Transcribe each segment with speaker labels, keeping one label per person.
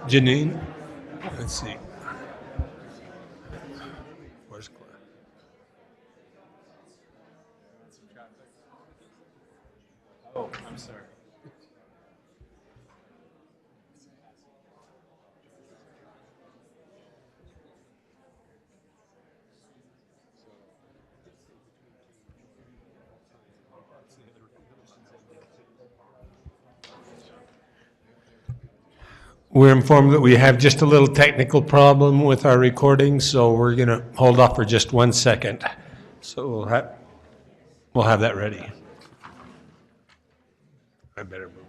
Speaker 1: Janine, let's see. Where's Claire?
Speaker 2: Oh, I'm sorry.
Speaker 1: We're informed that we have just a little technical problem with our recording, so we're going to hold off for just 1 second. So we'll have that ready. I better move on.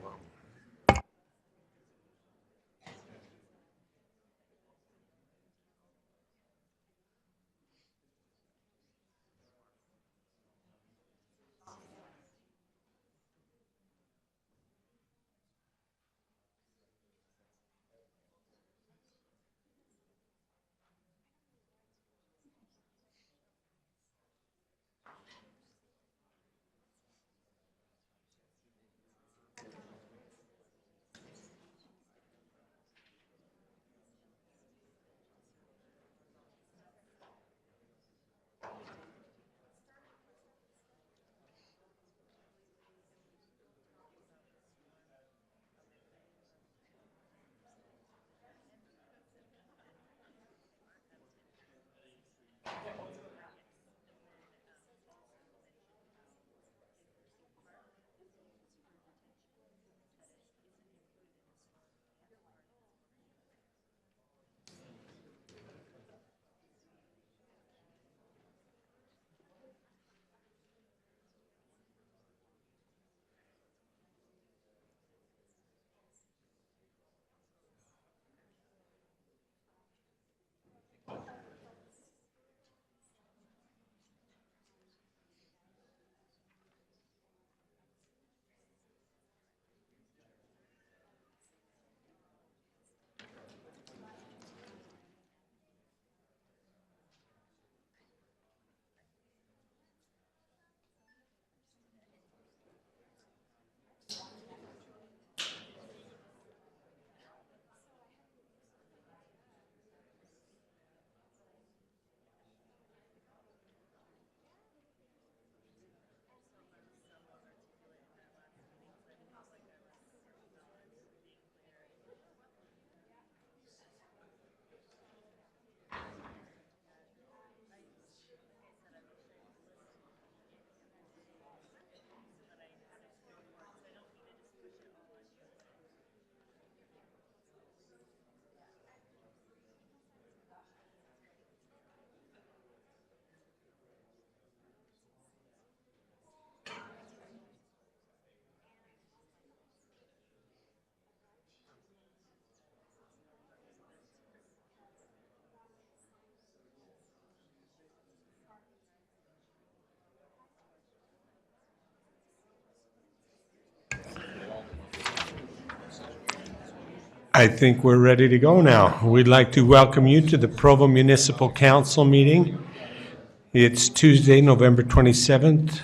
Speaker 1: I think we're ready to go now. We'd like to welcome you to the Provo Municipal Council meeting. It's Tuesday, November 27th.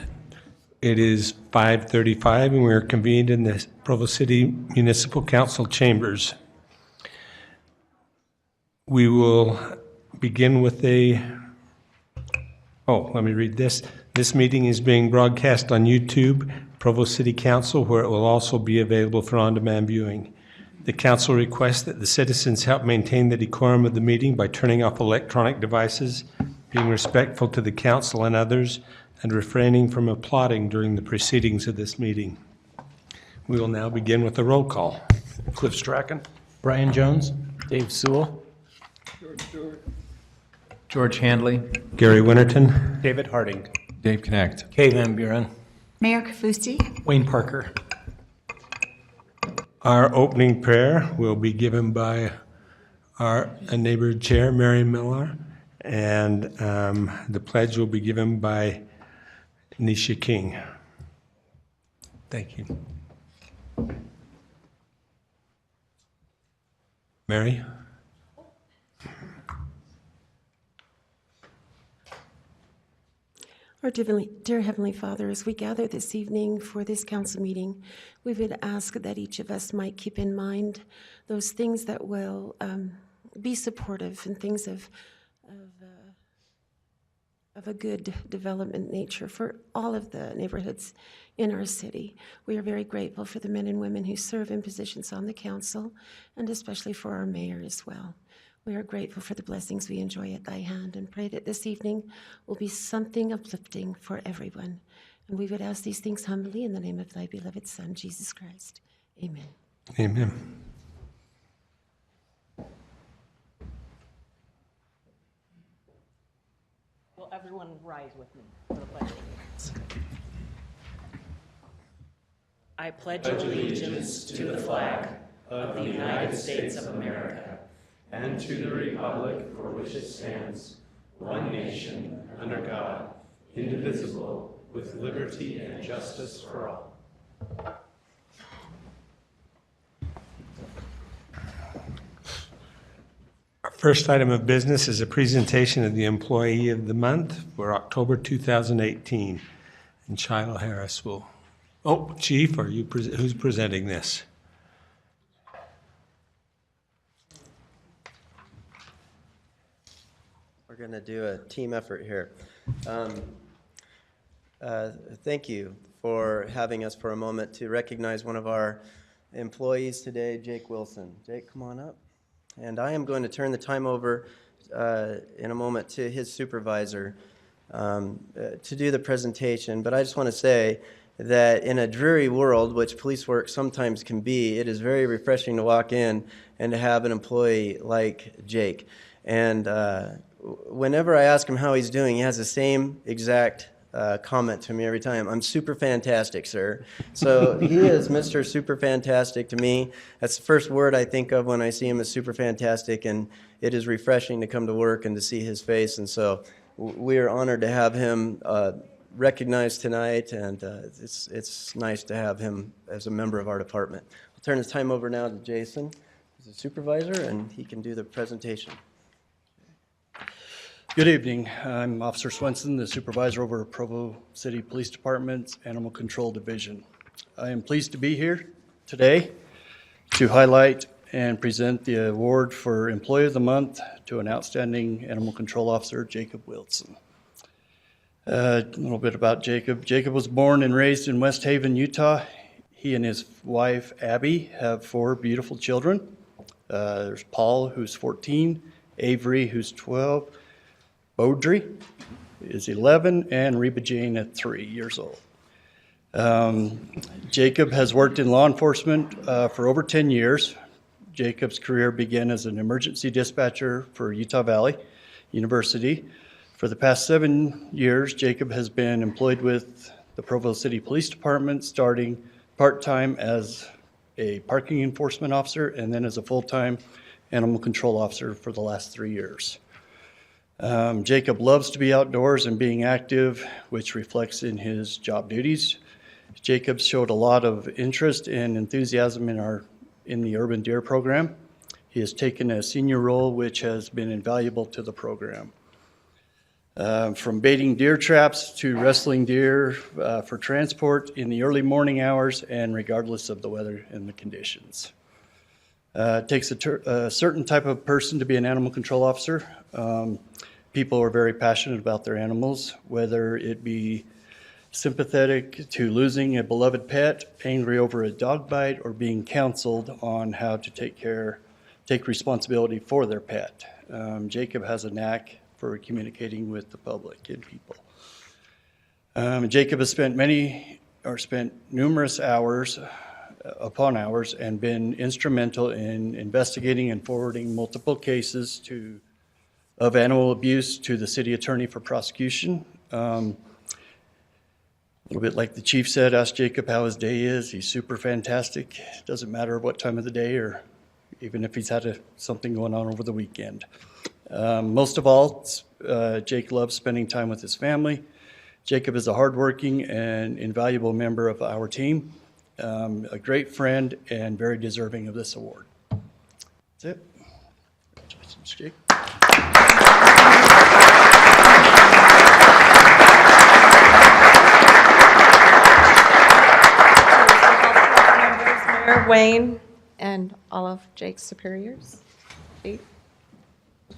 Speaker 1: It is 5:35, and we are convened in the Provo City Municipal Council chambers. We will begin with let me read this. This meeting is being broadcast on YouTube, Provo City Council, where it will also be available for on-demand viewing. The council requests that the citizens help maintain the decorum of the meeting by turning off electronic devices, being respectful to the council and others, and refraining from applauding during the proceedings of this meeting. We will now begin with the roll call. Cliff Strachan.
Speaker 2: Brian Jones. Dave Sewell. George Handley.
Speaker 1: Gary Winterton.
Speaker 2: David Harding.
Speaker 3: Dave Connect.
Speaker 2: Kay Van Buren.
Speaker 4: Mayor Kafusi.
Speaker 2: Wayne Parker.
Speaker 1: Our opening prayer will be given by our neighbor chair, Mary Miller, and the pledge will be given by Nisha King. Thank you. Mary?
Speaker 5: Our
Speaker 3: Dear Heavenly Father, as we gather this evening for this council meeting, we would ask that each of us might keep in mind those things that will be supportive and things of a good development nature for all of the neighborhoods in our city. We are very grateful for the men and women who serve in positions on the council, and especially for our mayor as well. We are grateful for the blessings we enjoy at thy hand, and pray that this evening will be something uplifting for everyone. And we would ask these things humbly in the name of thy beloved Son, Jesus Christ. Amen.
Speaker 1: Amen.
Speaker 5: Will everyone rise with me for the pledge of allegiance? I pledge allegiance to the flag of the United States of America
Speaker 1: And to the republic for which it stands, one nation, under God, indivisible, with liberty and justice for all. Our first item of business is a presentation of the Employee of the Month for October 2018. And Shiloh Harris will, Chief, are you who's presenting this?
Speaker 6: We're going to do a team effort here. Thank you for having us for a moment to recognize one of our employees today, Jake Wilson. Jake, come on up. And I am going to turn the time over in a moment to his supervisor to do the presentation. But I just want to say that in a dreary world, which police work sometimes can be, it is very refreshing to walk in and to have an employee like Jake. And whenever I ask him how he's doing, he has the same exact comment to me every time. I'm super fantastic, sir. So he is Mr. Super Fantastic to me. That's the first word I think of when I see him as super fantastic, and it is refreshing to come to work and to see his face. And so we are honored to have him recognized tonight, and it's nice to have him as a member of our department. I'll turn the time over now to Jason, who's the supervisor, and he can do the presentation.
Speaker 7: Good evening. I'm Officer Swenson, the supervisor over Provo City Police Department's Animal Control Division. I am pleased to be here today to highlight and present the award for Employee of the Month to an outstanding animal control officer, Jacob Wilson. A little bit about Jacob. Jacob was born and raised in West Haven, Utah. He and his wife, Abby, have 4 beautiful children. There's Paul, who's 14, Avery, who's 12, Beaudry is 11, and Reba Jane at 3 years old. Jacob has worked in law enforcement for over 10 years. Jacob's career began as an emergency dispatcher for Utah Valley University. For the past 7 years, Jacob has been employed with the Provo City Police Department, starting part-time as a parking enforcement officer and then as a full-time animal control officer for the last 3 years. Jacob loves to be outdoors and being active, which reflects in his job duties. Jacob showed a lot of interest and enthusiasm in the Urban Deer program. He has taken a senior role, which has been invaluable to the program. From baiting deer traps to wrestling deer for transport in the early morning hours and regardless of the weather and the conditions. It takes a certain type of person to be an animal control officer. People are very passionate about their animals, whether it be sympathetic to losing a beloved pet, angry over a dog bite, or being counseled on how to take responsibility for their pet. Jacob has a knack for communicating with the public and people. Jacob has spent numerous hours upon hours and been instrumental in investigating and forwarding multiple cases of animal abuse to the city attorney for prosecution. A little bit like the chief said, ask Jacob how his day is. He's super fantastic. Doesn't matter what time of the day or even if he's had something going on over the weekend. Most of all, Jake loves spending time with his family. Jacob is a hardworking and invaluable member of our team, a great friend, and very deserving of this award. That's it. Congratulations, Jake.
Speaker 8: Mayor Wayne and all of Jake's superiors. Eight.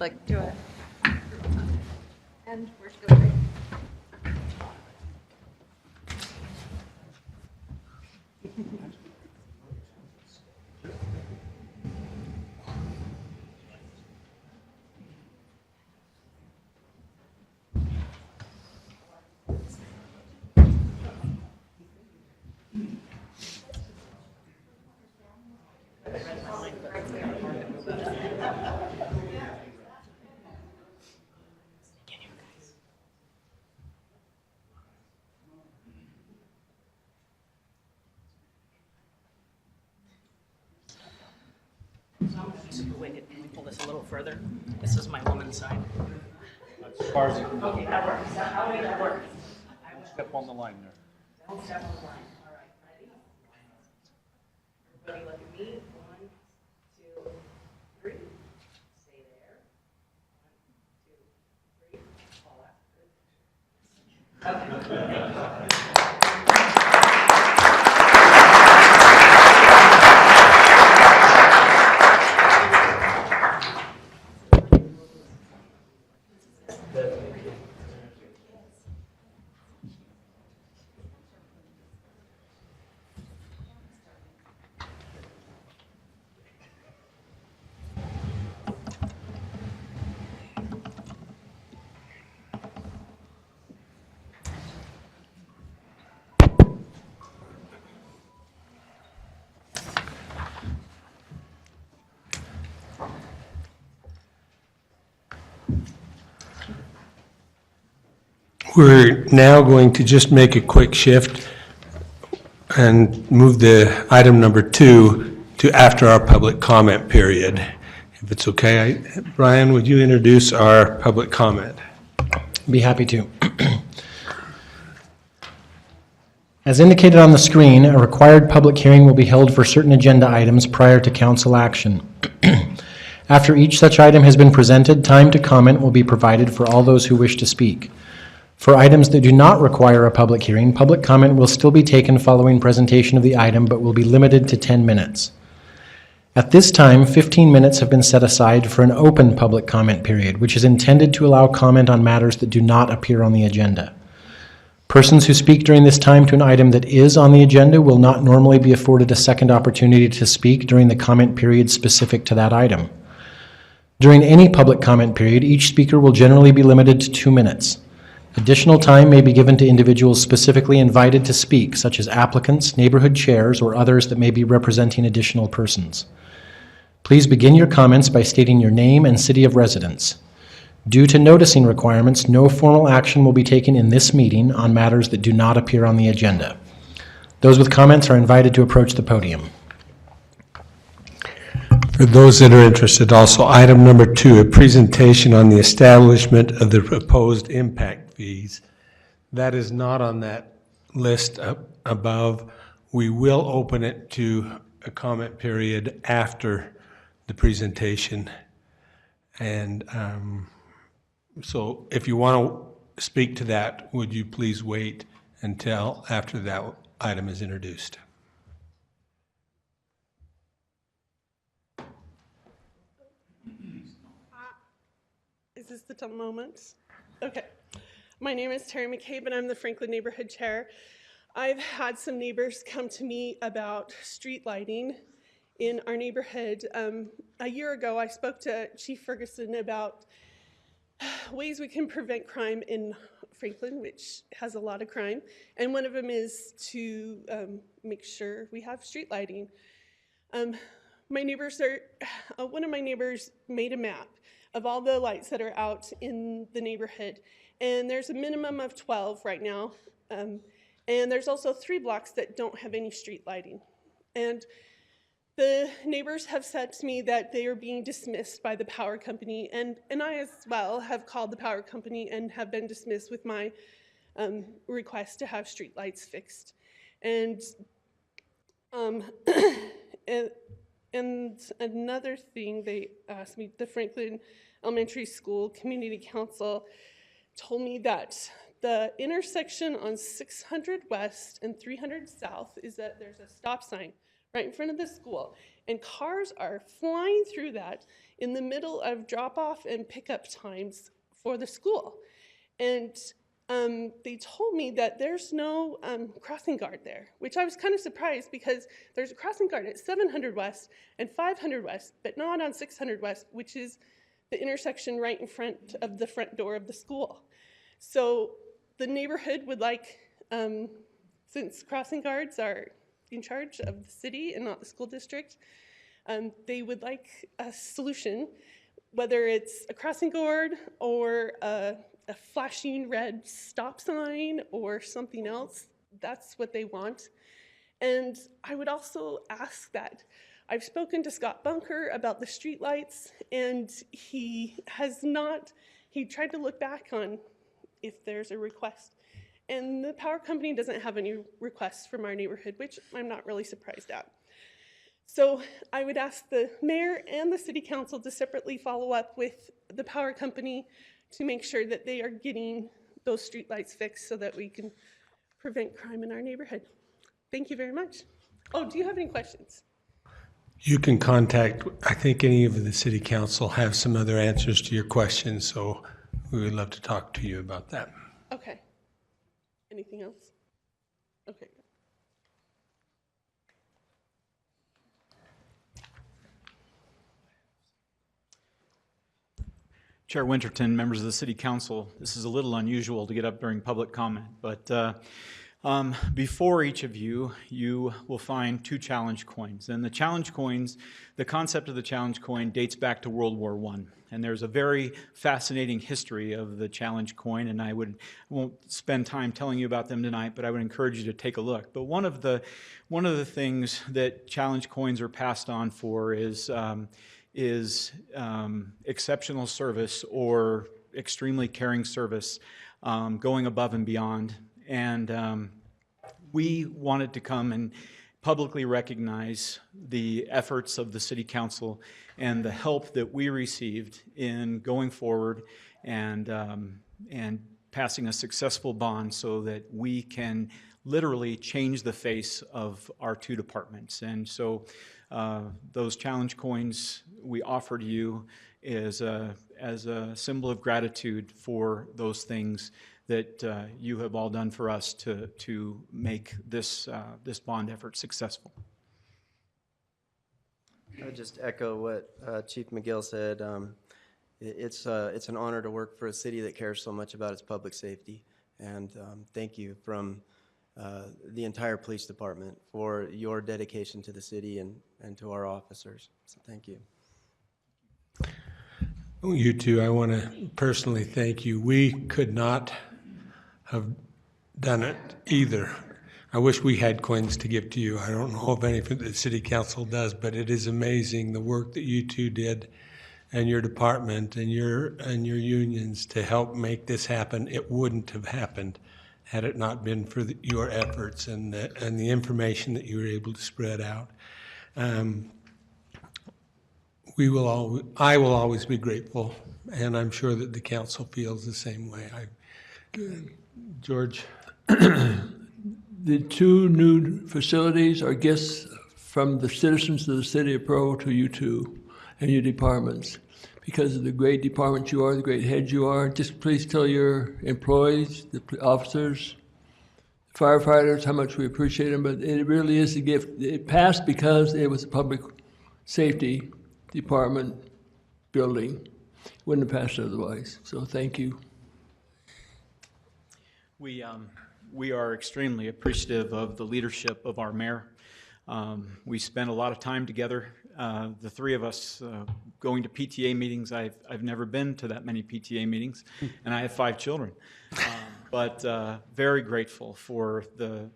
Speaker 8: Like, do it. And we're still waiting.
Speaker 5: Wait, can we pull this a little further? This is my woman's side.
Speaker 9: As far as you can go.
Speaker 5: Okay, that works. How will that work?
Speaker 9: Step on the line there.
Speaker 5: Don't step on the line. All right, ready? Everybody look at me. 1, 2, 3. Stay there. 1, 2, 3. Fall out. Okay.
Speaker 1: We're now going to just make a quick shift and move the item number 2 to after our public comment period. If it's okay, Brian, would you introduce our public comment?
Speaker 2: Be happy to. As indicated on the screen, a required public hearing will be held for certain agenda items prior to council action. After each such item has been presented, time to comment will be provided for all those who wish to speak. For items that do not require a public hearing, public comment will still be taken following presentation of the item, but will be limited to 10 minutes. At this time, 15 minutes have been set aside for an open public comment period, which is intended to allow comment on matters that do not appear on the agenda. Persons who speak during this time to an item that is on the agenda will not normally be afforded a second opportunity to speak during the comment period specific to that item. During any public comment period, each speaker will generally be limited to 2 minutes. Additional time may be given to individuals specifically invited to speak, such as applicants, neighborhood chairs, or others that may be representing additional persons. Please begin your comments by stating your name and city of residence. Due to noticing requirements, no formal action will be taken in this meeting on matters that do not appear on the agenda. Those with comments are invited to approach the podium.
Speaker 1: For those that are interested, also, item number 2, a presentation on the establishment of the proposed impact fees. That is not on that list above. We will open it to a comment period after the presentation. And so if you want to speak to that, would you please wait until after that item is introduced?
Speaker 10: Is this the moment? Okay. My name is Terry McCabe, and I'm the Franklin Neighborhood Chair. I've had some neighbors come to me about street lighting in our neighborhood. A year ago, I spoke to Chief Ferguson about ways we can prevent crime in Franklin, which has a lot of crime, and one of them is to make sure we have street lighting. One of my neighbors made a map of all the lights that are out in the neighborhood, and there's a minimum of 12 right now, and there's also 3 blocks that don't have any street lighting. And the neighbors have said to me that they are being dismissed by the power company, and I as well have called the power company and have been dismissed with my request to have street lights fixed. And another thing they asked me, the Franklin Elementary School Community Council told me that the intersection on 600 West and 300 South is that there's a stop sign right in front of the school. And cars are flying through that in the middle of drop-off and pickup times for the school. And they told me that there's no crossing guard there, which I was kind of surprised because there's a crossing guard at 700 West and 500 West, but not on 600 West, which is the intersection right in front of the front door of the school. So the neighborhood would like, since crossing guards are in charge of the city and not the school district, they would like a solution, whether it's a crossing guard or a flashing red stop sign or something else. That's what they want. And I would also ask that I've spoken to Scott Bunker about the streetlights, and he tried to look back on if there's a request. And the power company doesn't have any requests from our neighborhood, which I'm not really surprised at. So I would ask the mayor and the city council to separately follow up with the power company to make sure that they are getting those streetlights fixed so that we can prevent crime in our neighborhood. Thank you very much. Oh, do you have any questions?
Speaker 1: You can contact, I think any of the city council have some other answers to your questions, so we would love to talk to you about that.
Speaker 10: Okay. Anything else? Okay.
Speaker 9: Chair Winterton, members of the City Council, this is a little unusual to get up during public comment, but before each of you, you will find 2 challenge coins. And the challenge coins, the concept of the challenge coin dates back to World War I. And there's a very fascinating history of the challenge coin, and I won't spend time telling you about them tonight, but I would encourage you to take a look. But one of the things that challenge coins are passed on for is exceptional service or extremely caring service, going above and beyond. And we wanted to come and publicly recognize the efforts of the City Council and the help that we received in going forward and passing a successful bond so that we can literally change the face of our 2 departments. And so those challenge coins we offer to you as a symbol of gratitude for those things that you have all done for us to make this bond effort successful.
Speaker 6: I just echo what Chief McGill said. It's an honor to work for a city that cares so much about its public safety, and thank you from the entire police department for your dedication to the city and to our officers. So thank you.
Speaker 1: You too, I want to personally thank you. We could not have done it either. I wish we had coins to give to you. I don't know if any of the city council does, but it is amazing the work that you two did and your department and your unions to help make this happen. It wouldn't have happened had it not been for your efforts and the information that you were able to spread out. I will always be grateful, and I'm sure that the council feels the same way. George?
Speaker 11: The 2 new facilities are gifts from the citizens of the city of Provo to you 2 and your departments. Because of the great department you are, the great heads you are, just please tell your employees, the officers, firefighters, how much we appreciate them. But it really is a gift. It passed because it was a public safety department building. Wouldn't have passed otherwise. So thank you.
Speaker 9: We are extremely appreciative of the leadership of our mayor. We spent a lot of time together, the 3 of us going to PTA meetings. I've never been to that many PTA meetings, and I have 5 children. But very grateful for the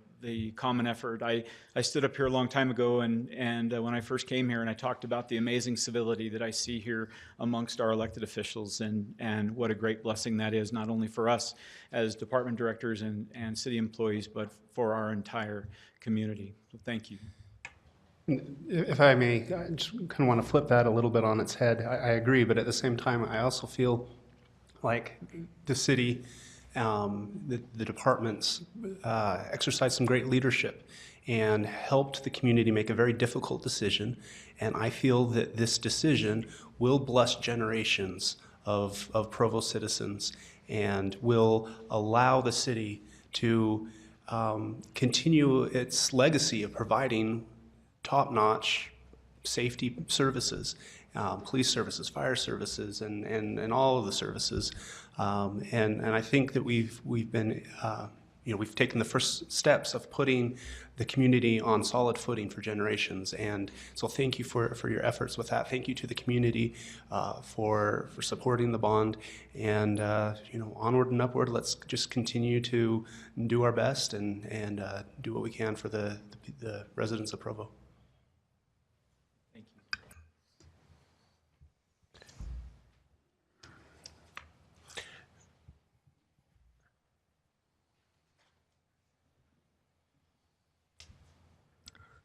Speaker 9: common effort. I stood up here a long time ago and when I first came here, and I talked about the amazing civility that I see here amongst our elected officials and what a great blessing that is, not only for us as department directors and city employees, but for our entire community. So thank you.
Speaker 12: If I may, I just kind of want to flip that a little bit on its head. I agree, but at the same time, I also feel like the city, the departments exercise some great leadership and helped the community make a very difficult decision. And I feel that this decision will bless generations of Provo citizens and will allow the city to continue its legacy of providing top-notch safety services, police services, fire services, and all of the services. And I think that we've been, we've taken the first steps of putting the community on solid footing for generations. And so thank you for your efforts with that. Thank you to the community for supporting the bond. And, onward and upward, let's just continue to do our best and do what we can for the residents of Provo.
Speaker 9: Thank you.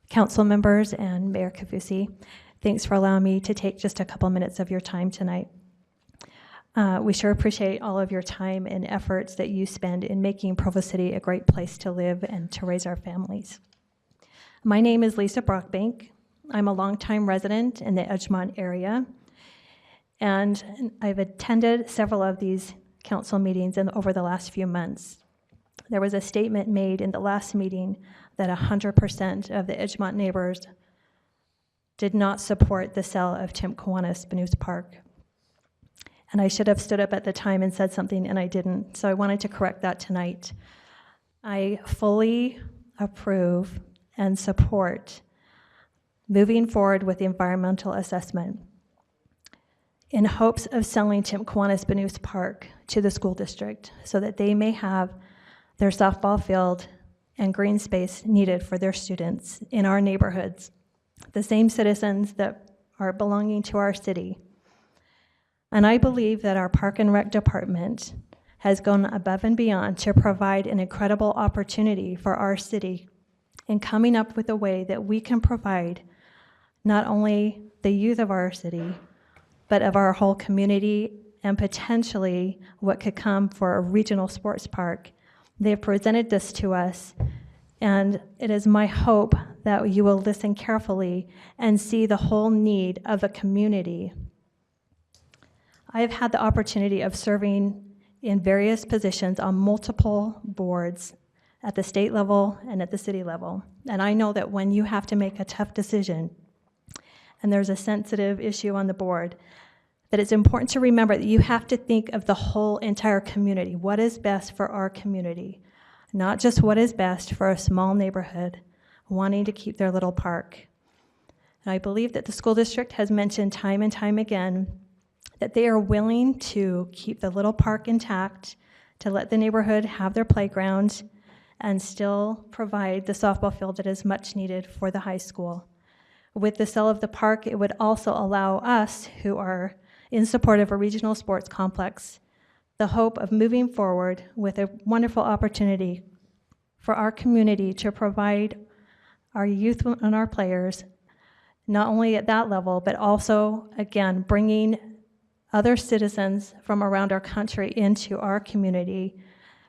Speaker 13: Council members and Mayor Kafusi, thanks for allowing me to take just a couple minutes of your time tonight. We sure appreciate all of your time and efforts that you spend in making Provo City a great place to live and to raise our families. My name is Lisa Brockbank. I'm a longtime resident in the Edgemont area, and I've attended several of these council meetings over the last few months. There was a statement made in the last meeting that 100% of the Edgemont neighbors did not support the sale of Tim Kiwanis Park. And I should have stood up at the time and said something, and I didn't, so I wanted to correct that tonight. I fully approve and support moving forward with the environmental assessment in hopes of selling Tim Kiwanis Park to the school district so that they may have their softball field and green space needed for their students in our neighborhoods, the same citizens that are belonging to our city. And I believe that our Park and Rec department has gone above and beyond to provide an incredible opportunity for our city in coming up with a way that we can provide not only the youth of our city, but of our whole community and potentially what could come for a regional sports park. They have presented this to us, and it is my hope that you will listen carefully and see the whole need of the community. I have had the opportunity of serving in various positions on multiple boards at the state level and at the city level, and I know that when you have to make a tough decision and there's a sensitive issue on the board, that it's important to remember that you have to think of the whole entire community. What is best for our community? Not just what is best for a small neighborhood wanting to keep their little park. And I believe that the school district has mentioned time and time again that they are willing to keep the little park intact, to let the neighborhood have their playground, and still provide the softball field that is much needed for the high school. With the sale of the park, it would also allow us, who are in support of a regional sports complex, the hope of moving forward with a wonderful opportunity for our community to provide our youth and our players, not only at that level, but also, again, bringing other citizens from around our country into our community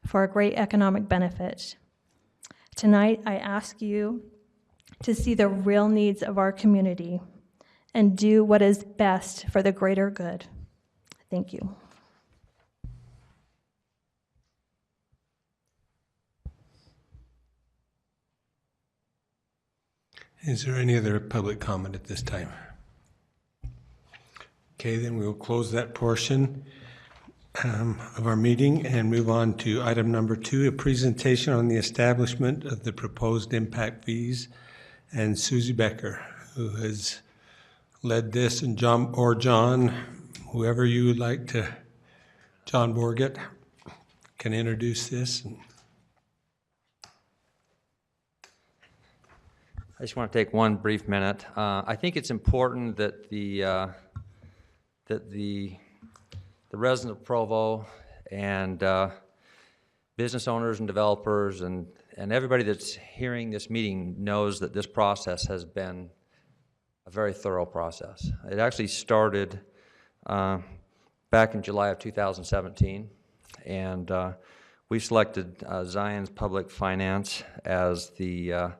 Speaker 13: for a great economic benefit. Tonight, I ask you to see the real needs of our community and do what is best for the greater good. Thank you.
Speaker 1: Is there any other public comment at this time? Okay, then we will close that portion of our meeting and move on to item number 2, a presentation on the establishment of the proposed impact fees. And Susie Becker, who has led this, and John, whoever you would like to, John Borgett, can introduce this.
Speaker 14: I just want to take one brief minute. I think it's important that the residents of Provo and business owners and developers and everybody that's hearing this meeting knows that this process has been a very thorough process. It actually started back in July of 2017, and we selected Zion's Public Finance as the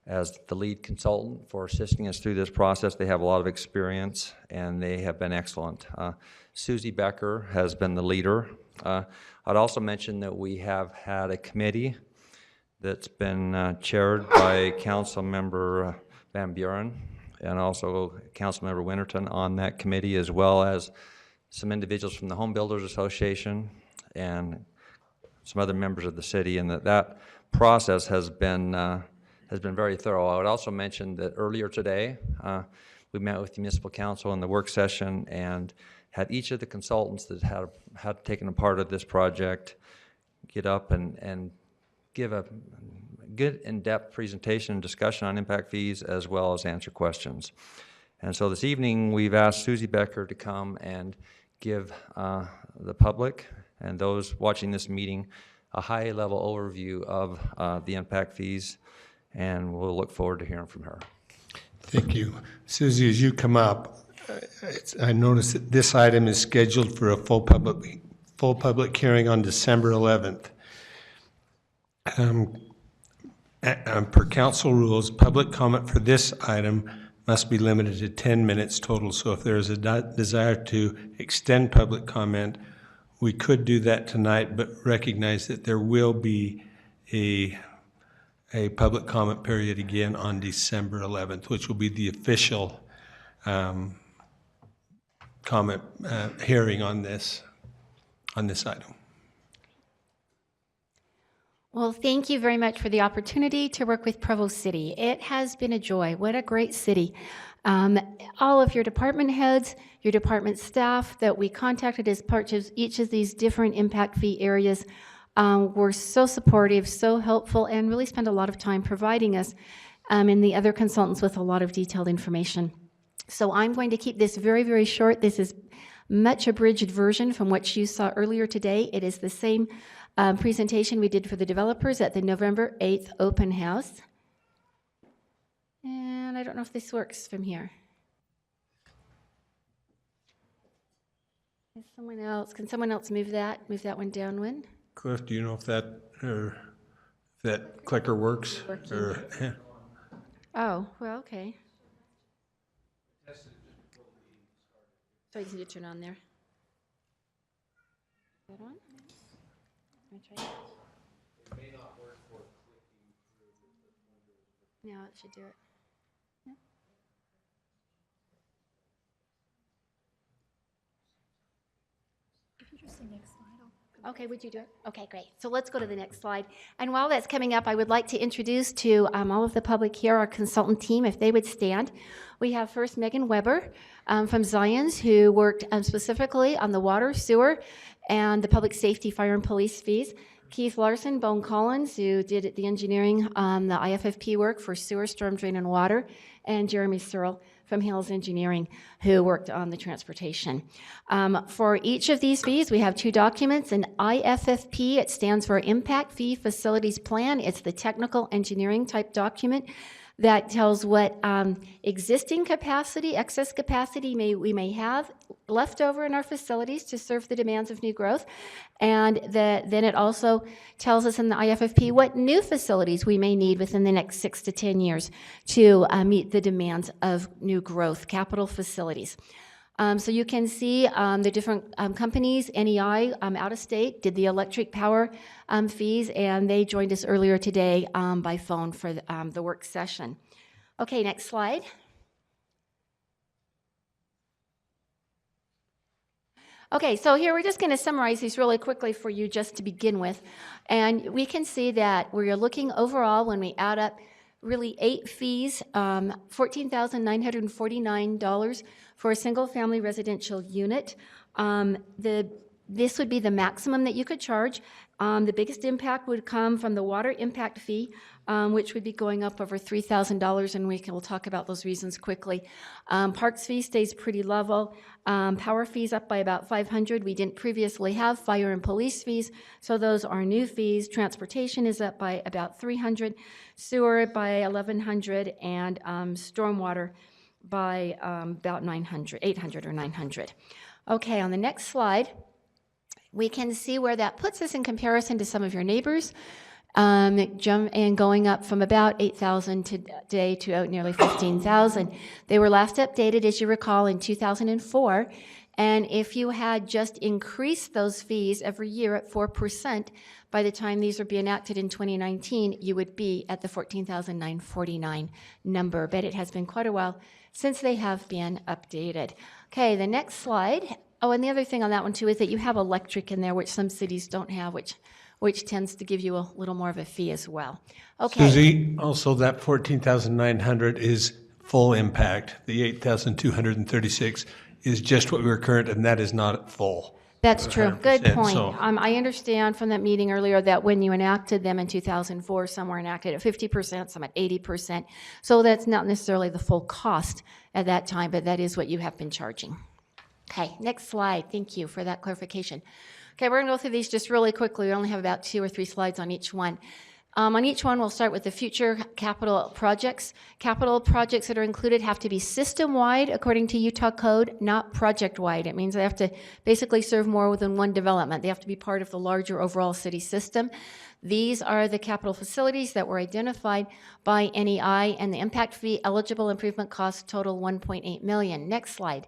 Speaker 14: as the lead consultant for assisting us through this process. They have a lot of experience, and they have been excellent. Susie Becker has been the leader. I'd also mention that we have had a committee that's been chaired by Council Member Van Buren and also Council Member Winterton on that committee, as well as some individuals from the Home Builders Association and some other members of the city, and that process has been very thorough. I would also mention that earlier today, we met with the Municipal Council in the work session and had each of the consultants that had taken a part of this project get up and give a good in-depth presentation and discussion on impact fees, as well as answer questions. And so this evening, we've asked Susie Becker to come and give the public and those watching this meeting a high-level overview of the impact fees, and we'll look forward to hearing from her.
Speaker 1: Thank you. Susie, as you come up, I noticed that this item is scheduled for a full public hearing on December 11th. Per council rules, public comment for this item must be limited to 10 minutes total. So if there is a desire to extend public comment, we could do that tonight, but recognize that there will be a public comment period again on December 11th, which will be the official comment hearing on this item.
Speaker 15: Well, thank you very much for the opportunity to work with Provo City. It has been a joy. What a great city. All of your department heads, your department staff that we contacted as part of each of these different impact fee areas were so supportive, so helpful, and really spent a lot of time providing us and the other consultants with a lot of detailed information. So I'm going to keep this very, very short. This is much abridged version from what you saw earlier today. It is the same presentation we did for the developers at the November 8th open house. And I don't know if this works from here. Is someone else, can someone else move that one down one?
Speaker 1: Cliff, do you know if that clicker works? Or, yeah.
Speaker 15: Oh, well, okay. So I just need to turn on there. That on? Let me try it. It may not work for clicking through. No, it should do it. Yeah.
Speaker 8: If you just say next slide,
Speaker 15: Okay, would you do it? Okay, great. So let's go to the next slide. And while that's coming up, I would like to introduce to all of the public here our consultant team, if they would stand. We have first Megan Weber from Zions, who worked specifically on the water, sewer, and the public safety, fire, and police fees. Keith Larson, Bone Collins, who did the engineering, the IFFP work for sewer, storm drain, and water, and Jeremy Searle from Hales Engineering, who worked on the transportation. For each of these fees, we have two documents, an IFFP, it stands for Impact Fee Facilities Plan. It's the technical engineering type document that tells what existing capacity, excess capacity we may have left over in our facilities to serve the demands of new growth. And then it also tells us in the IFFP what new facilities we may need within the next 6 to 10 years to meet the demands of new growth, capital facilities. So you can see the different companies. NEI out of state did the electric power fees, and they joined us earlier today by phone for the work session. Okay, next slide. Okay, so here we're just going to summarize these really quickly for you just to begin with. And we can see that we're looking overall, when we add up really 8 fees, $14,949 for a single-family residential unit. This would be the maximum that you could charge. The biggest impact would come from the water impact fee, which would be going up over $3,000, and we'll talk about those reasons quickly. Parks fee stays pretty level. Power fees up by about $500. We didn't previously have fire and police fees, so those are new fees. Transportation is up by about $300, sewer by $1,100, and stormwater by about $800 or $900. Okay, on the next slide, we can see where that puts us in comparison to some of your neighbors. and going up from about 8,000 today to nearly 15,000. They were last updated, as you recall, in 2004. And if you had just increased those fees every year at 4%, by the time these would be enacted in 2019, you would be at the 14,949 number. But it has been quite a while since they have been updated. Okay, the next slide. Oh, and the other thing on that one too is that you have electric in there, which some cities don't have, which tends to give you a little more of a fee as well. Okay.
Speaker 1: Susie, also that 14,900 is full impact. The 8,236 is just what we were current, and that is not full.
Speaker 15: That's true. Good
Speaker 1: 100%,
Speaker 15: point.
Speaker 1: so-
Speaker 15: I understand from that meeting earlier that when you enacted them in 2004, some were enacted at 50%, some at 80%. So that's not necessarily the full cost at that time, but that is what you have been charging. Okay, next slide. Thank you for that clarification. Okay, we're going to go through these just really quickly. We only have about 2 or 3 slides on each one. On each one, we'll start with the future capital projects. Capital projects that are included have to be system-wide according to Utah code, not project-wide. It means they have to basically serve more than one development. They have to be part of the larger overall city system. These are the capital facilities that were identified by NEI, and the impact fee eligible improvement costs total $1.8 million. Next slide.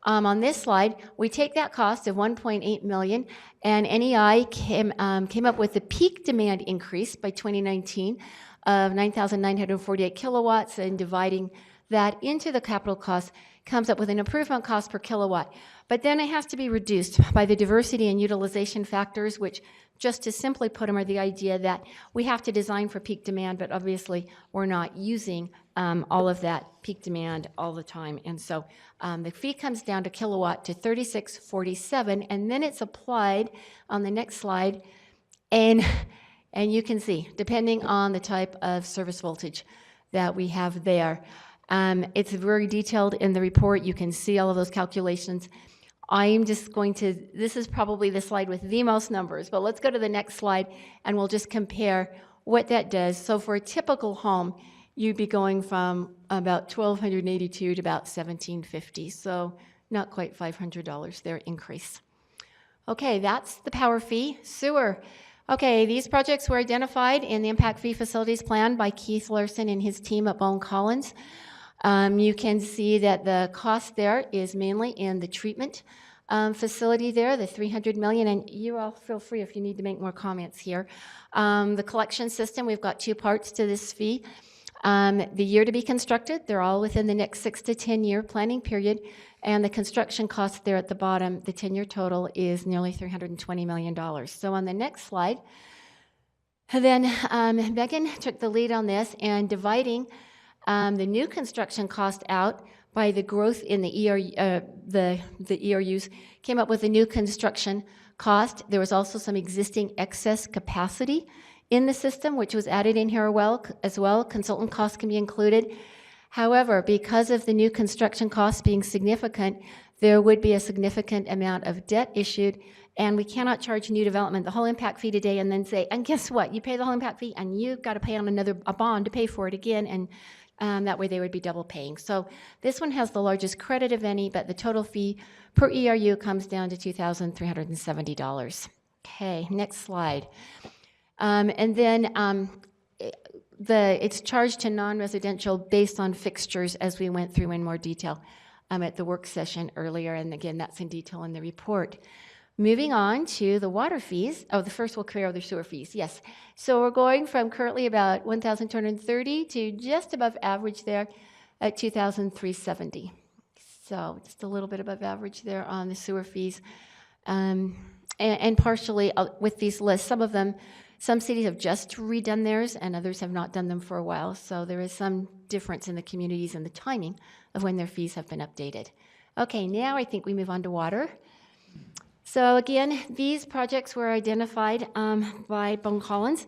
Speaker 15: On this slide, we take that cost of $1.8 million, and NEI came up with the peak demand increase by 2019 of 9,948 kilowatts, and dividing that into the capital cost comes up with an improvement cost per kilowatt. But then it has to be reduced by the diversity and utilization factors, which, just to simply put them, are the idea that we have to design for peak demand, but obviously we're not using all of that peak demand all the time. And so the fee comes down to kilowatt to $36.47, and then it's applied on the next slide. And you can see, depending on the type of service voltage that we have there. It's very detailed in the report. You can see all of those calculations. I'm just going to, this is probably the slide with the most numbers, but let's go to the next slide and we'll just compare what that does. So for a typical home, you'd be going from about $1,282 to about $1,750. So not quite $500 there increase. Okay, that's the power fee. Sewer. Okay, these projects were identified in the impact fee facilities plan by Keith Larson and his team at Bone Collins. You can see that the cost there is mainly in the treatment facility there, the $300 million, and you all feel free if you need to make more comments here. The collection system, we've got 2 parts to this fee. The year to be constructed, they're all within the next 6 to 10 year planning period, and the construction cost there at the bottom, the 10-year total is nearly $320 million. So on the next slide, then Megan took the lead on this and dividing the new construction cost out by the growth in the ERUs, came up with a new construction cost. There was also some existing excess capacity in the system, which was added in here as well. Consultant costs can be included. However, because of the new construction costs being significant, there would be a significant amount of debt issued, and we cannot charge new development the whole impact fee today and then say, and guess what? You pay the whole impact fee and you've got to pay on a bond to pay for it again, and that way they would be double paying. So this one has the largest credit of any, but the total fee per ERU comes down to $2,370. Okay, next slide. And then it's charged to non-residential based on fixtures, as we went through in more detail at the work session earlier, and again, that's in detail in the report. Moving on to the water fees. Oh, the first we'll clear the sewer fees, yes. So we're going from currently about $1,230 to just above average there at $2,370. So just a little bit above average there on the sewer fees. And partially with these lists, some cities have just redone theirs and others have not done them for a while. So there is some difference in the communities and the timing of when their fees have been updated. Okay, now I think we move on to water. So again, these projects were identified by Bone Collins.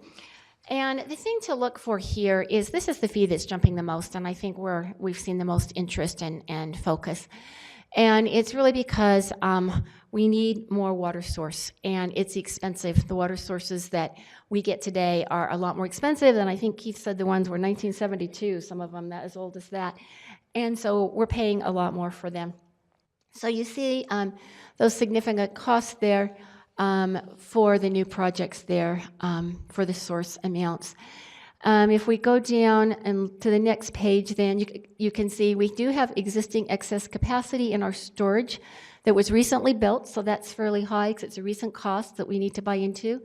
Speaker 15: And the thing to look for here is this is the fee that's jumping the most, and I think we've seen the most interest and focus. And it's really because we need more water source, and it's expensive. The water sources that we get today are a lot more expensive than I think Keith said the ones were 1972, some of them as old as that. And so we're paying a lot more for them. So you see those significant costs there for the new projects there, for the source amounts. If we go down and to the next page, then you can see we do have existing excess capacity in our storage that was recently built, so that's fairly high because it's a recent cost that we need to buy into.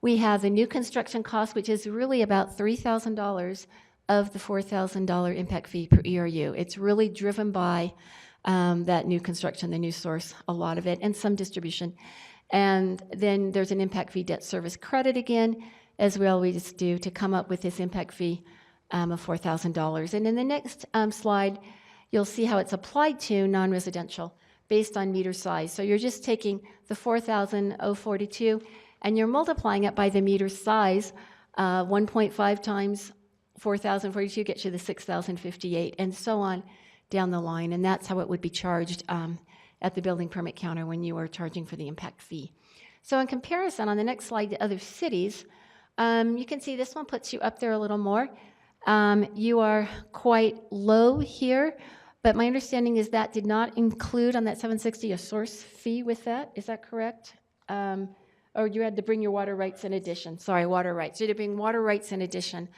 Speaker 15: We have the new construction cost, which is really about $3,000 of the $4,000 impact fee per ERU. It's really driven by that new construction, the new source, a lot of it, and some distribution. And then there's an impact fee debt service credit again, as we always do, to come up with this impact fee of $4,000. And in the next slide, you'll see how it's applied to non-residential based on meter size. So you're just taking the 4,042 and you're multiplying it by the meter size. 1.5 times 4,042 gets you the 6,058, and so on down the line. And that's how it would be charged at the building permit counter when you are charging for the impact fee. So in comparison, on the next slide to other cities, you can see this one puts you up there a little more. You are quite low here, but my understanding is that did not include on that 760 a source fee with that. Is that correct? Or you had to bring your water rights in addition. Sorry, water rights. You had to bring water rights in addition.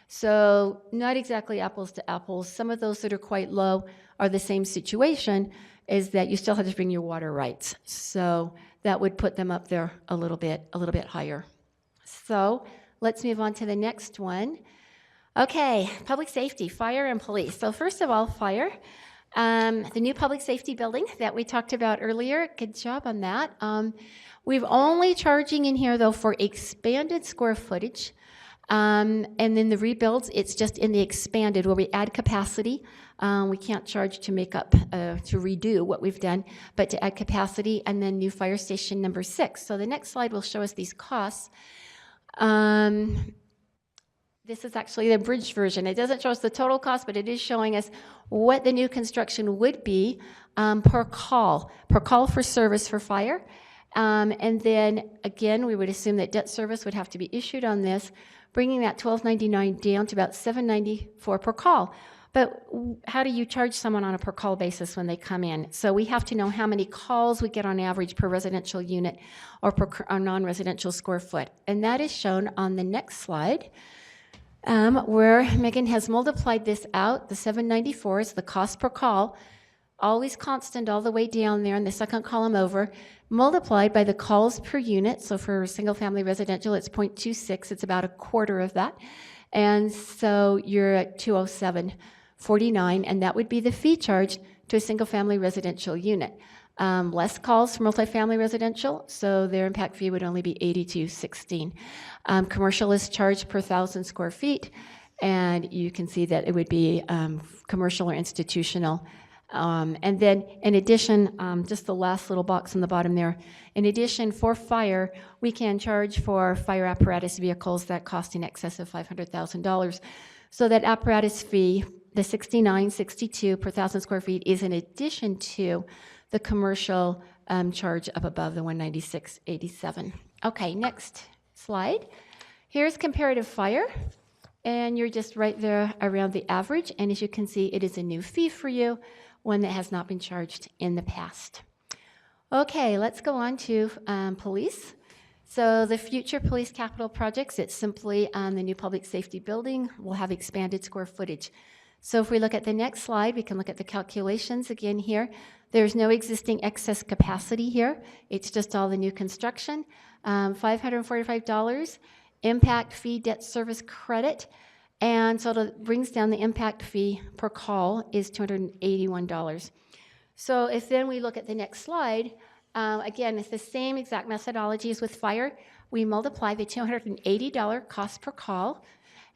Speaker 15: So not exactly apples to apples. Some of those that are quite low are the same situation, is that you still have to bring your water rights. So that would put them up there a little bit higher. So let's move on to the next one. Okay, public safety, fire and police. So first of all, fire. The new public safety building that we talked about earlier, good job on that. We've only charging in here though for expanded square footage. And then the rebuilds, it's just in the expanded where we add capacity. We can't charge to make up, to redo what we've done, but to add capacity, and then new fire station number 6. So the next slide will show us these costs. This is actually the bridge version. It doesn't show us the total cost, but it is showing us what the new construction would be per call for service for fire. And then again, we would assume that debt service would have to be issued on this, bringing that $1,299 down to about $794 per call. But how do you charge someone on a per call basis when they come in? So we have to know how many calls we get on average per residential unit or per non-residential square foot. And that is shown on the next slide, where Megan has multiplied this out. The $794 is the cost per call, always constant all the way down there in the second column over, multiplied by the calls per unit. So for single family residential, it's 0.26. It's about a quarter of that. And so you're at $207.49, and that would be the fee charged to a single family residential unit. Less calls for multifamily residential, so their impact fee would only be $82.16. Commercial is charged per 1,000 square feet, and you can see that it would be commercial or institutional. And then in addition, just the last little box on the bottom there, in addition for fire, we can charge for fire apparatus vehicles that cost in excess of $500,000. So that apparatus fee, the $69.62 per 1,000 square feet, is in addition to the commercial charge up above the $196.87. Okay, next slide. Here's comparative fire, and you're just right there around the average. And as you can see, it is a new fee for you, one that has not been charged in the past. Okay, let's go on to police. So the future police capital projects, it's simply the new public safety building will have expanded square footage. So if we look at the next slide, we can look at the calculations again here. There's no existing excess capacity here. It's just all the new construction. $545, impact fee debt service credit. And so it brings down the impact fee per call is $281. So if then we look at the next slide, again, it's the same exact methodology as with fire. We multiply the $280 cost per call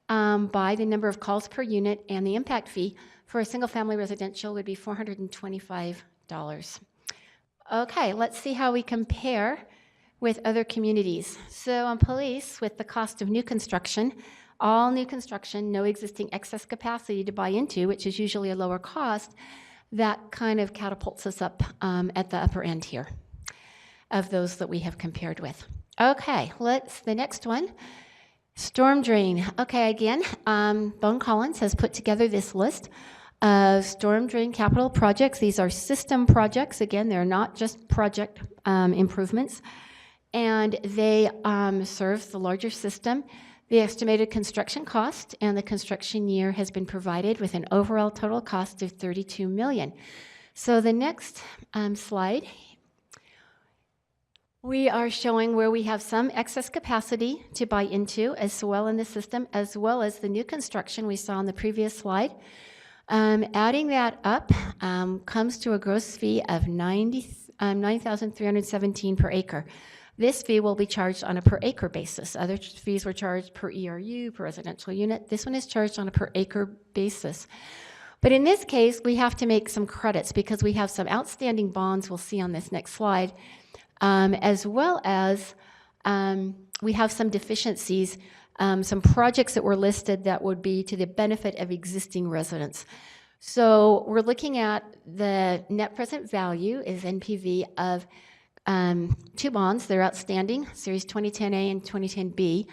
Speaker 15: by the number of calls per unit, and the impact fee for a single family residential would be $425. Okay, let's see how we compare with other communities. So on police, with the cost of new construction, all new construction, no existing excess capacity to buy into, which is usually a lower cost, that kind of catapults us up at the upper end here of those that we have compared with. Okay, the next one, storm drain. Okay, again, Bone Collins has put together this list of storm drain capital projects. These are system projects. Again, they're not just project improvements. and they serve the larger system. The estimated construction cost and the construction year has been provided with an overall total cost of $32 million. So the next slide, we are showing where we have some excess capacity to buy into as well in the system, as well as the new construction we saw on the previous slide. Adding that up comes to a gross fee of $9,317 per acre. This fee will be charged on a per acre basis. Other fees were charged per ERU, per residential unit. This one is charged on a per acre basis. But in this case, we have to make some credits because we have some outstanding bonds we'll see on this next slide, as well as we have some deficiencies, some projects that were listed that would be to the benefit of existing residents. So we're looking at the net present value is NPV of two bonds. They're outstanding, Series 2010A and 2010B.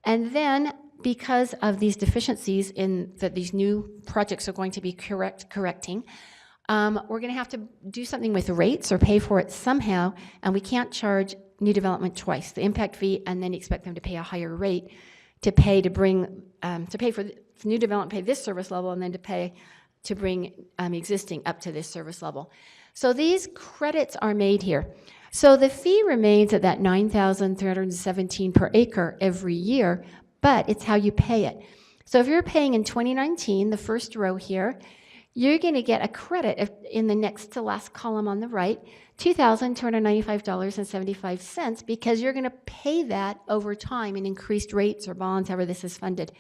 Speaker 15: And then because of these deficiencies in that these new projects are going to be correcting, we're going to have to do something with rates or pay for it somehow, and we can't charge new development twice, the impact fee, and then expect them to pay a higher rate to pay to bring to pay for new development, pay this service level, and then to pay to bring existing up to this service level. So these credits are made here. So the fee remains at that $9,317 per acre every year, but it's how you pay it. So if you're paying in 2019, the first row here, you're going to get a credit in the next to last column on the right, $2,295.75, because you're going to pay that over time in increased rates or bonds, however this is funded.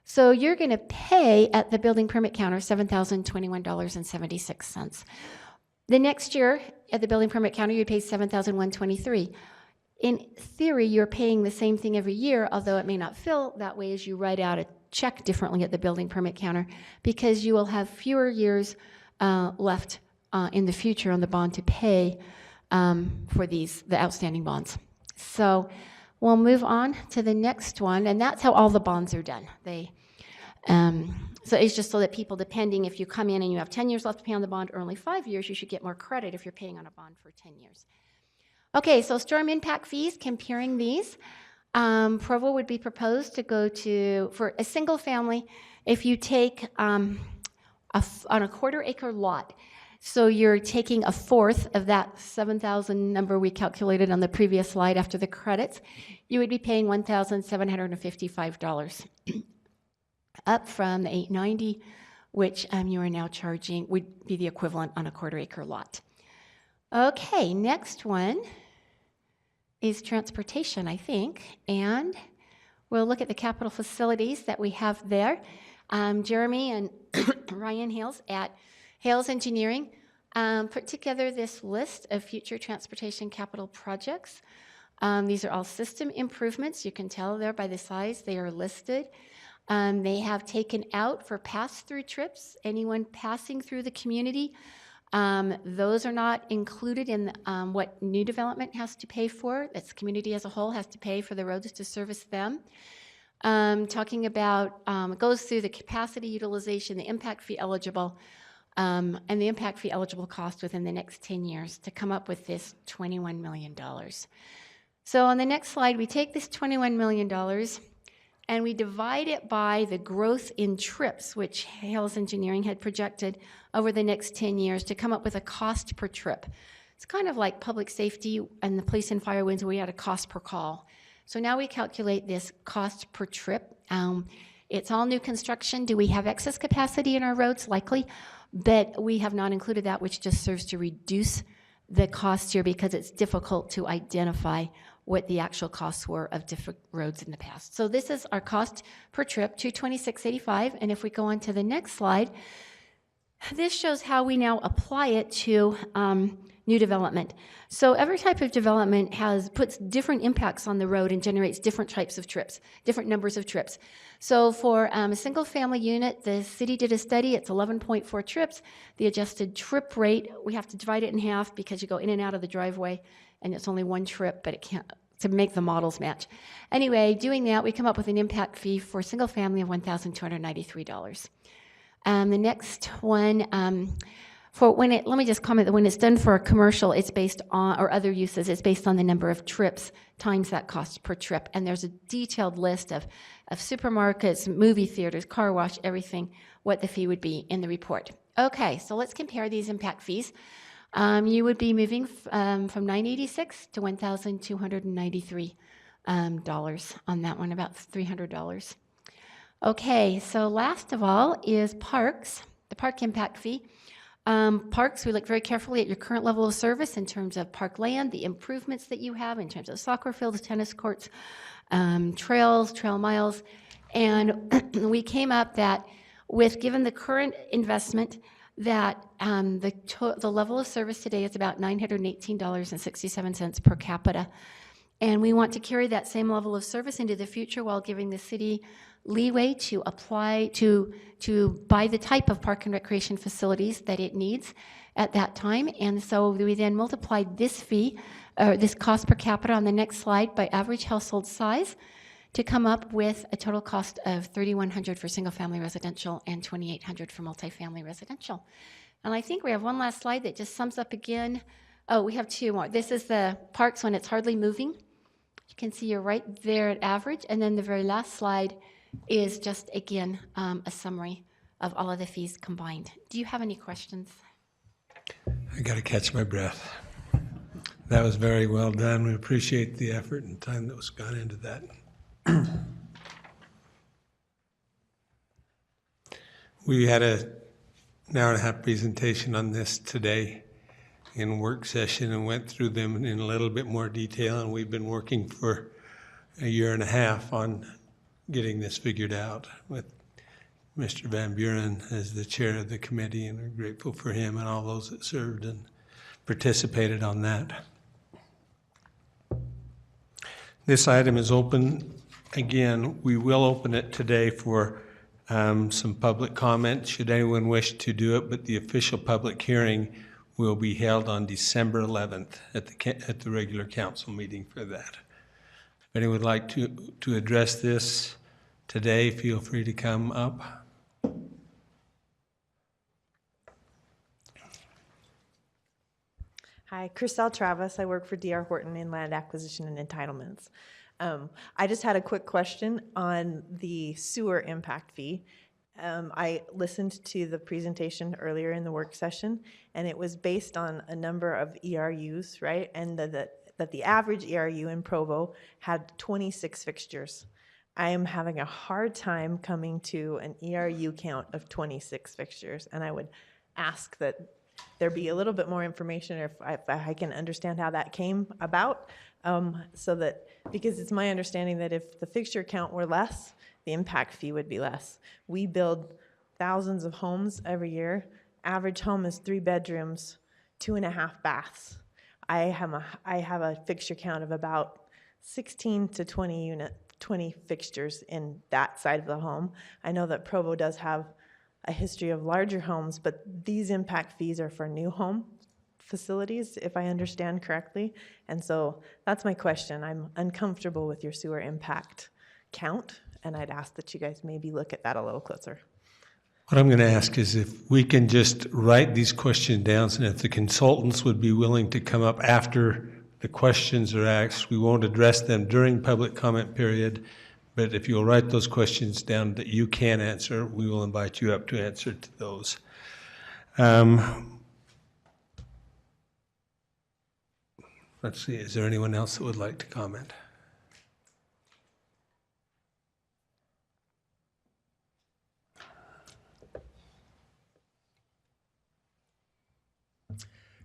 Speaker 15: So you're going to pay at the building permit counter $7,021.76. The next year at the building permit counter, you'd pay $7,123. In theory, you're paying the same thing every year, although it may not feel that way as you write out a check differently at the building permit counter, because you will have fewer years left in the future on the bond to pay for the outstanding bonds. So we'll move on to the next one, and that's how all the bonds are done. So it's just so that people, depending if you come in and you have 10 years left to pay on the bond or only 5 years, you should get more credit if you're paying on a bond for 10 years. Okay, so storm impact fees, comparing these. Provo would be proposed to go to, for a single family, if you take on a quarter acre lot, so you're taking a fourth of that 7,000 number we calculated on the previous slide after the credits, you would be paying $1,755, up from the $890, which you are now charging, would be the equivalent on a quarter acre lot. Okay, next one is transportation, I think, and we'll look at the capital facilities that we have there. Jeremy and Ryan Hales at Hales Engineering put together this list of future transportation capital projects. These are all system improvements. You can tell there by the size they are listed. They have taken out for pass-through trips, anyone passing through the community. Those are not included in what new development has to pay for. That's the community as a whole has to pay for the roads to service them. Talking about, it goes through the capacity utilization, the impact fee eligible, and the impact fee eligible cost within the next 10 years to come up with this $21 million. So on the next slide, we take this $21 million and we divide it by the growth in trips, which Hales Engineering had projected over the next 10 years to come up with a cost per trip. It's kind of like public safety and the police and fire winds where we had a cost per call. So now we calculate this cost per trip. It's all new construction. Do we have excess capacity in our roads? Likely, but we have not included that, which just serves to reduce the cost here because it's difficult to identify what the actual costs were of different roads in the past. So this is our cost per trip, $226.85. And if we go on to the next slide, this shows how we now apply it to new development. So every type of development puts different impacts on the road and generates different types of trips, different numbers of trips. So for a single family unit, the city did a study, it's 11.4 trips. The adjusted trip rate, we have to divide it in half because you go in and out of the driveway and it's only one trip, but it can't, to make the models match. Anyway, doing that, we come up with an impact fee for a single family of $1,293. The next one, For when it, let me just comment that when it's done for a commercial, it's based on, or other uses, it's based on the number of trips times that cost per trip. And there's a detailed list of supermarkets, movie theaters, car wash, everything, what the fee would be in the report. Okay, so let's compare these impact fees. You would be moving from $986 to $1,293 on that one, about $300. Okay, so last of all is parks, the park impact fee. Parks, we look very carefully at your current level of service in terms of park land, the improvements that you have in terms of soccer fields, tennis courts, trails, trail miles. And we came up that with, given the current investment, that the level of service today is about $918.67 per capita. And we want to carry that same level of service into the future while giving the city leeway to apply to buy the type of park and recreation facilities that it needs at that time. And so we then multiplied this fee, or this cost per capita on the next slide, by average household size to come up with a total cost of $3,100 for single-family residential and $2,800 for multifamily residential. And I think we have one last slide that just sums up again. Oh, we have two more. This is the parks when it's hardly moving. You can see you're right there at average. And then the very last slide is just, again, a summary of all of the fees combined. Do you have any questions?
Speaker 1: I got to catch my breath. That was very well done. We appreciate the effort and time that was gone into that. We had an hour and a half presentation on this today in work session and went through them in a little bit more detail, and we've been working for a year and a half on getting this figured out with Mr. Van Buren as the chair of the committee, and we're grateful for him and all those that served and participated on that. This item is open. Again, we will open it today for some public comment, should anyone wish to do it, but the official public hearing will be held on December 11th at the regular council meeting for that. If anyone would like to address this today, feel free to come up.
Speaker 16: Hi, Chriselle Travis. I work for D.R. Horton in land acquisition and entitlements. I just had a quick question on the sewer impact fee. I listened to the presentation earlier in the work session, and it was based on a number of ERUs, right? And that the average ERU in Provo had 26 fixtures. I am having a hard time coming to an ERU count of 26 fixtures, and I would ask that there be a little bit more information, or if I can understand how that came about, so that, because it's my understanding that if the fixture count were less, the impact fee would be less. We build thousands of homes every year. Average home is 3 bedrooms, 2.5 baths. I have a fixture count of about 16 to 20 fixtures in that side of the home. I know that Provo does have a history of larger homes, but these impact fees are for new home facilities, if I understand correctly. And so that's my question. I'm uncomfortable with your sewer impact count, and I'd ask that you guys maybe look at that a little closer.
Speaker 1: What I'm going to ask is if we can just write these questions down, and if the consultants would be willing to come up after the questions are asked. We won't address them during public comment period, but if you'll write those questions down that you can answer, we will invite you up to answer to those. Let's see, is there anyone else that would like to comment?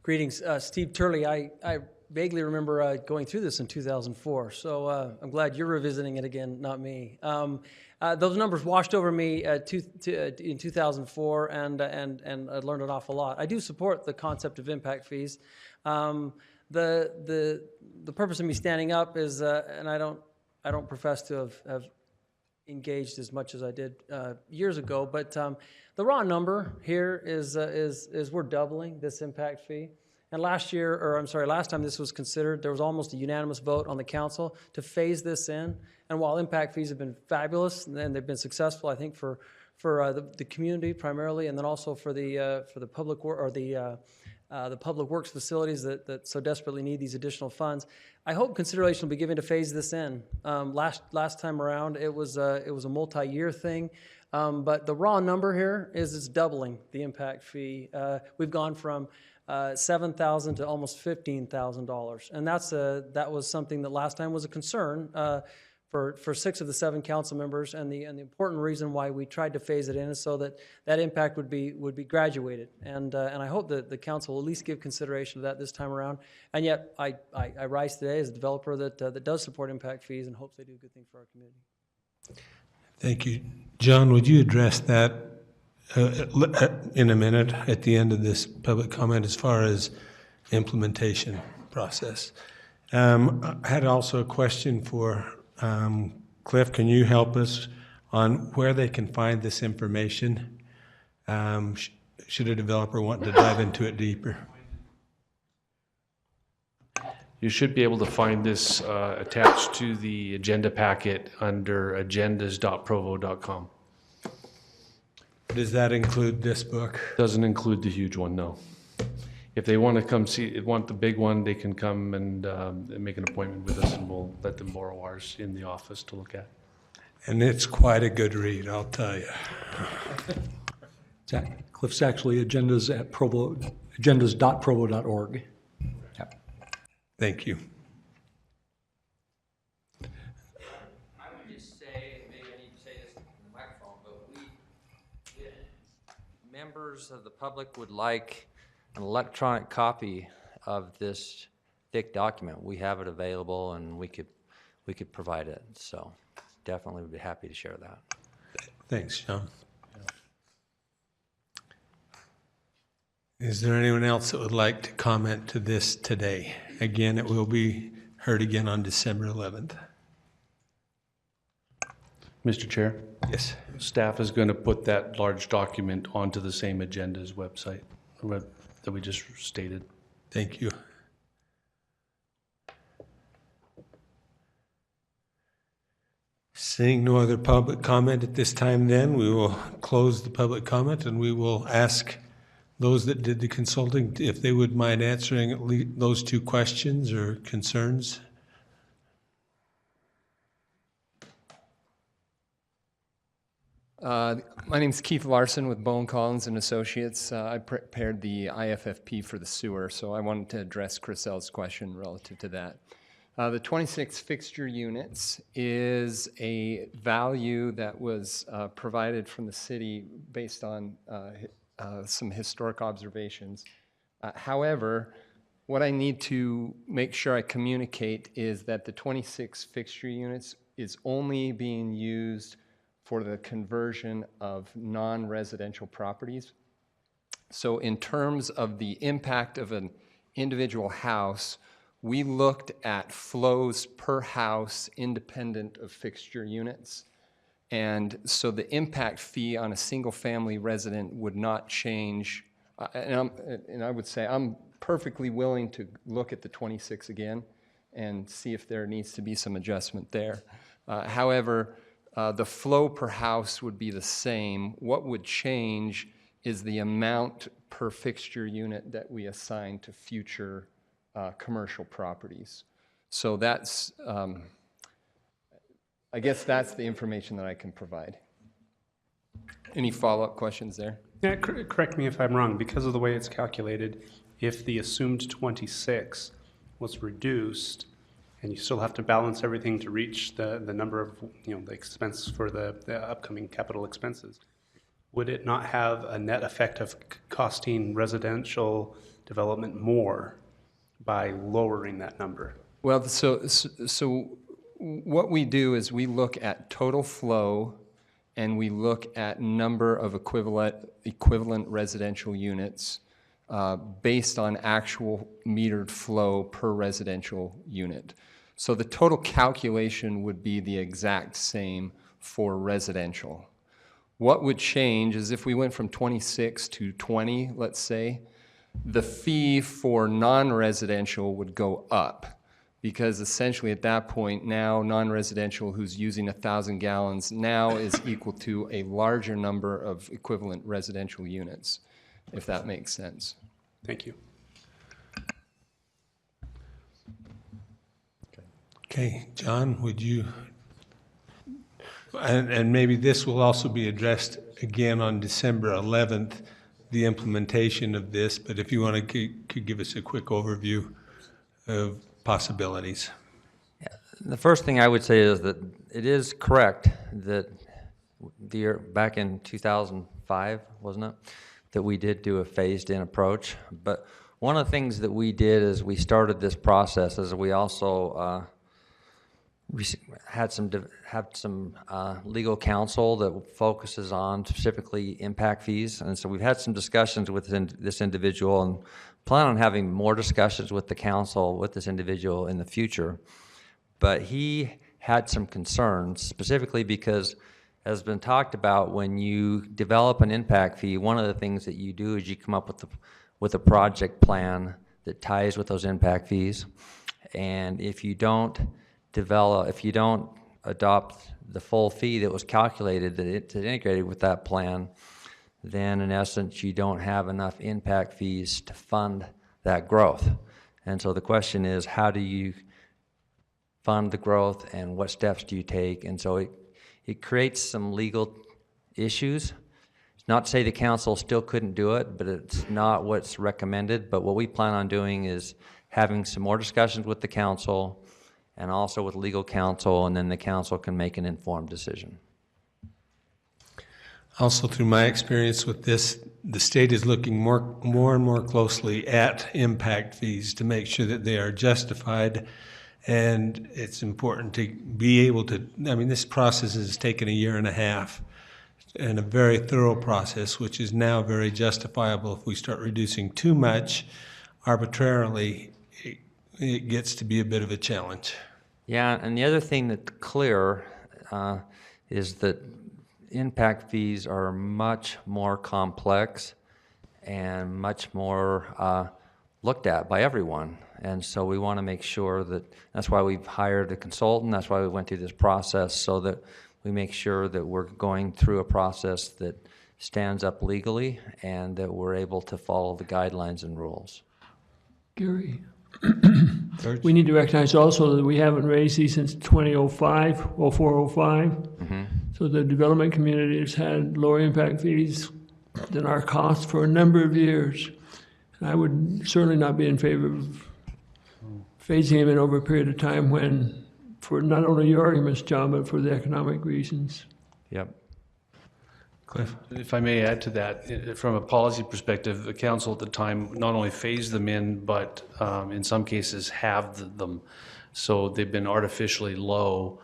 Speaker 17: Greetings, Steve Turley. I vaguely remember going through this in 2004, so I'm glad you're revisiting it again, not me. Those numbers washed over me in 2004, and I learned an awful lot. I do support the concept of impact fees. The purpose of me standing up is, and I don't profess to have engaged as much as I did years ago, but the raw number here is we're doubling this impact fee. And last time this was considered, there was almost a unanimous vote on the council to phase this in. And while impact fees have been fabulous and they've been successful, I think for the community primarily, and then also for the public or the public works facilities that so desperately need these additional funds. I hope consideration will be given to phase this in. Last time around, it was a multi-year thing, but the raw number here is it's doubling the impact fee. We've gone from $7,000 to almost $15,000, and that was something that last time was a concern for 6 of the 7 council members, and the important reason why we tried to phase it in is so that impact would be graduated, and I hope that the council will at least give consideration to that this time around. And yet I rise today as a developer that does support impact fees and hopes they do a good thing for our community.
Speaker 1: Thank you. John, would you address that in a minute at the end of this public comment as far as implementation process? I had also a question for Cliff. Can you help us on where they can find this information? Should a developer want to dive into it deeper?
Speaker 18: You should be able to find this attached to the agenda packet under agendas.provo.com.
Speaker 1: Does that include this book?
Speaker 18: Doesn't include the huge one, no. If they want to come want the big one, they can come and make an appointment with us, and we'll let them borrow ours in the office to look at.
Speaker 1: And it's quite a good read, I'll tell you.
Speaker 19: Cliff's actually agendas.provo.org. Yep.
Speaker 1: Thank you.
Speaker 14: I would just say, maybe I need to say this in the microphone, but members of the public would like an electronic copy of this thick document. We have it available, and we could provide it. So definitely would be happy to share that.
Speaker 1: Thanks, John. Is there anyone else that would like to comment to this today? Again, it will be heard again on December 11th.
Speaker 18: Mr. Chair?
Speaker 1: Yes.
Speaker 18: Staff is going to put that large document onto the same agenda's website that we just stated.
Speaker 1: Thank you. Seeing no other public comment at this time, then we will close the public comment, and we will ask those that did the consulting if they would mind answering at least those 2 questions or concerns.
Speaker 20: My name is Keith Larson with Bowen Collins and Associates. I prepared the IFFP for the sewer, so I wanted to address Chris L's question relative to that. The 26 fixture units is a value that was provided from the city based on some historic observations. However, what I need to make sure I communicate is that the 26 fixture units is only being used for the conversion of non-residential properties. So in terms of the impact of an individual house, we looked at flows per house independent of fixture units. And so the impact fee on a single family resident would not change. And I would say I'm perfectly willing to look at the 26 again and see if there needs to be some adjustment there. However, the flow per house would be the same. What would change is the amount per fixture unit that we assign to future commercial properties. So that's, I guess that's the information that I can provide. Any follow-up questions there?
Speaker 12: Yeah, correct me if I'm wrong. Because of the way it's calculated, if the assumed 26 was reduced, and you still have to balance everything to reach the number of, the expense for the upcoming capital expenses, would it not have a net effect of costing residential development more by lowering that number?
Speaker 20: Well, so what we do is we look at total flow, and we look at number of equivalent residential units based on actual metered flow per residential unit. So the total calculation would be the exact same for residential. What would change is if we went from 26 to 20, let's say, the fee for non-residential would go up because essentially at that point, now non-residential who's using 1,000 gallons now is equal to a larger number of equivalent residential units, if that makes sense.
Speaker 12: Thank you.
Speaker 1: Okay, John, would you, and maybe this will also be addressed again on December 11th, the implementation of this, but if you want to could give us a quick overview of possibilities.
Speaker 14: The first thing I would say is that it is correct that back in 2005, wasn't it, that we did do a phased-in approach. But one of the things that we did as we started this process is we also we had some legal counsel that focuses on specifically impact fees, and so we've had some discussions with this individual and plan on having more discussions with the council with this individual in the future. But he had some concerns, specifically because, as has been talked about, when you develop an impact fee, one of the things that you do is you come up with a project plan that ties with those impact fees, and if you don't adopt the full fee that was calculated, that it's integrated with that plan, then in essence you don't have enough impact fees to fund that growth. And so the question is, how do you fund the growth and what steps do you take? And so it creates some legal issues. It's not to say the council still couldn't do it, but it's not what's recommended. But what we plan on doing is having some more discussions with the council and also with legal counsel, and then the council can make an informed decision.
Speaker 1: Also, through my experience with this, the state is looking more and more closely at impact fees to make sure that they are justified. And it's important to be able to, I mean, this process has taken 1.5 years and a very thorough process, which is now very justifiable. If we start reducing too much arbitrarily, it gets to be a bit of a challenge.
Speaker 14: Yeah, and the other thing that's clear is that impact fees are much more complex and much more looked at by everyone. And so we want to make sure that's why we've hired a consultant, that's why we went through this process, so that we make sure that we're going through a process that stands up legally and that we're able to follow the guidelines and rules.
Speaker 11: Gary, we need to recognize also that we haven't raised these since 2005, 0405.
Speaker 14: Mm-hmm.
Speaker 11: So the development community has had lower impact fees than our costs for a number of years. And I would certainly not be in favor of phasing them in over a period of time when, for not only your arguments, John, but for the economic reasons.
Speaker 14: Yep.
Speaker 1: Cliff?
Speaker 18: If I may add to that, from a policy perspective, the council at the time not only phased them in, but in some cases halved them. So they've been artificially low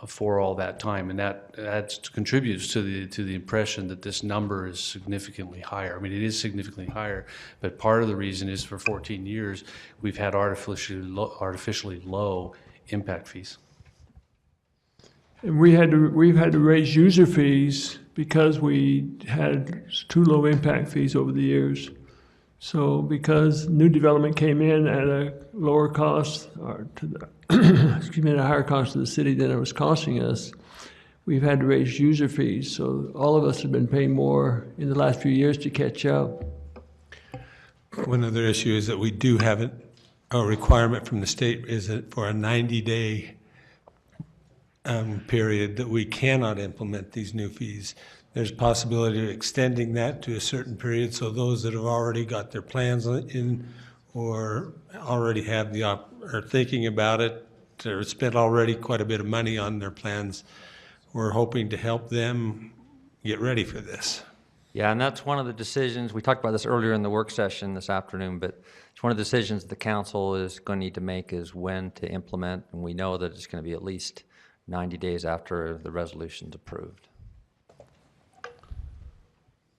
Speaker 18: for all that time, and that contributes to the impression that this number is significantly higher. I mean, it is significantly higher, but part of the reason is for 14 years we've had artificially low impact fees.
Speaker 11: And we've had to raise user fees because we had too low impact fees over the years. So because new development came in at a lower cost, or to the excuse me, at a higher cost to the city than it was costing us, we've had to raise user fees. So all of us have been paying more in the last few years to catch up.
Speaker 1: One other issue is that we do have a requirement from the state is that for a 90-day period that we cannot implement these new fees. There's possibility of extending that to a certain period, so those that have already got their plans in or already have are thinking about it, or spent already quite a bit of money on their plans, we're hoping to help them get ready for this.
Speaker 14: Yeah, and that's one of the decisions, we talked about this earlier in the work session this afternoon, but it's one of the decisions the council is going to need to make is when to implement, and we know that it's going to be at least 90 days after the resolution's approved.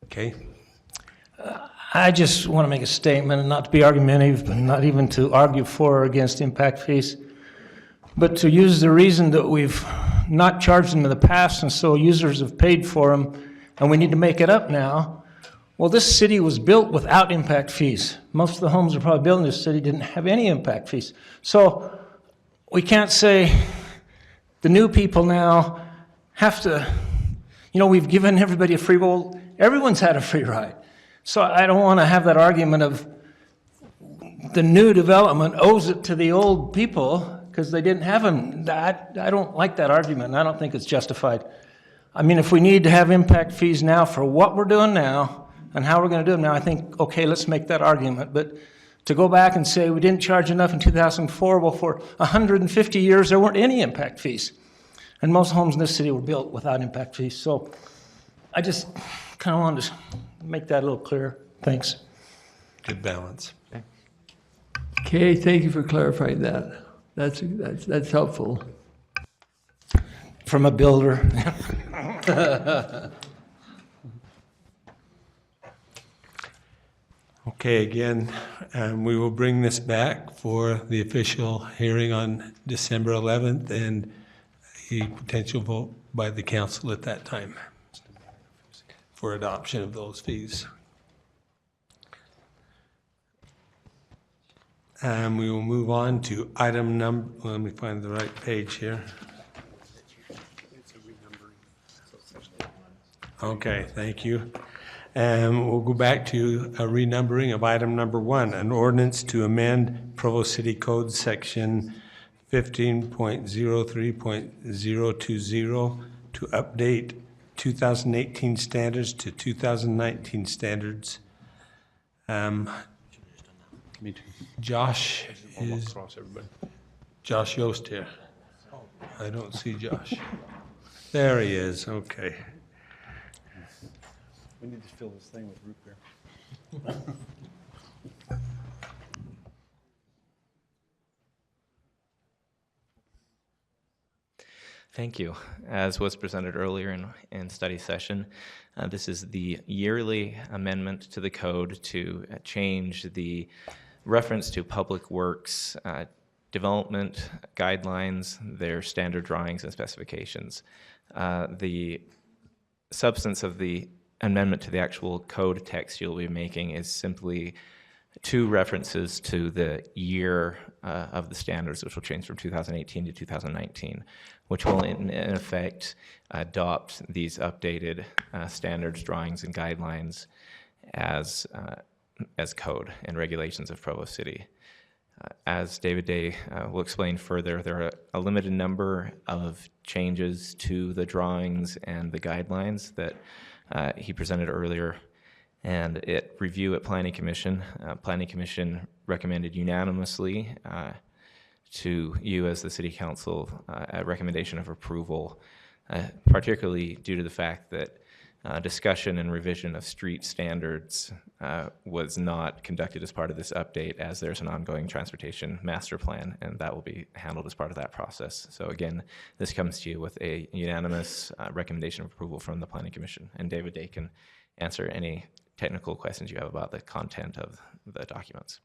Speaker 1: Okay.
Speaker 21: I just want to make a statement, and not to be argumentative, and not even to argue for or against impact fees, but to use the reason that we've not charged them in the past, and so users have paid for them, and we need to make it up now. Well, this city was built without impact fees. Most of the homes are probably built in this city didn't have any impact fees. So we can't say the new people now have to, we've given everybody a free roll. Everyone's had a free ride. So I don't want to have that argument of the new development owes it to the old people because they didn't have them. I don't like that argument. I don't think it's justified. I mean, if we need to have impact fees now for what we're doing now and how we're going to do them now, I think, okay, let's make that argument. But to go back and say we didn't charge enough in 2004, well, for 150 years, there weren't any impact fees. And most homes in this city were built without impact fees. So I just kind of wanted to make that a little clearer. Thanks.
Speaker 1: Good balance.
Speaker 11: Okay, thank you for clarifying that. That's helpful.
Speaker 21: From a builder.
Speaker 1: Okay, again, we will bring this back for the official hearing on December 11th and a potential vote by the council at that time for adoption of those fees. We will move on to item number, let me find the right page here. Okay, thank you. We'll go back to a renumbering of item number 1, an ordinance to amend Provo City Code section 15.03.020 to update 2018 standards to 2019 standards. Josh Yost here. I don't see Josh. There he is, okay.
Speaker 7: We need to fill this thing with root beer.
Speaker 4: Thank you. As was presented earlier in study session, this is the yearly amendment to the code to change the reference to public works development guidelines, their standard drawings and specifications. The substance of the amendment to the actual code text you'll be making is simply 2 references to the year of the standards, which will change from 2018 to 2019, which will in effect adopt these updated standards, drawings, and guidelines as code and regulations of Provo City. As David Day will explain further, there are a limited number of changes to the drawings and the guidelines that he presented earlier, and at review at Planning Commission. Planning Commission recommended unanimously to you as the City Council a recommendation of approval, particularly due to the fact that discussion and revision of street standards was not conducted as part of this update, as there's an ongoing transportation master plan, and that will be handled as part of that process. So again, this comes to you with a unanimous recommendation of approval from the Planning Commission, and David Day can answer any technical questions you have about the content of the documents.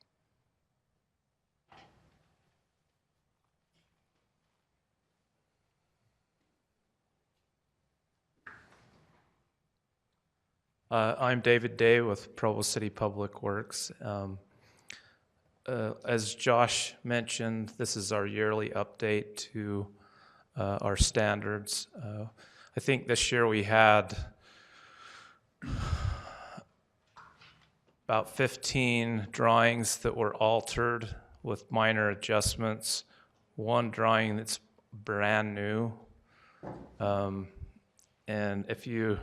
Speaker 18: I'm David Day with Provo City Public Works. As Josh mentioned, this is our yearly update to our standards. I think this year we had about 15 drawings that were altered with minor adjustments. One drawing that's brand new. And if you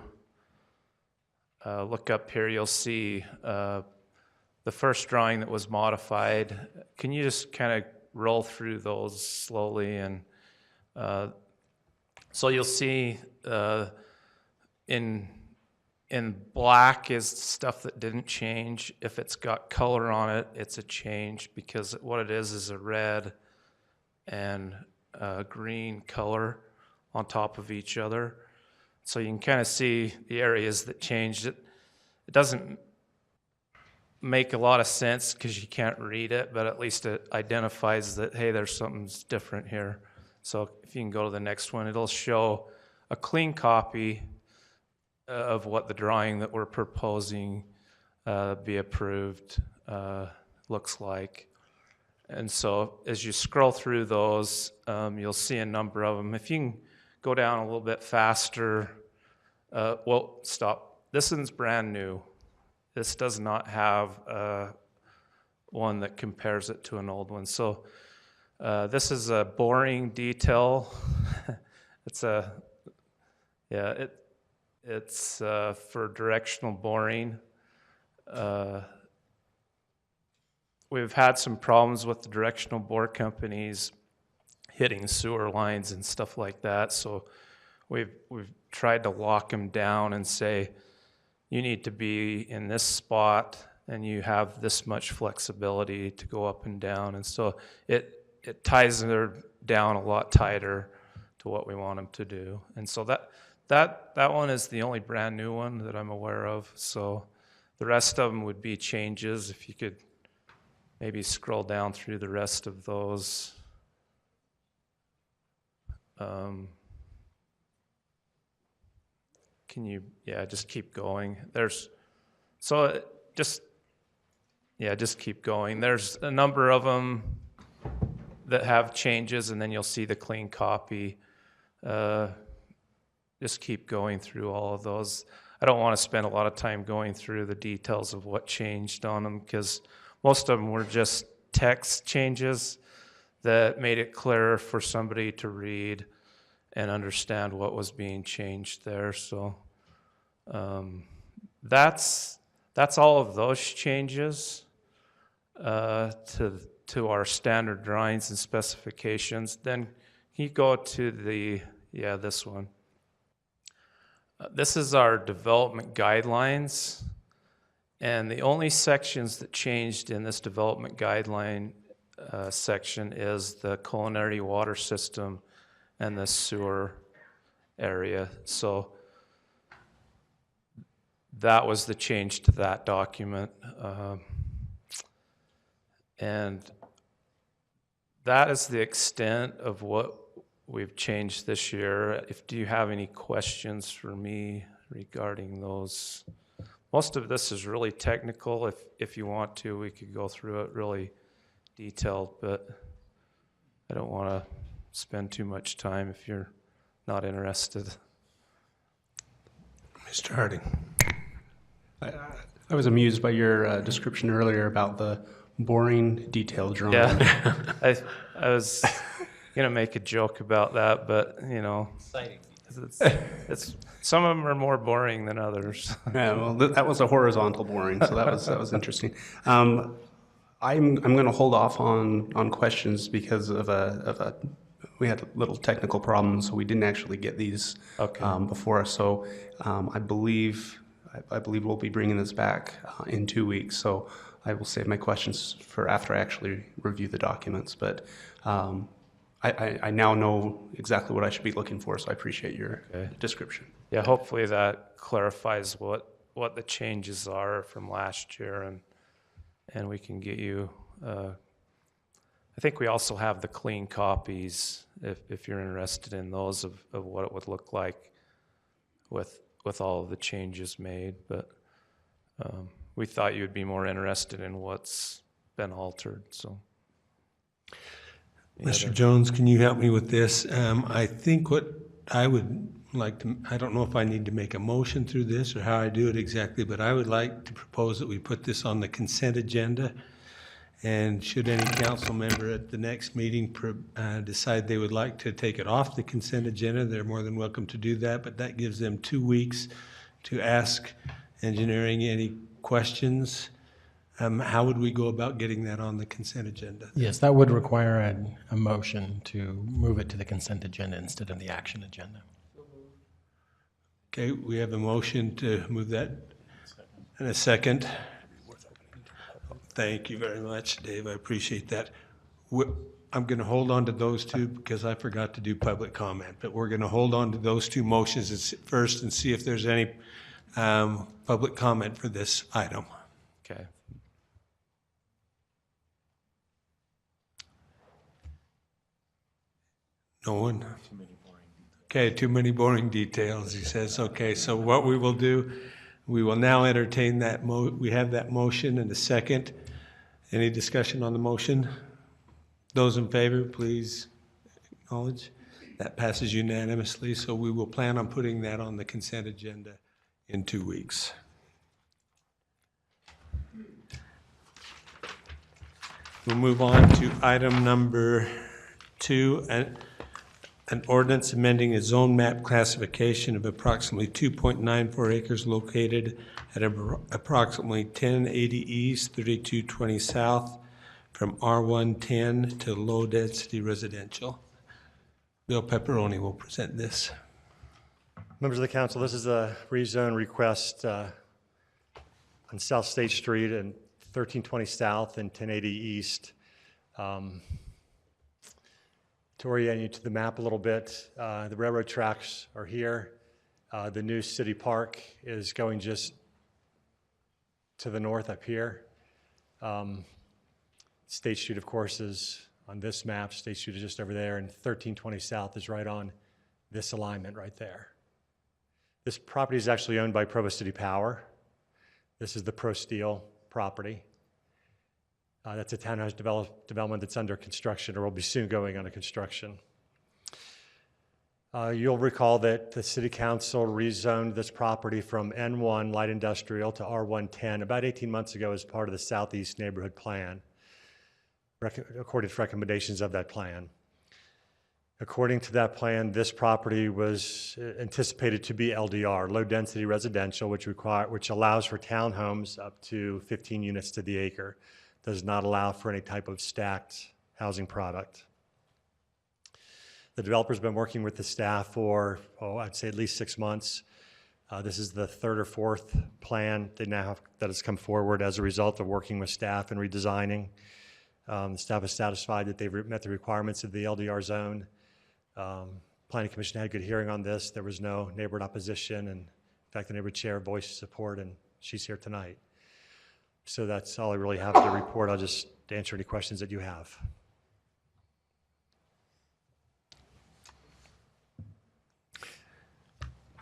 Speaker 18: look up here, you'll see the first drawing that was modified. Can you just kind of roll through those slowly? And so you'll see in black is stuff that didn't change. If it's got color on it, it's a change, because what it is a red and a green color on top of each other. So you can kind of see the areas that changed. It doesn't make a lot of sense because you can't read it, but at least it identifies that, hey, there's something different here. So if you can go to the next one, it'll show a clean copy of what the drawing that we're proposing be approved looks like.
Speaker 3: And so as you scroll through those, you'll see a number of them. If you can go down a little bit faster, well, stop. This one's brand new. This does not have one that compares it to an old one. So this is a boring detail. It's for directional boring. We've had some problems with the directional bore companies hitting sewer lines and stuff like that. So we've tried to lock them down and say, you need to be in this spot and you have this much flexibility to go up and down. And so it ties them down a lot tighter to what we want them to do. And so that one is the only brand new one that I'm aware of. So the rest of them would be changes. If you could maybe scroll down through the rest of those. Can you, just keep going. Just keep going. There's a number of them that have changes, and then you'll see the clean copy. Just keep going through all of those. I don't want to spend a lot of time going through the details of what changed on them, because most of them were just text changes that made it clearer for somebody to read and understand what was being changed there. So that's all of those changes to our standard drawings and specifications. Then you go to this one. This is our development guidelines. And the only sections that changed in this development guideline section is the culinary water system and the sewer area. So that was the change to that document. And that is the extent of what we've changed this year. Do you have any questions for me regarding those? Most of this is really technical. If you want to, we could go through it really detailed, but I don't want to spend too much time if you're not interested.
Speaker 1: Mr. Harding.
Speaker 12: I was amused by your description earlier about the boring detail drawing.
Speaker 3: Yeah, I was going to make a joke about that, but, it's some of them are more boring than others.
Speaker 12: Yeah, well, that was a horizontal boring, so that was interesting. I'm going to hold off on questions because of we had a little technical problem, so we didn't actually get these before us. So I believe we'll be bringing this back in 2 weeks. So I will save my questions for after I actually review the documents. But I now know exactly what I should be looking for, so I appreciate your description.
Speaker 3: Yeah, hopefully that clarifies what the changes are from last year, and we can get you. I think we also have the clean copies if you're interested in those of what it would look like with all of the changes made. But we thought you'd be more interested in what's been altered. So.
Speaker 1: Mr. Jones, can you help me with this? I think what I would like to, I don't know if I need to make a motion through this or how I do it exactly, but I would like to propose that we put this on the consent agenda. And should any council member at the next meeting decide they would like to take it off the consent agenda, they're more than welcome to do that, but that gives them 2 weeks to ask engineering any questions. How would we go about getting that on the consent agenda?
Speaker 2: Yes, that would require a motion to move it to the consent agenda instead of the action agenda.
Speaker 1: Okay, we have a motion to move that and a second. Thank you very much, Dave. I appreciate that. I'm going to hold on to those two because I forgot to do public comment, but we're going to hold on to those two motions first and see if there's any public comment for this item.
Speaker 3: Okay.
Speaker 1: No one? Okay, too many boring details, he says. Okay, so what we will do, we will now entertain that we have that motion and a second. Any discussion on the motion? Those in favor, please acknowledge. That passes unanimously, so we will plan on putting that on the consent agenda in 2 weeks. We'll move on to item number 2, an ordinance amending a zone map classification of approximately 2.94 acres located at approximately 1080 East, 3220 South, from R110 to low-density residential. Bill Pepperoni will present this.
Speaker 5: Members of the council, this is a rezone request on South State Street and 1320 South and 1080 East. To orient you to the map a little bit, the railroad tracks are here. The new city park is going just to the north up here. State Street, of course, is on this map. State Street is just over there, and 1320 South is right on this alignment right there. This property is actually owned by Provo City Power. This is the Pro Steel property. That's a townhouse development that's under construction or will be soon going under construction. You'll recall that the City Council rezoned this property from N1 light industrial to R110 about 18 months ago as part of the Southeast Neighborhood Plan, according to recommendations of that plan. According to that plan, this property was anticipated to be LDR, low-density residential, which allows for townhomes up to 15 units to the acre. Does not allow for any type of stacked housing product. The developer's been working with the staff for, I'd say at least 6 months. This is the third or fourth plan that has come forward as a result of working with staff and redesigning. The staff is satisfied that they've met the requirements of the LDR zone. Planning Commission had a good hearing on this. There was no neighborhood opposition, and in fact, the neighborhood chair voiced support, and she's here tonight. So that's all I really have to report. I'll just answer any questions that you have.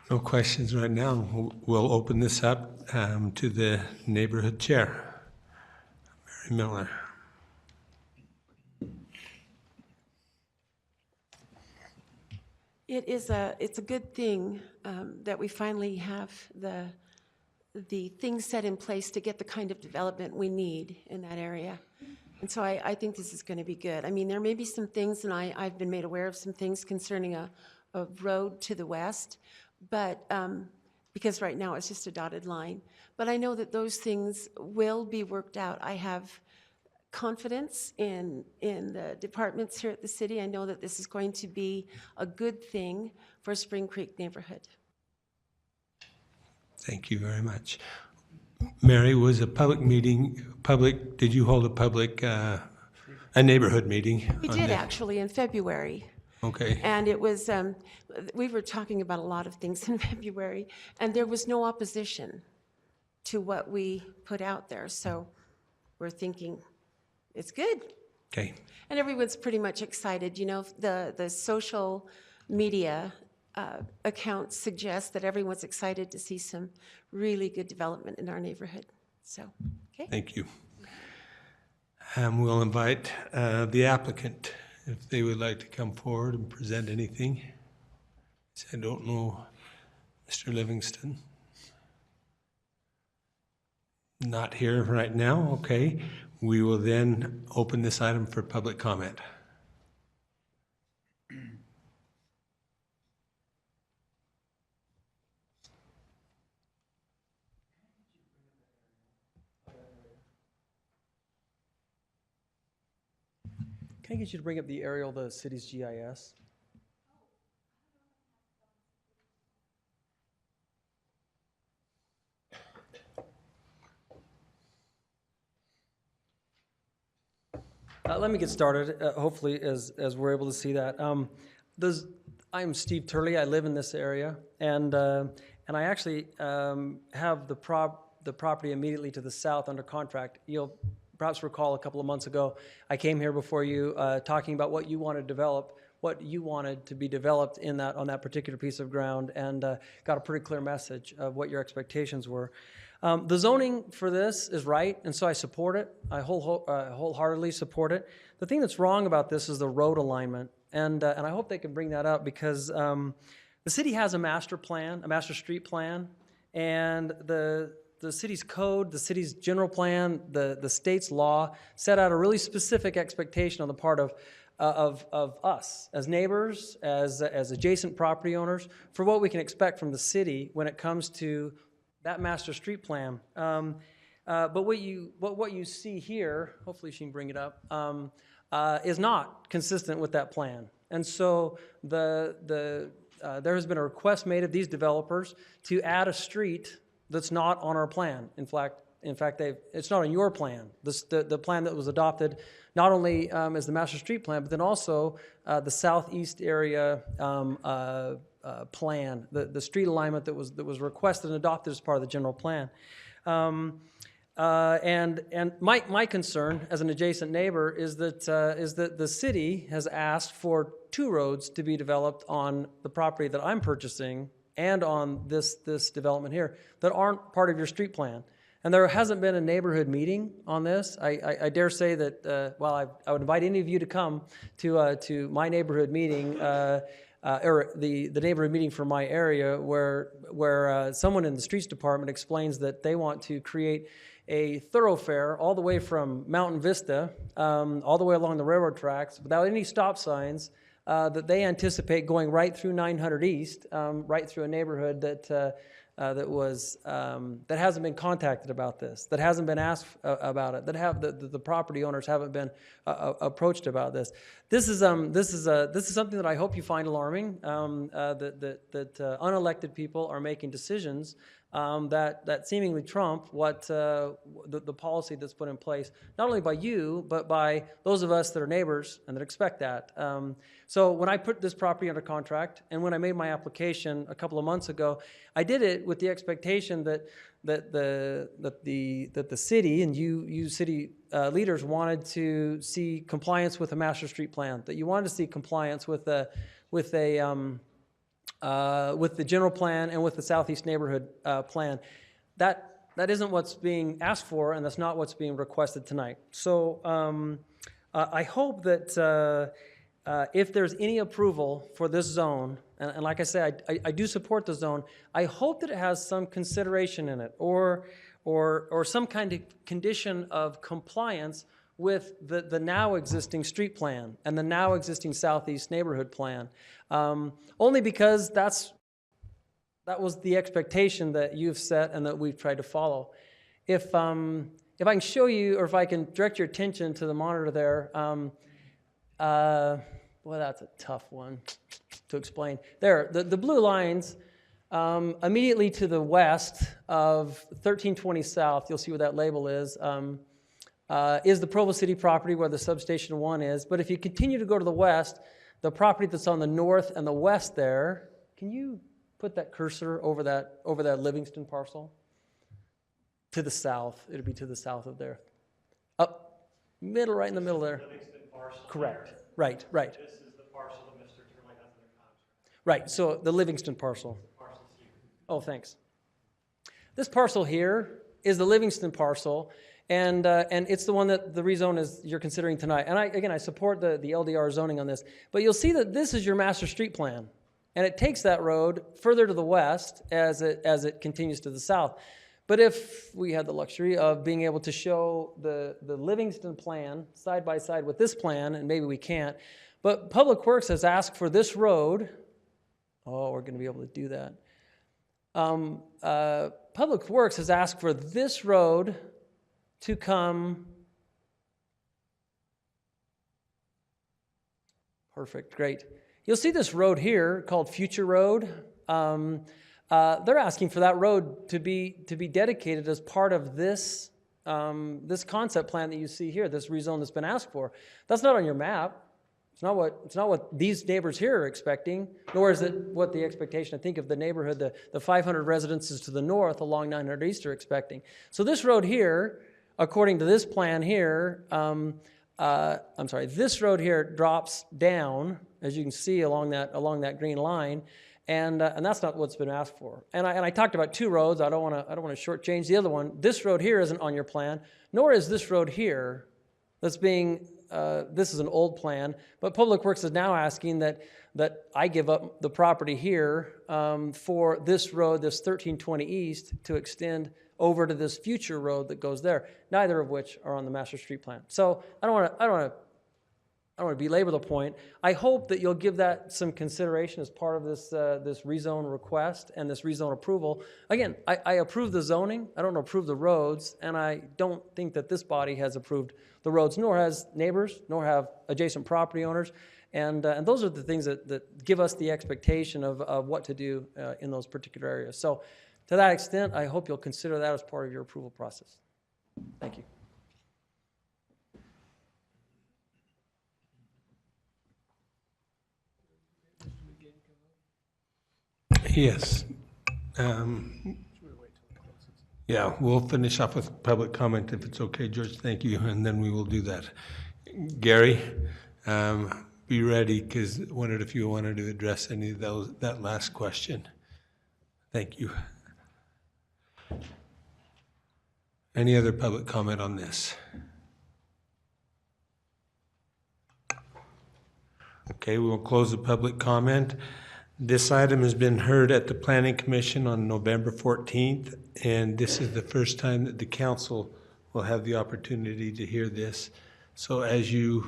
Speaker 1: No questions right now. We'll open this up to the neighborhood chair, Mary Miller.
Speaker 22: It's a good thing that we finally have the things set in place to get the kind of development we need in that area. And so I think this is going to be good. I mean, there may be some things, and I've been made aware of some things concerning a road to the west, but because right now it's just a dotted line. But I know that those things will be worked out. I have confidence in the departments here at the city. I know that this is going to be a good thing for Spring Creek neighborhood.
Speaker 1: Thank you very much. Mary, was a public meeting, did you hold a neighborhood meeting?
Speaker 22: We did actually in February.
Speaker 1: Okay.
Speaker 22: And it was, we were talking about a lot of things in February, and there was no opposition to what we put out there. So we're thinking it's good.
Speaker 1: Okay.
Speaker 22: And everyone's pretty much excited. You know, the social media accounts suggest that everyone's excited to see some really good development in our neighborhood. So, okay.
Speaker 1: Thank you. We'll invite the applicant if they would like to come forward and present anything. I don't know, Mr. Livingston. Not here right now, okay. We will then open this item for public comment.
Speaker 17: Can I get you to bring up the aerial, the city's GIS? Let me get started, hopefully, as we're able to see that. I'm Steve Turley. I live in this area, and I actually have the property immediately to the south under contract. You'll perhaps recall a couple of months ago, I came here before you talking about what you want to develop, what you wanted to be developed on that particular piece of ground, and got a pretty clear message of what your expectations were. The zoning for this is right, and so I support it. I wholeheartedly support it. The thing that's wrong about this is the road alignment, and I hope they can bring that up because the city has a master plan, a master street plan, and the city's code, the city's general plan, the state's law set out a really specific expectation on the part of us as neighbors, as adjacent property owners, for what we can expect from the city when it comes to that master street plan. But what you see here, hopefully she can bring it up, is not consistent with that plan. And so there has been a request made of these developers to add a street that's not on our plan. In fact, it's not on your plan. The plan that was adopted not only as the master street plan, but then also the southeast area plan, the street alignment that was requested and adopted as part of the general plan. And my concern as an adjacent neighbor is that the city has asked for 2 roads to be developed on the property that I'm purchasing and on this development here that aren't part of your street plan. And there hasn't been a neighborhood meeting on this. I dare say that, I would invite any of you to come to my neighborhood meeting, or the neighborhood meeting for my area where someone in the streets department explains that they want to create a thoroughfare all the way from Mountain Vista, all the way along the railroad tracks without any stop signs, that they anticipate going right through 900 East, right through a neighborhood that hasn't been contacted about this, that hasn't been asked about it, that the property owners haven't been approached about this. This is something that I hope you find alarming. That unelected people are making decisions that seemingly trump what the policy that's put in place, not only by you, but by those of us that are neighbors and that expect that. So when I put this property under contract and when I made my application a couple of months ago, I did it with the expectation that the city and you city leaders wanted to see compliance with a master street plan, that you wanted to see compliance with the general plan and with the Southeast Neighborhood Plan. That isn't what's being asked for, and that's not what's being requested tonight. So I hope that if there's any approval for this zone, and like I say, I do support the zone, I hope that it has some consideration in it, or some kind of condition of compliance with the now existing street plan and the now existing Southeast Neighborhood Plan. Only because that was the expectation that you've set and that we've tried to follow. If I can show you, or if I can direct your attention to the monitor there, well, that's a tough one to explain. There, the blue lines, immediately to the west of 1320 South, you'll see where that label is the Provo City property where the substation 1 is. But if you continue to go to the west, the property that's on the north and the west there, can you put that cursor over that Livingston parcel? To the south, it'll be to the south of there. Up, middle, right in the middle there.
Speaker 5: Livingston parcel.
Speaker 17: Correct, right.
Speaker 5: This is the parcel that Mr. Turley has under contract.
Speaker 17: Right, so the Livingston parcel. Oh, thanks. This parcel here is the Livingston parcel, and it's the one that the rezone is you're considering tonight. And I support the LDR zoning on this, but you'll see that this is your master street plan, and it takes that road further to the west as it continues to the south. But if we had the luxury of being able to show the Livingston plan side by side with this plan, and maybe we can't, but Public Works has asked for this road. Oh, we're going to be able to do that. Public Works has asked for this road to come. Perfect, great. You'll see this road here called Future Road. They're asking for that road to be dedicated as part of this this concept plan that you see here, this rezone that's been asked for. That's not on your map. It's not what these neighbors here are expecting, nor is it what the expectation, I think, of the neighborhood, the 500 residences to the north along 900 East are expecting. So this road here, according to this plan here, this road here drops down, as you can see along that green line, And that's not what's been asked for. And I talked about 2 roads. I don't want to shortchange the other one. This road here isn't on your plan, nor is this road here. That's being this is an old plan, but Public Works is now asking that I give up the property here for this road, this 1320 East, to extend over to this future road that goes there. Neither of which are on the master street plan. So I don't want to belabor the point. I hope that you'll give that some consideration as part of this this rezone request and this rezone approval. Again, I approve the zoning. I don't approve the roads, and I don't think that this body has approved the roads, nor has neighbors, nor have adjacent property owners. And those are the things that give us the expectation of what to do in those particular areas. So to that extent, I hope you'll consider that as part of your approval process. Thank you.
Speaker 1: Yes. Yeah, we'll finish off with public comment if it's okay, George. Thank you, and then we will do that. Gary, be ready, because wondered if you wanted to address any of that last question. Thank you. Any other public comment on this? Okay, we will close the public comment. This item has been heard at the Planning Commission on November 14th, and this is the first time that the council will have the opportunity to hear this. So as you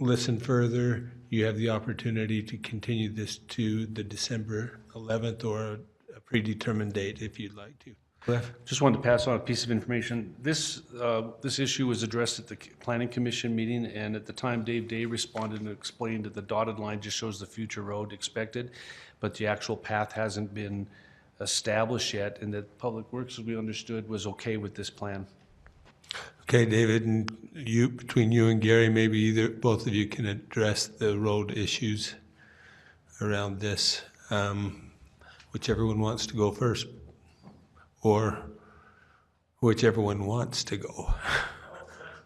Speaker 1: listen further, you have the opportunity to continue this to the December 11th or a predetermined date if you'd like to. Cliff?
Speaker 18: Just wanted to pass on a piece of information. This issue was addressed at the Planning Commission meeting, and at the time, Dave Day responded and explained that the dotted line just shows the future road expected, but the actual path hasn't been established yet, and that Public Works, as we understood, was okay with this plan.
Speaker 1: Okay, David, and you, between you and Gary, maybe both of you can address the road issues around this, whichever one wants to go first. Or whichever one wants to go.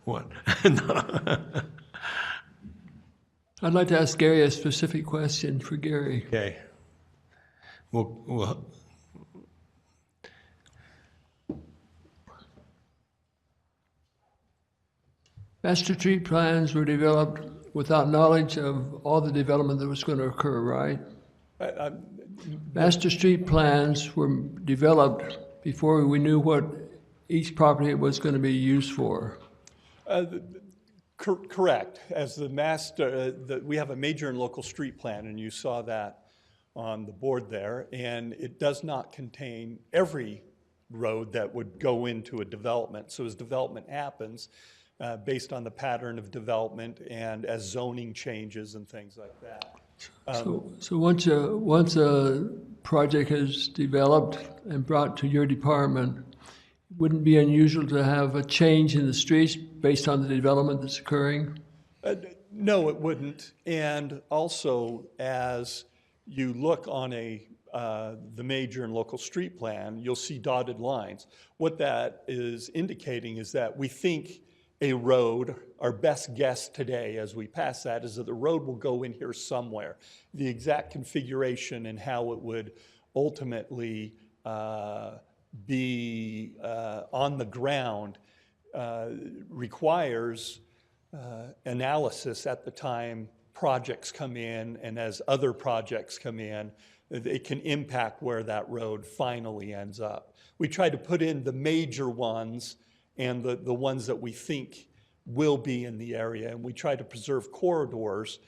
Speaker 1: One.
Speaker 11: I'd like to ask Gary a specific question for Gary.
Speaker 1: Okay. Well,
Speaker 11: Master street plans were developed without knowledge of all the development that was going to occur, right? Master street plans were developed before we knew what each property was going to be used for.
Speaker 6: Correct. As the master, we have a major and local street plan, and you saw that on the board there, and it does not contain every road that would go into a development. So as development happens, based on the pattern of development and as zoning changes and things like that.
Speaker 11: So once a project is developed and brought to your department, it wouldn't be unusual to have a change in the streets based on the development that's occurring?
Speaker 6: No, it wouldn't. And also, as you look on the major and local street plan, you'll see dotted lines. What that is indicating is that we think a road, our best guess today as we pass that, is that the road will go in here somewhere. The exact configuration and how it would ultimately be on the ground requires analysis at the time projects come in, and as other projects come in, it can impact where that road finally ends up. We try to put in the major ones and the ones that we think will be in the area, and we try to preserve corridors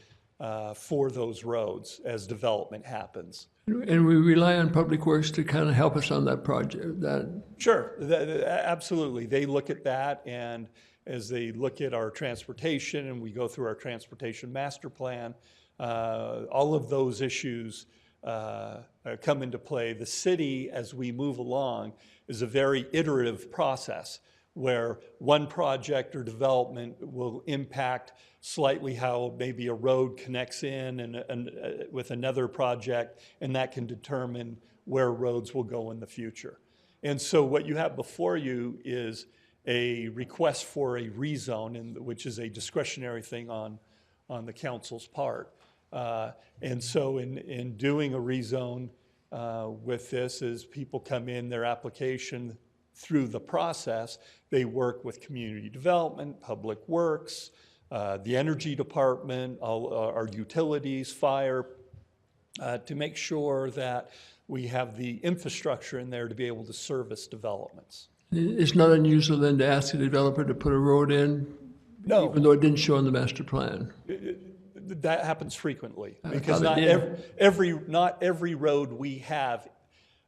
Speaker 6: for those roads as development happens.
Speaker 11: And we rely on Public Works to kind of help us on that project.
Speaker 6: Sure, absolutely. They look at that, and as they look at our transportation, and we go through our transportation master plan, all of those issues come into play. The city, as we move along, is a very iterative process where one project or development will impact slightly how maybe a road connects in and with another project, and that can determine where roads will go in the future. And so what you have before you is a request for a rezone, which is a discretionary thing on the council's part. And so in doing a rezone with this, as people come in their application through the process, they work with community development, public works, the energy department, all our utilities, fire, to make sure that we have the infrastructure in there to be able to service developments.
Speaker 11: It's not unusual then to ask a developer to put a road in,
Speaker 6: No.
Speaker 11: even though it didn't show on the master plan.
Speaker 6: That happens frequently,
Speaker 11: I
Speaker 6: because
Speaker 11: thought it
Speaker 6: not every road we have,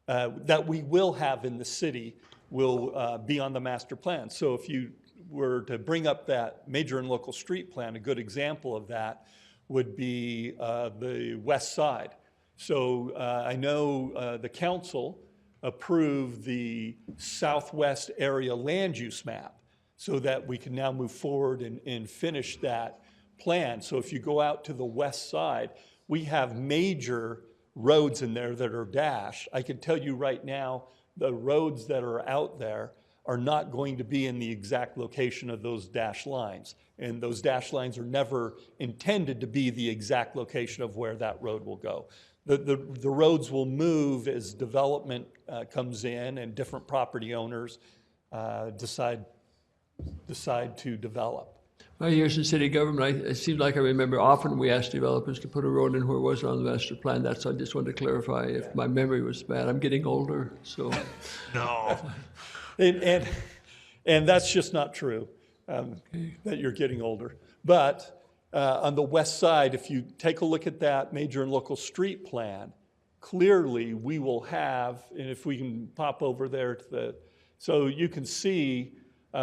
Speaker 6: that we will have in the city will be on the master plan. So if you were to bring up that major and local street plan, a good example of that would be the west side. So I know the council approved the southwest area land use map so that we can now move forward and finish that plan. So if you go out to the west side, we have major roads in there that are dashed. I can tell you right now, the roads that are out there are not going to be in the exact location of those dashed lines. And those dashed lines are never intended to be the exact location of where that road will go. The roads will move as development comes in and different property owners decide to develop.
Speaker 11: My years in city government, it seemed like I remember often we asked developers to put a road in where it wasn't on the master plan. That's, I just wanted to clarify if my memory was bad. I'm getting older, so.
Speaker 6: No. And that's just not true, that you're getting older. But on the west side, if you take a look at that major and local street plan, clearly we will have, and if we can pop over there to so you can see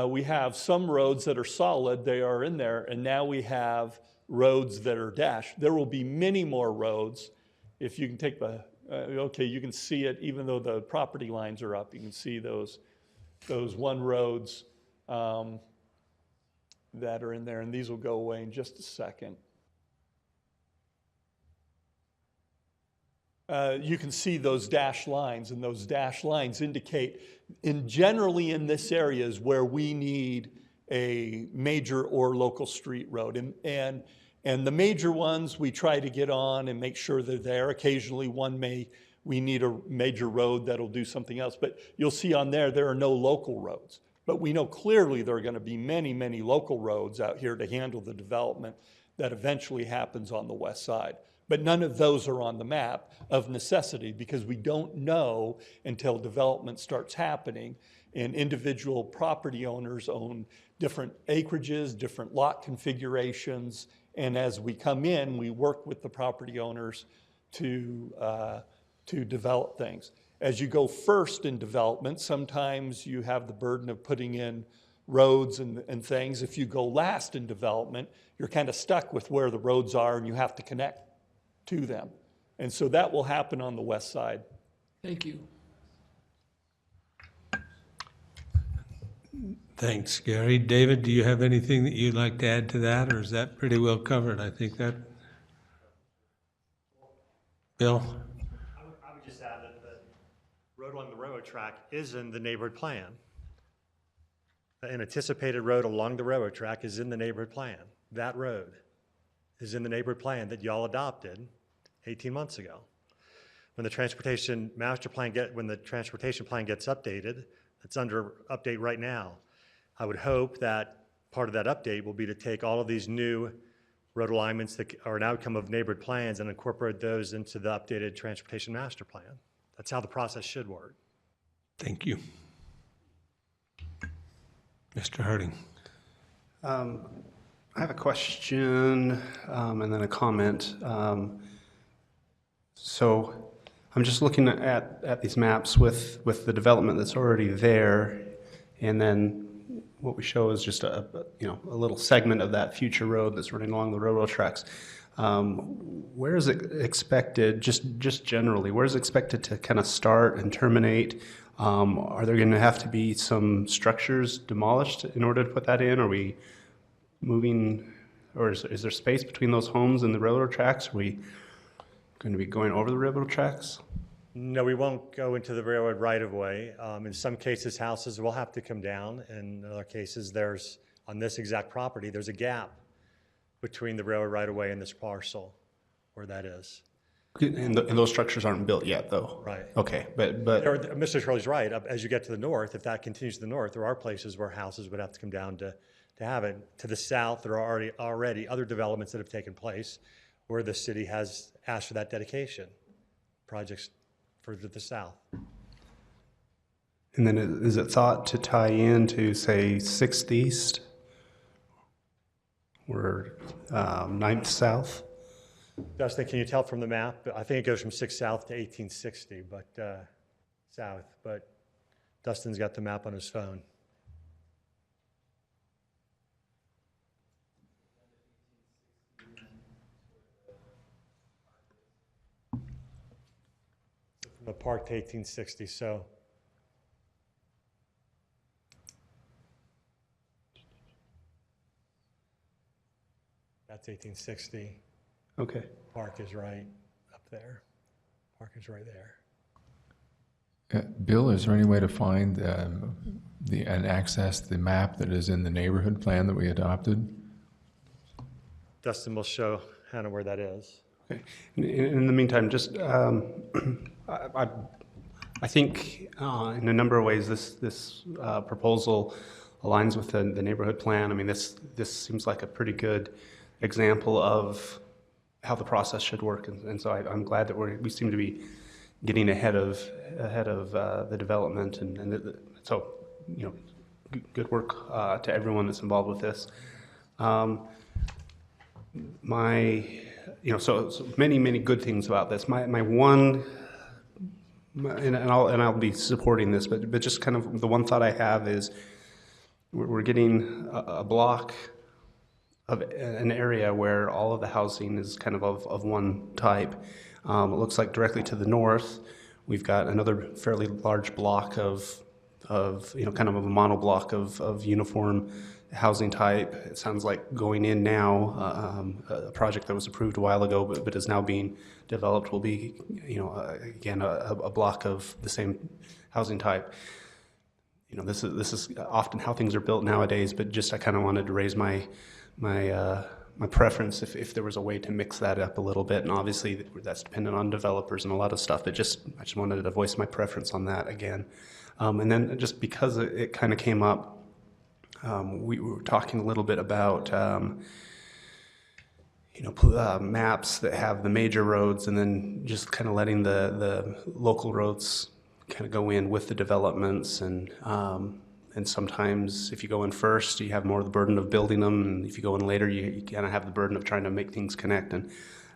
Speaker 6: we have some roads that are solid, they are in there, and now we have roads that are dashed. There will be many more roads. If you can take the, okay, you can see it even though the property lines are up. You can see those one roads that are in there, and these will go away in just a second. You can see those dashed lines, and those dashed lines indicate, generally in this area is where we need a major or local street road. And the major ones we try to get on and make sure they're there. Occasionally we need a major road that'll do something else. But you'll see on there are no local roads. But we know clearly there are going to be many, many local roads out here to handle the development that eventually happens on the west side. But none of those are on the map of necessity because we don't know until development starts happening and individual property owners own different acreages, different lot configurations, and as we come in, we work with the property owners to develop things. As you go first in development, sometimes you have the burden of putting in roads and things. If you go last in development, you're kind of stuck with where the roads are and you have to connect to them. And so that will happen on the west side.
Speaker 11: Thank you.
Speaker 1: Thanks, Gary. David, do you have anything that you'd like to add to that, or is that pretty well covered? I think that. Bill?
Speaker 5: I would just add that the road along the railroad track is in the neighborhood plan. An anticipated road along the railroad track is in the neighborhood plan. That road is in the neighborhood plan that y'all adopted 18 months ago. When the transportation master plan when the transportation plan gets updated, it's under update right now. I would hope that part of that update will be to take all of these new road alignments that are an outcome of neighborhood plans and incorporate those into the updated transportation master plan. That's how the process should work.
Speaker 1: Thank you. Mr. Harding.
Speaker 12: I have a question and then a comment. So I'm just looking at these maps with the development that's already there, and then what we show is just a little segment of that future road that's running along the railroad tracks. Where is it expected, just generally, where is it expected to kind of start and terminate? Are there going to have to be some structures demolished in order to put that in? Are we moving, or is there space between those homes and the railroad tracks? Are we going to be going over the railroad tracks?
Speaker 5: No, we won't go into the railroad right-of-way. In some cases, houses will have to come down. In other cases, on this exact property, there's a gap between the railroad right-of-way and this parcel. where that is.
Speaker 12: And those structures aren't built yet, though?
Speaker 5: Right.
Speaker 12: Okay, but
Speaker 5: Mr. Shirley's right. As you get to the north, if that continues to the north, there are places where houses would have to come down to have it. To the south, there are already other developments that have taken place where the city has asked for that dedication. Projects further to the south.
Speaker 12: And then is it thought to tie into, say, 6th East or 9th South?
Speaker 5: Dustin, can you tell from the map? I think it goes from 6 South to 1860, but south. But Dustin's got the map on his phone. From the park to 1860, so. That's 1860.
Speaker 12: Okay.
Speaker 5: Park is right up there. Park is right there.
Speaker 9: Bill, is there any way to find and access the map that is in the neighborhood plan that we adopted?
Speaker 5: Dustin will show Hannah where that is.
Speaker 12: Okay. In the meantime, just I think in a number of ways this proposal aligns with the neighborhood plan. I mean, this seems like a pretty good example of how the process should work, and so I'm glad that we seem to be getting ahead of the development, and so good work to everyone that's involved with this. So many good things about this. My one, and I'll be supporting this, but just kind of the one thought I have is we're getting a block of an area where all of the housing is kind of one type. It looks like directly to the north, we've got another fairly large block of kind of a monoblock of uniform housing type. It sounds like going in now, a project that was approved a while ago but is now being developed will be, again, a block of the same housing type. This is often how things are built nowadays, but just I kind of wanted to raise my preference if there was a way to mix that up a little bit, and obviously that's dependent on developers and a lot of stuff, but I just wanted to voice my preference on that again. And then just because it kind of came up, we were talking a little bit about maps that have the major roads and then just kind of letting the local roads kind of go in with the developments, and sometimes if you go in first, you have more of the burden of building them, and if you go in later, you kind of have the burden of trying to make things connect. And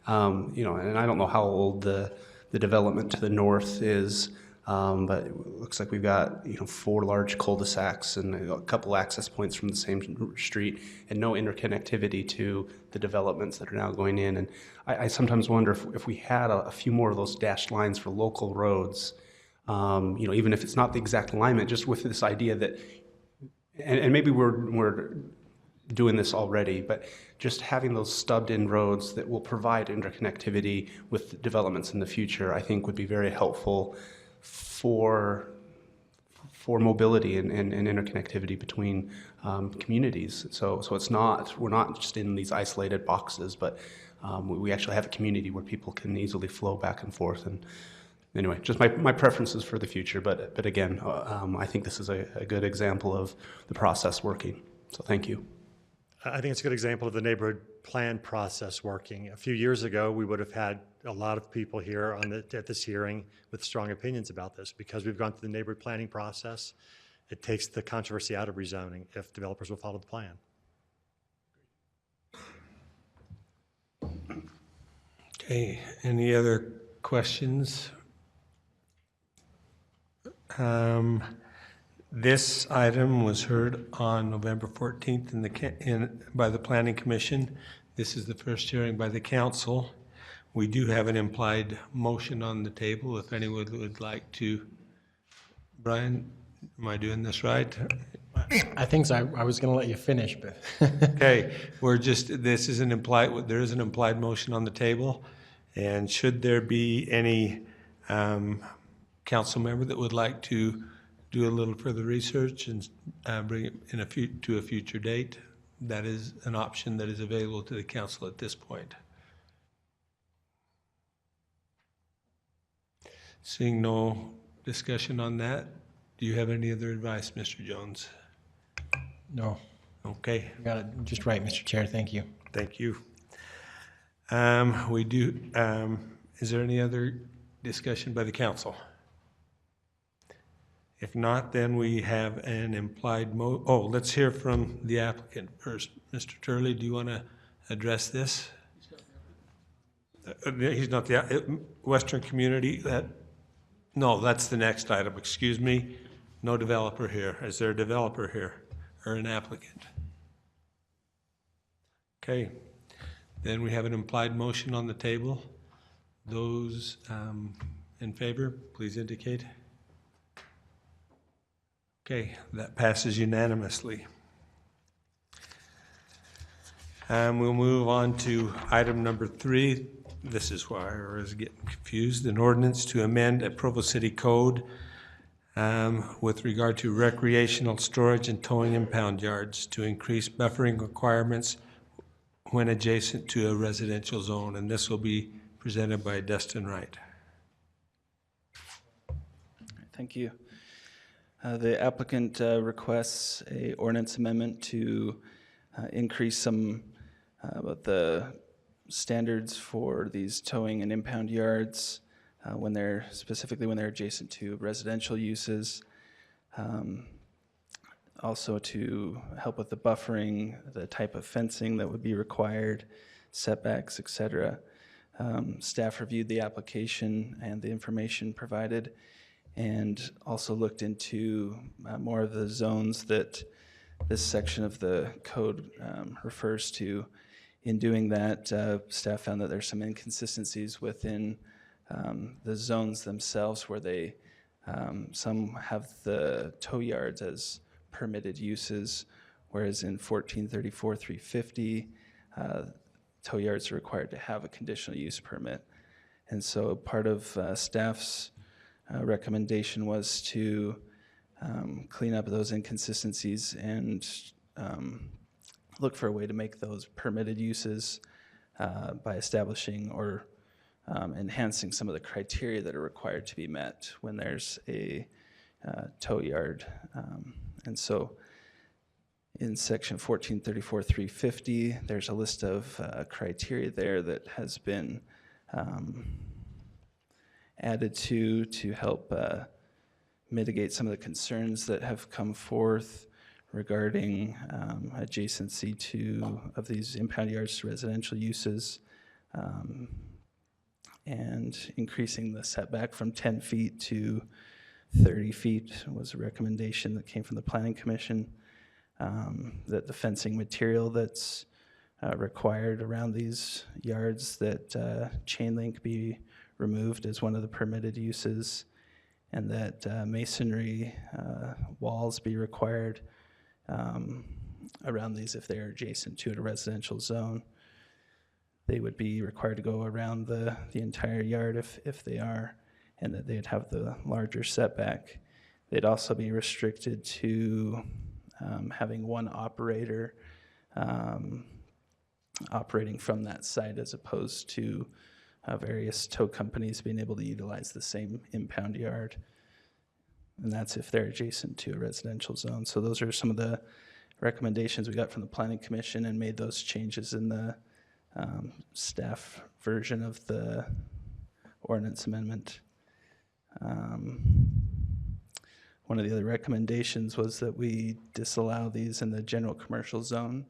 Speaker 12: and I don't know how old the development to the north is, but it looks like we've got 4 large cul-de-sacs and a couple access points from the same street, and no interconnectivity to the developments that are now going in. And I sometimes wonder if we had a few more of those dashed lines for local roads. Even if it's not the exact alignment, just with this idea that, and maybe we're doing this already, but just having those stubbed in roads that will provide interconnectivity with developments in the future, I think would be very helpful for mobility and interconnectivity between communities. So we're not just in these isolated boxes, but we actually have a community where people can easily flow back and forth. And anyway, just my preferences for the future, but again, I think this is a good example of the process working. So thank you.
Speaker 5: I think it's a good example of the neighborhood plan process working. A few years ago, we would have had a lot of people here at this hearing with strong opinions about this. Because we've gone through the neighborhood planning process, it takes the controversy out of rezoning if developers will follow the plan.
Speaker 1: Okay, any other questions? This item was heard on November 14th by the Planning Commission. This is the first hearing by the council. We do have an implied motion on the table if anyone would like to. Brian, am I doing this right?
Speaker 2: I think so. I was going to let you finish, but.
Speaker 1: Okay, this is there is an implied motion on the table. And should there be any council member that would like to do a little further research and bring it to a future date, that is an option that is available to the council at this point. Seeing no discussion on that, do you have any other advice, Mr. Jones?
Speaker 2: No.
Speaker 1: Okay.
Speaker 2: Got it just right, Mr. Chair. Thank you.
Speaker 1: Thank you. Is there any other discussion by the council? If not, then we have an implied let's hear from the applicant first. Mr. Turley, do you want to address this? He's not the Western Community. No, that's the next item. Excuse me. No developer here. Is there a developer here or an applicant? Okay. Then we have an implied motion on the table. Those in favor, please indicate. Okay, that passes unanimously. We'll move on to item number 3. This is why I was getting confused. An ordinance to amend a Provo City Code with regard to recreational storage and towing impound yards to increase buffering requirements when adjacent to a residential zone. And this will be presented by Dustin Wright.
Speaker 10: Thank you. The applicant requests a ordinance amendment to increase some of the standards for these towing and impound yards when they're adjacent to residential uses. Also to help with the buffering, the type of fencing that would be required, setbacks, etc. Staff reviewed the application and the information provided, and also looked into more of the zones that this section of the code refers to. In doing that, staff found that there's some inconsistencies within the zones themselves, where they some have the tow yards as permitted uses, whereas in 1434-350, tow yards are required to have a conditional use permit. And so part of staff's recommendation was to clean up those inconsistencies and look for a way to make those permitted uses by establishing or enhancing some of the criteria that are required to be met when there's a tow yard. And so in section 1434-350, there's a list of criteria there that has been added to help mitigate some of the concerns that have come forth regarding adjacency of these impound yards to residential uses, and increasing the setback from 10 feet to 30 feet was a recommendation that came from the Planning Commission, that the fencing material that's required around these yards, that chain link be removed as one of the permitted uses, and that masonry walls be required around these if they're adjacent to a residential zone. They would be required to go around the entire yard if they are, and that they'd have the larger setback. They'd also be restricted to having one operator operating from that site, as opposed to various tow companies being able to utilize the same impound yard. And that's if they're adjacent to a residential zone. So those are some of the recommendations we got from the Planning Commission, and made those changes in the staff version of the ordinance amendment. One of the other recommendations was that we disallow these in the general commercial zone.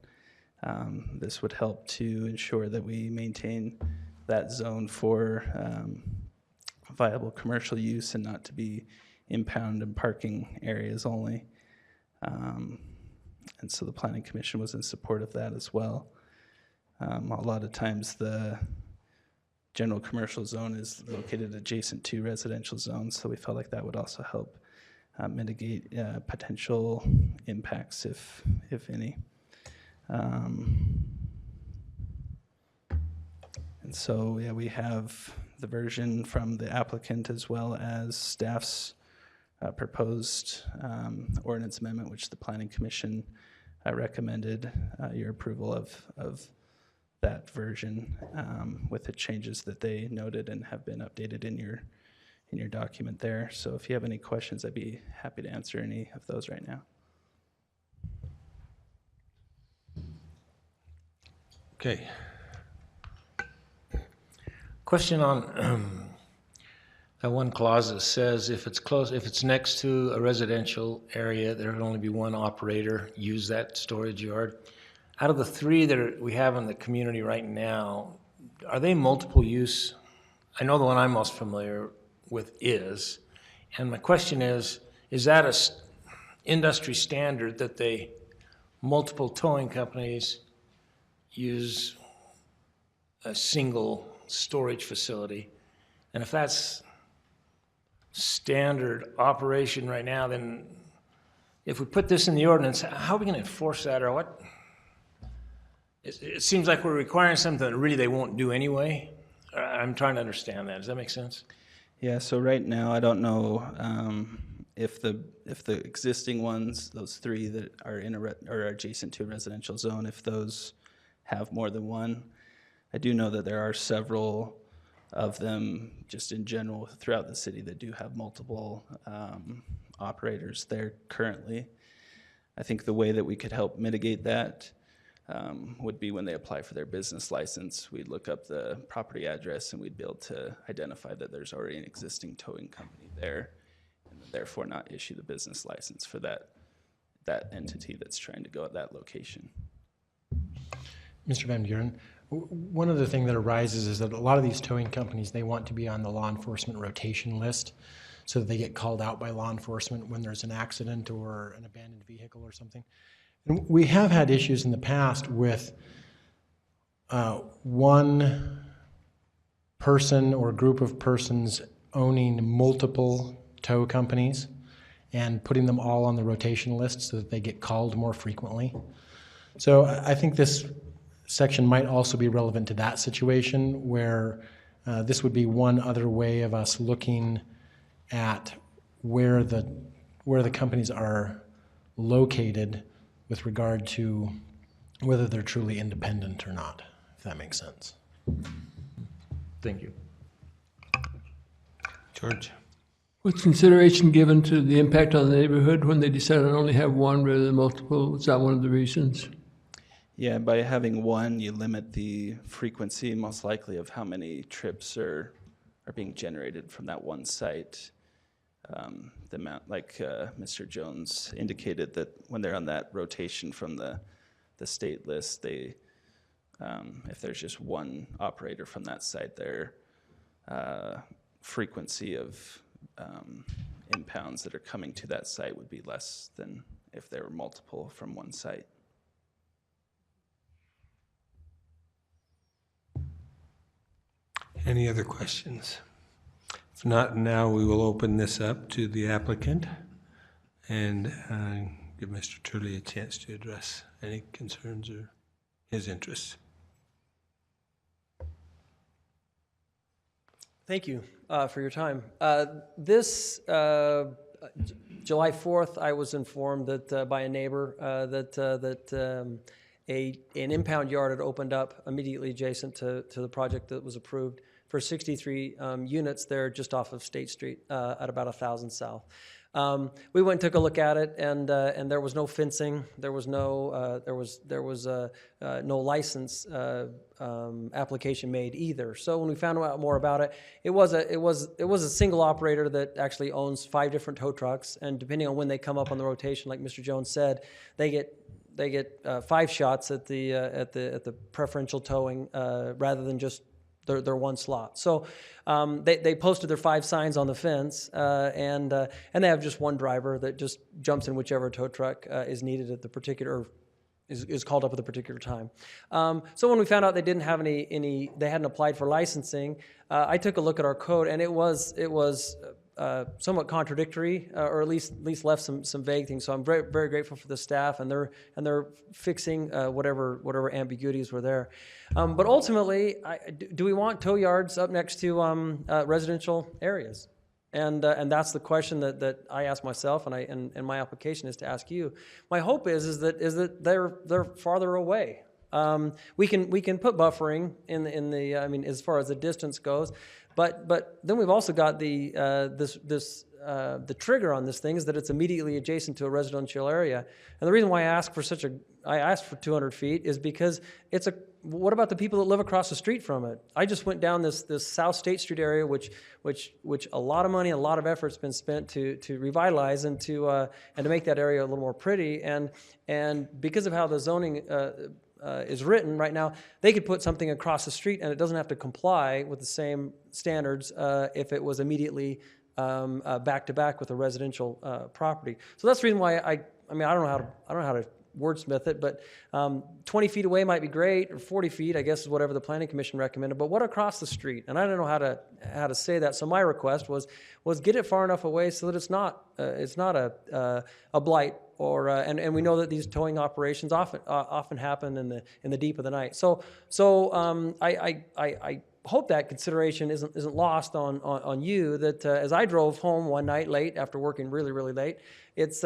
Speaker 10: This would help to ensure that we maintain that zone for viable commercial use, and not to be impound and parking areas only. And so the Planning Commission was in support of that as well. A lot of times the general commercial zone is located adjacent to residential zones, so we felt like that would also help mitigate potential impacts, if any. And so, yeah, we have the version from the applicant as well as staff's proposed ordinance amendment, which the Planning Commission recommended your approval of that version with the changes that they noted and have been updated in in your document there. So if you have any questions, I'd be happy to answer any of those right now.
Speaker 1: Okay.
Speaker 21: Question on that one clause that says if it's next to a residential area, there can only be one operator use that storage yard. Out of the three that we have in the community right now, are they multiple use? I know the one I'm most familiar with is, and my question is that a industry standard that multiple towing companies use a single storage facility? And if that's standard operation right now, then if we put this in the ordinance, how are we going to enforce that, or what? It seems like we're requiring something that really they won't do anyway. I'm trying to understand that. Does that make sense?
Speaker 10: Yeah, so right now, I don't know if the existing ones, those three that are in or adjacent to a residential zone, if those have more than one. I do know that there are several of them just in general throughout the city that do have multiple operators there currently. I think the way that we could help mitigate that would be when they apply for their business license. We'd look up the property address and we'd be able to identify that there's already an existing towing company there, and therefore not issue the business license for that entity that's trying to go at that location.
Speaker 2: Mr. Van Buren, one other thing that arises is that a lot of these towing companies, they want to be on the law enforcement rotation list so that they get called out by law enforcement when there's an accident or an abandoned vehicle or something. And we have had issues in the past with one person or group of persons owning multiple tow companies and putting them all on the rotation list so that they get called more frequently. So I think this section might also be relevant to that situation where this would be one other way of us looking at where the companies are located with regard to whether they're truly independent or not, if that makes sense.
Speaker 20: Thank you.
Speaker 1: George?
Speaker 11: Was consideration given to the impact on the neighborhood when they decided to only have one rather than multiple? Was that one of the reasons?
Speaker 10: Yeah, by having one, you limit the frequency, most likely, of how many trips are being generated from that one site. The amount, like Mr. Jones indicated, that when they're on that rotation from the state list, they, if there's just one operator from that site, their frequency of impounds that are coming to that site would be less than if there were multiple from one site.
Speaker 1: Any other questions? If not, now we will open this up to the applicant and give Mr. Turley a chance to address any concerns or his interests.
Speaker 17: Thank you for your time. This July 4th, I was informed that by a neighbor that an impound yard had opened up immediately adjacent to the project that was approved for 63 units there just off of State Street at about 1,000 South. We went and took a look at it, and there was no fencing. There was no no license application made either. So when we found out more about it, it was a single operator that actually owns 5 different tow trucks, and depending on when they come up on the rotation, like Mr. Jones said, they get 5 shots at the preferential towing rather than just their one slot. So they posted their 5 signs on the fence, and they have just one driver that just jumps in whichever tow truck is needed at the particular, is called up at the particular time. So when we found out they didn't have they hadn't applied for licensing, I took a look at our code, and it was somewhat contradictory, or at least left some vague things. So I'm very, very grateful for the staff, and they're fixing whatever ambiguities were there. But ultimately, do we want tow yards up next to residential areas? And that's the question that I ask myself, and my application is to ask you. My hope is that they're farther away. We can put buffering in the I mean, as far as the distance goes, but then we've also got the the trigger on this thing is that it's immediately adjacent to a residential area. And the reason why I asked for 200 feet is because what about the people that live across the street from it? I just went down this South State Street area, which a lot of money, a lot of effort's been spent to revitalize and to make that area a little more pretty. And because of how the zoning is written right now, they could put something across the street and it doesn't have to comply with the same standards if it was immediately back to back with a residential property. So that's the reason why I don't know how to wordsmith it, but 20 feet away might be great, or 40 feet, I guess, is whatever the Planning Commission recommended. But what across the street? And I don't know how to say that. So my request was get it far enough away so that it's not a blight, or and we know that these towing operations often happen in the deep of the night. So I hope that consideration isn't lost on you, that as I drove home one night late after working really, really late, it's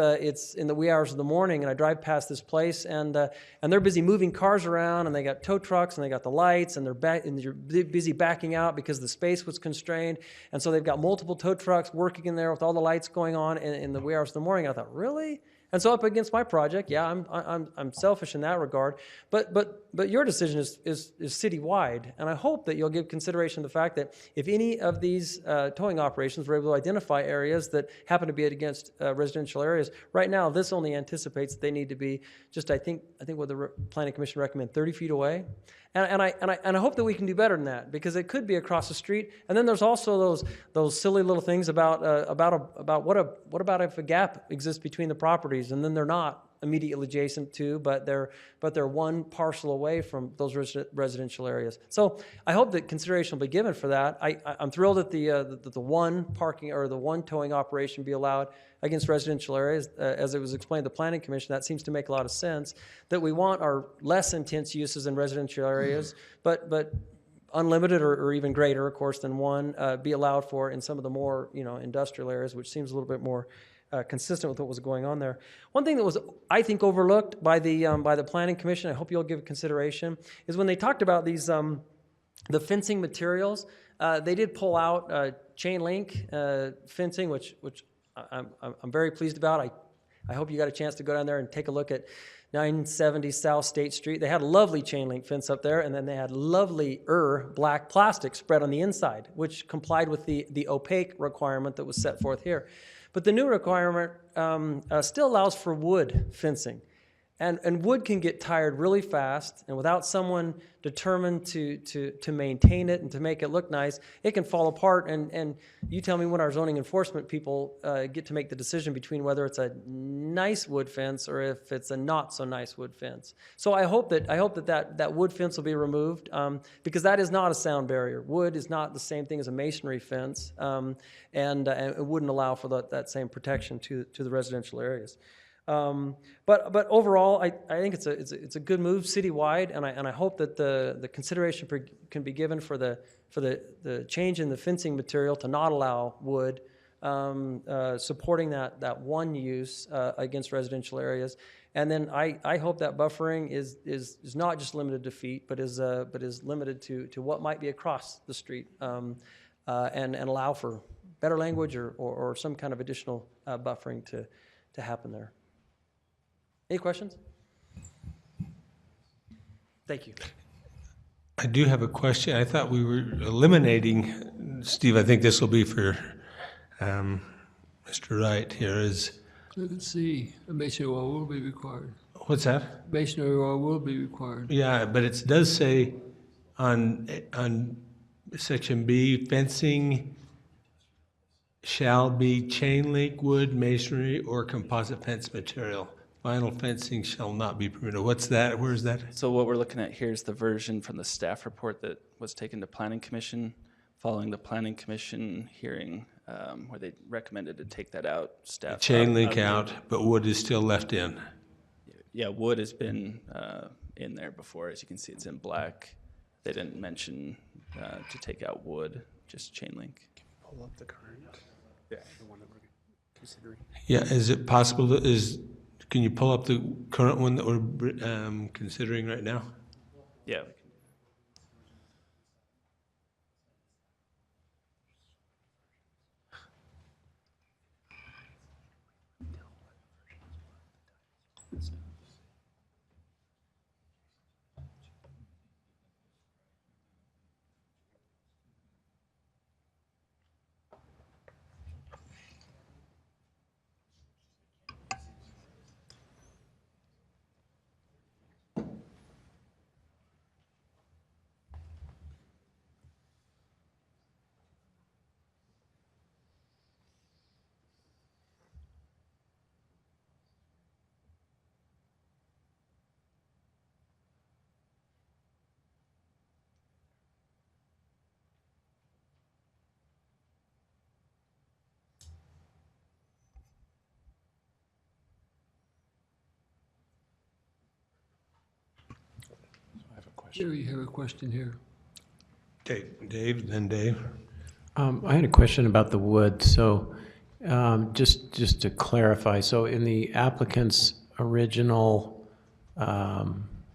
Speaker 17: in the wee hours of the morning, and I drive past this place, and they're busy moving cars around, and they got tow trucks, and they got the lights, and they're busy backing out because the space was constrained, and so they've got multiple tow trucks working in there with all the lights going on in the wee hours of the morning. I thought, really? And so up against my project, yeah, I'm selfish in that regard, but your decision is citywide, and I hope that you'll give consideration to the fact that if any of these towing operations were able to identify areas that happen to be against residential areas, right now this only anticipates that they need to be just I think what the Planning Commission recommend 30 feet away. And I hope that we can do better than that, because it could be across the street. And then there's also those silly little things about what about if a gap exists between the properties, and then they're not immediately adjacent to, but they're one parcel away from those residential areas. So I hope that consideration will be given for that. I'm thrilled that the one parking or the one towing operation be allowed against residential areas. As it was explained to the Planning Commission, that seems to make a lot of sense, that we want our less intense uses in residential areas, but unlimited or even greater, of course, than one be allowed for in some of the more industrial areas, which seems a little bit more consistent with what was going on there. One thing that was, I think, overlooked by the Planning Commission, I hope you'll give consideration, is when they talked about these the fencing materials. They did pull out chain link fencing, which I'm very pleased about. I hope you got a chance to go down there and take a look at 970 South State Street. They had a lovely chain link fence up there, and then they had lovely black plastic spread on the inside, which complied with the opaque requirement that was set forth here. But the new requirement still allows for wood fencing. And wood can get tired really fast, and without someone determined to maintain it and to make it look nice, it can fall apart. And you tell me when our zoning enforcement people get to make the decision between whether it's a nice wood fence or if it's a not so nice wood fence. So I hope that wood fence will be removed, because that is not a sound barrier. Wood is not the same thing as a masonry fence, and it wouldn't allow for that same protection to the residential areas. But overall, I think it's a good move citywide, and I hope that the consideration can be given for the change in the fencing material to not allow wood, supporting that one use against residential areas. And then I hope that buffering is not just limited to feet, but is limited to what might be across the street, and allow for better language or some kind of additional buffering to happen there. Any questions? Thank you.
Speaker 1: I do have a question. I thought we were eliminating, Steve, I think this will be for Mr. Wright here, is...
Speaker 11: Let's see, a masonry wall will be required.
Speaker 1: What's that?
Speaker 11: Masonry wall will be required.
Speaker 1: Yeah, but it does say on section B, fencing shall be chain link, wood, masonry, or composite fence material. Vinyl fencing shall not be permitted. What's that? Where is that?
Speaker 10: So what we're looking at here is the version from the staff report that was taken to Planning Commission following the Planning Commission hearing, where they recommended to take that out. Staff
Speaker 1: chain link out, but wood is still left in.
Speaker 10: Yeah, wood has been in there before. As you can see, it's in black. They didn't mention to take out wood, just chain link.
Speaker 12: Can you pull up the current? Yeah, the one that we're considering.
Speaker 1: Yeah, is it possible can you pull up the current one that we're considering right now?
Speaker 10: Yeah.
Speaker 11: Here, you have a question here.
Speaker 1: Okay, Dave, then Dave.
Speaker 8: I had a question about the wood. So just to clarify, so in the applicant's original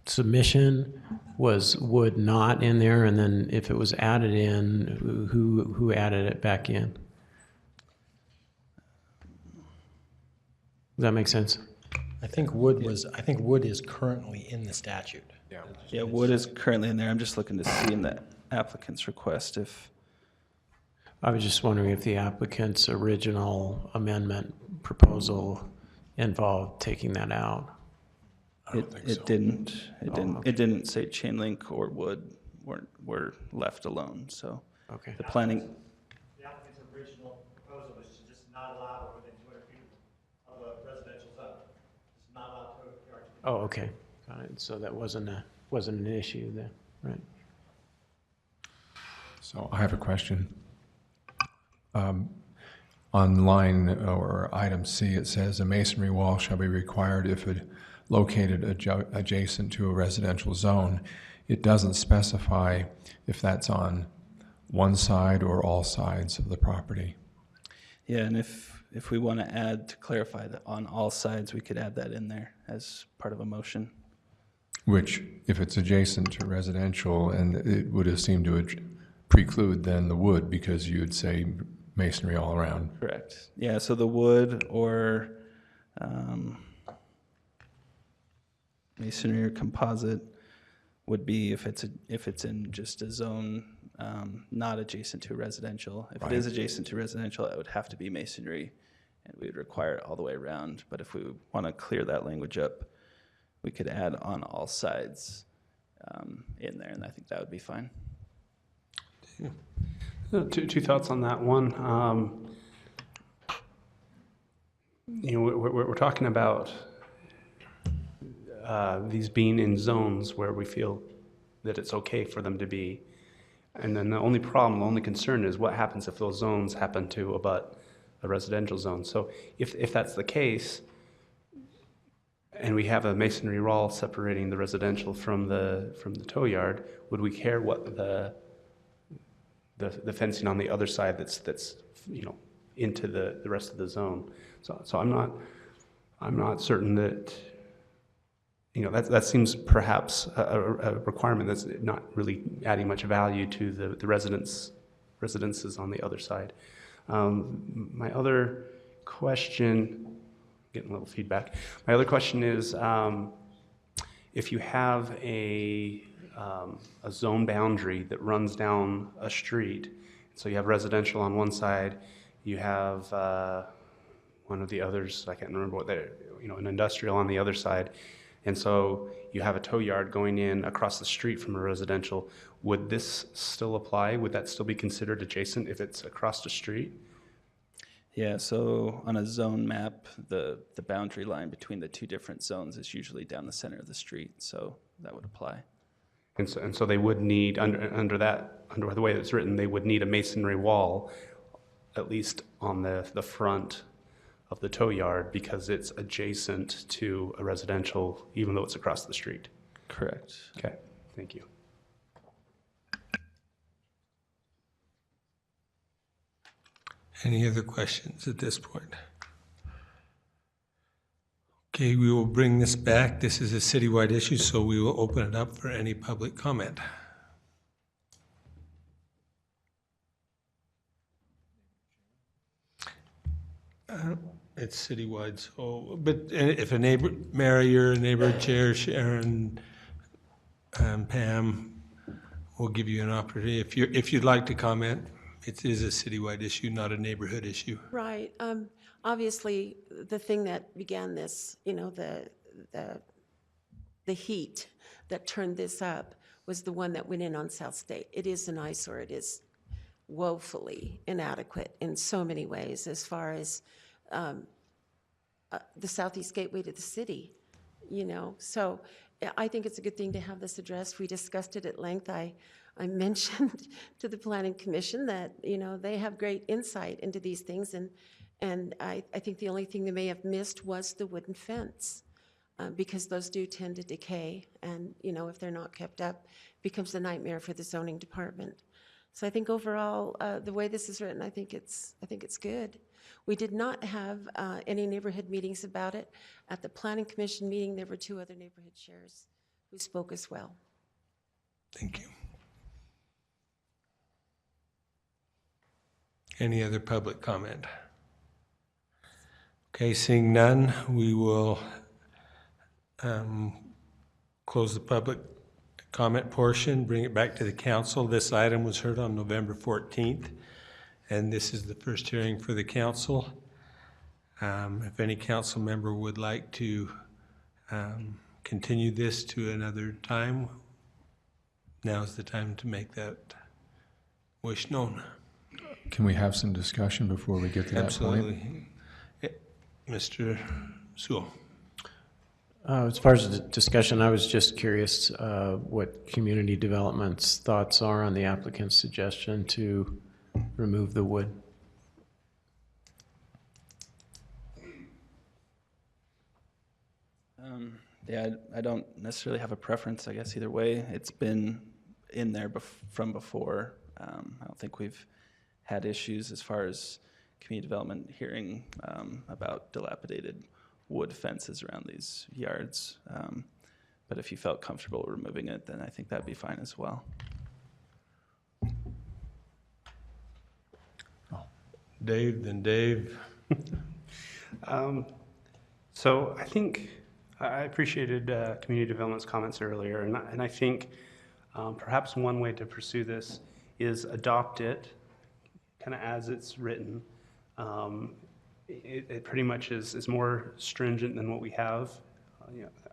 Speaker 8: submission, was wood not in there? And then if it was added in, who added it back in? Does that make sense?
Speaker 2: I think wood is currently in the statute.
Speaker 10: Yeah, wood is currently in there. I'm just looking to see in the applicant's request if.
Speaker 8: I was just wondering if the applicant's original amendment proposal involved taking that out.
Speaker 10: It didn't. It didn't.
Speaker 8: Okay.
Speaker 10: It didn't say chain link or wood were left alone. So
Speaker 8: okay.
Speaker 10: The planning.
Speaker 5: The applicant's original proposal was to just not allow it within 200 feet of a residential zone. Just not allow tow yards.
Speaker 8: Oh, okay. Got it. So that wasn't an issue then, right?
Speaker 9: So I have a question. On line or item C, it says a masonry wall shall be required if it located adjacent to a residential zone. It doesn't specify if that's on one side or all sides of the property.
Speaker 10: Yeah, and if we want to add to clarify that on all sides, we could add that in there as part of a motion.
Speaker 9: Which, if it's adjacent to residential, and it would have seemed to preclude then the wood, because you'd say masonry all around.
Speaker 10: Correct. Yeah, so the wood or masonry or composite would be if it's in just a zone not adjacent to residential. If it is adjacent to residential, it would have to be masonry, and we would require it all the way around. But if we want to clear that language up, we could add on all sides in there, and I think that would be fine.
Speaker 12: Two thoughts on that. One, we're talking about these being in zones where we feel that it's okay for them to be. And then the only concern is what happens if those zones happen to abut a residential zone. So if that's the case, and we have a masonry wall separating the residential from the tow yard, would we care what the fencing on the other side that's into the rest of the zone? So I'm not certain that that seems perhaps a requirement that's not really adding much value to the residences on the other side. My other question. Getting a little feedback. My other question is, if you have a zone boundary that runs down a street, so you have residential on one side, you have one of the others, I can't remember what they're, an industrial on the other side, and so you have a tow yard going in across the street from a residential, would this still apply? Would that still be considered adjacent if it's across the street?
Speaker 10: Yeah, so on a zone map, the boundary line between the two different zones is usually down the center of the street, so that would apply.
Speaker 12: And so they would need, under the way it's written, they would need a masonry wall, at least on the front of the tow yard, because it's adjacent to a residential, even though it's across the street.
Speaker 10: Correct.
Speaker 12: Okay, thank you.
Speaker 1: Any other questions at this point? Okay, we will bring this back. This is a citywide issue, so we will open it up for any public comment. It's citywide, so, but if a neighbor, Mary, you're a neighborhood chair, Sharon, Pam, we'll give you an opportunity. If you'd like to comment, it is a citywide issue, not a neighborhood issue.
Speaker 22: Right. Obviously, the thing that began this, you know, the heat that turned this up was the one that went in on South State. It is an eyesore. It is woefully inadequate in so many ways as far as the southeast gateway to the city, you know. So I think it's a good thing to have this addressed. We discussed it at length. I mentioned to the Planning Commission that, you know, they have great insight into these things, and I think the only thing they may have missed was the wooden fence, because those do tend to decay, and, you know, if they're not kept up, it becomes a nightmare for the zoning department. So I think overall, the way this is written, I think it's good. We did not have any neighborhood meetings about it. At the Planning Commission meeting, there were 2 other neighborhood chairs who spoke as well.
Speaker 1: Thank you. Any other public comment? Okay, seeing none, we will close the public comment portion, bring it back to the council. This item was heard on November 14th, and this is the first hearing for the council. If any council member would like to continue this to another time, now is the time to make that wish known.
Speaker 9: Can we have some discussion before we get to that point?
Speaker 1: Absolutely. Mr. Sewell.
Speaker 8: As far as the discussion, I was just curious what community development's thoughts are on the applicant's suggestion to remove the wood.
Speaker 10: Yeah, I don't necessarily have a preference, I guess, either way. It's been in there from before. I don't think we've had issues as far as community development hearing about dilapidated wood fences around these yards. But if you felt comfortable removing it, then I think that'd be fine as well.
Speaker 1: Dave, then Dave.
Speaker 12: So I think I appreciated community development's comments earlier, and I think perhaps one way to pursue this is adopt it kind of as it's written. It pretty much is more stringent than what we have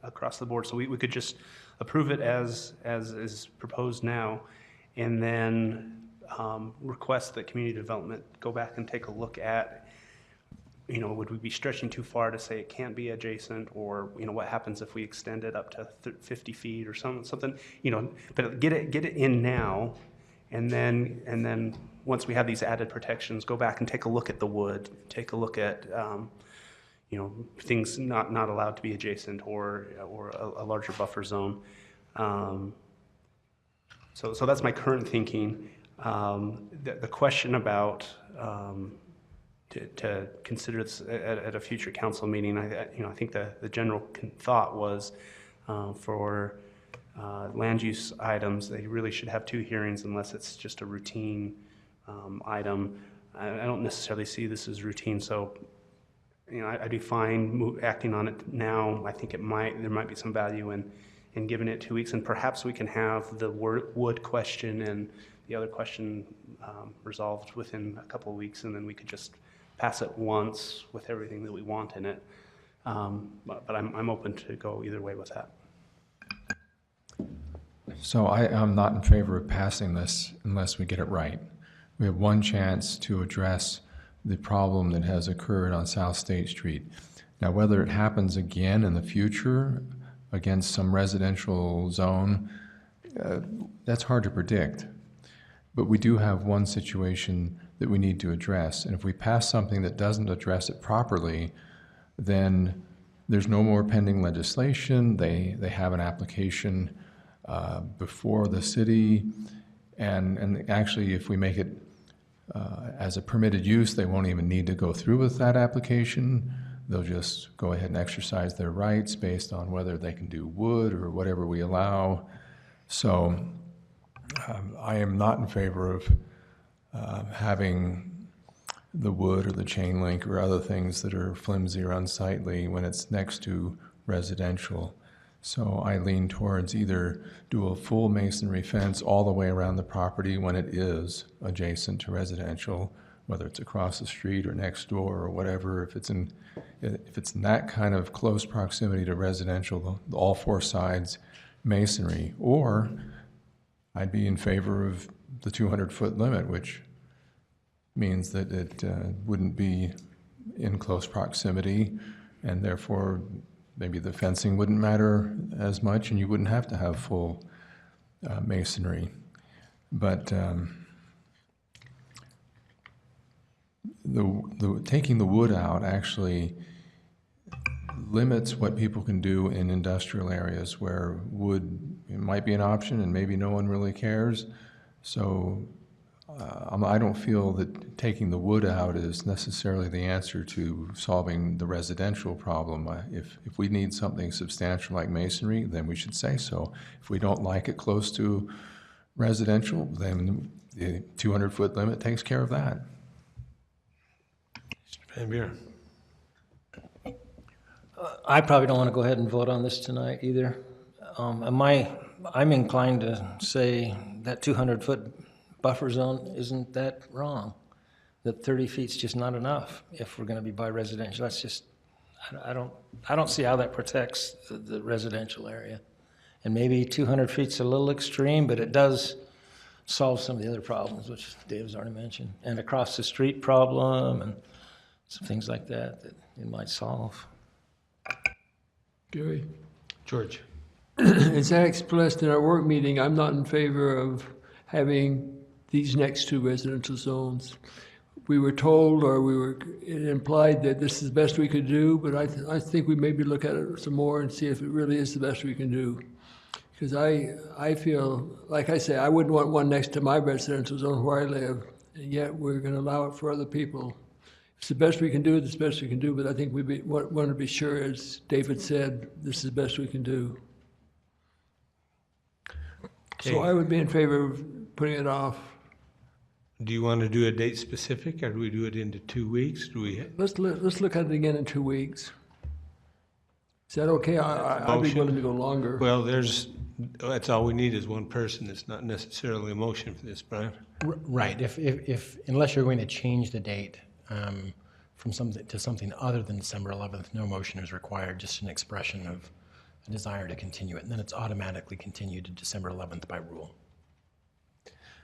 Speaker 12: across the board. So we could just approve it as is proposed now, and then request that community development go back and take a look at, would we be stretching too far to say it can't be adjacent, or, what happens if we extend it up to 50 feet or something, but get it in now, and then once we have these added protections, go back and take a look at the wood, take a look at, things not allowed to be adjacent, or a larger buffer zone. So that's my current thinking. The question about to consider this at a future council meeting, I think the general thought was for land use items, they really should have 2 hearings unless it's just a routine item. I don't necessarily see this as routine, so I'd be fine acting on it now. I think there might be some value in giving it 2 weeks, and perhaps we can have the wood question and the other question resolved within a couple of weeks, and then we could just pass it once with everything that we want in it. But I'm open to go either way with that.
Speaker 9: So I'm not in favor of passing this unless we get it right. We have one chance to address the problem that has occurred on South State Street. Now, whether it happens again in the future against some residential zone, that's hard to predict. But we do have one situation that we need to address. And if we pass something that doesn't address it properly, then there's no more pending legislation. They have an application before the city. And actually, if we make it as a permitted use, they won't even need to go through with that application. they'll just go ahead and exercise their rights based on whether they can do wood or whatever we allow. So I am not in favor of having the wood or the chain link or other things that are flimsy or unsightly when it's next to residential. So I lean towards either do a full masonry fence all the way around the property when it is adjacent to residential, whether it's across the street or next door or whatever. If it's in that kind of close proximity to residential, all four sides masonry. Or I'd be in favor of the 200-foot limit, which means that it wouldn't be in close proximity, and therefore maybe the fencing wouldn't matter as much, and you wouldn't have to have full masonry. But taking the wood out actually limits what people can do in industrial areas where wood might be an option and maybe no one really cares. So I don't feel that taking the wood out is necessarily the answer to solving the residential problem. If we need something substantial like masonry, then we should say so. If we don't like it close to residential, then the 200-foot limit takes care of that.
Speaker 1: Mr. Van Buren.
Speaker 21: I probably don't want to go ahead and vote on this tonight either. I'm inclined to say that 200-foot buffer zone isn't that wrong. That 30 feet's just not enough if we're going to be by residential. That's just, I don't see how that protects the residential area. And maybe 200 feet's a little extreme, but it does solve some of the other problems, which Dave's already mentioned, and across the street problem and some things like that that it might solve.
Speaker 11: Gary?
Speaker 1: George.
Speaker 11: As I expressed in our work meeting, I'm not in favor of having these next two residential zones. We were told, or it implied that this is the best we could do, but I think we maybe look at it some more and see if it really is the best we can do. Because I feel, like I say, I wouldn't want one next to my residential zone where I live, and yet we're going to allow it for other people. It's the best we can do, it's the best we can do, but I think we want to be sure, as David said, this is the best we can do.
Speaker 1: Okay.
Speaker 11: So I would be in favor of putting it off.
Speaker 1: Do you want to do a date specific, or do we do it into 2 weeks?
Speaker 11: Let's look at it again in 2 weeks. Is that okay? I'd be willing to go longer.
Speaker 1: Well, that's all we need is one person. It's not necessarily a motion for this, Brian.
Speaker 2: Right. If unless you're going to change the date from something to something other than December 11th, no motion is required. Just an expression of a desire to continue it, and then it's automatically continued to December 11th by rule.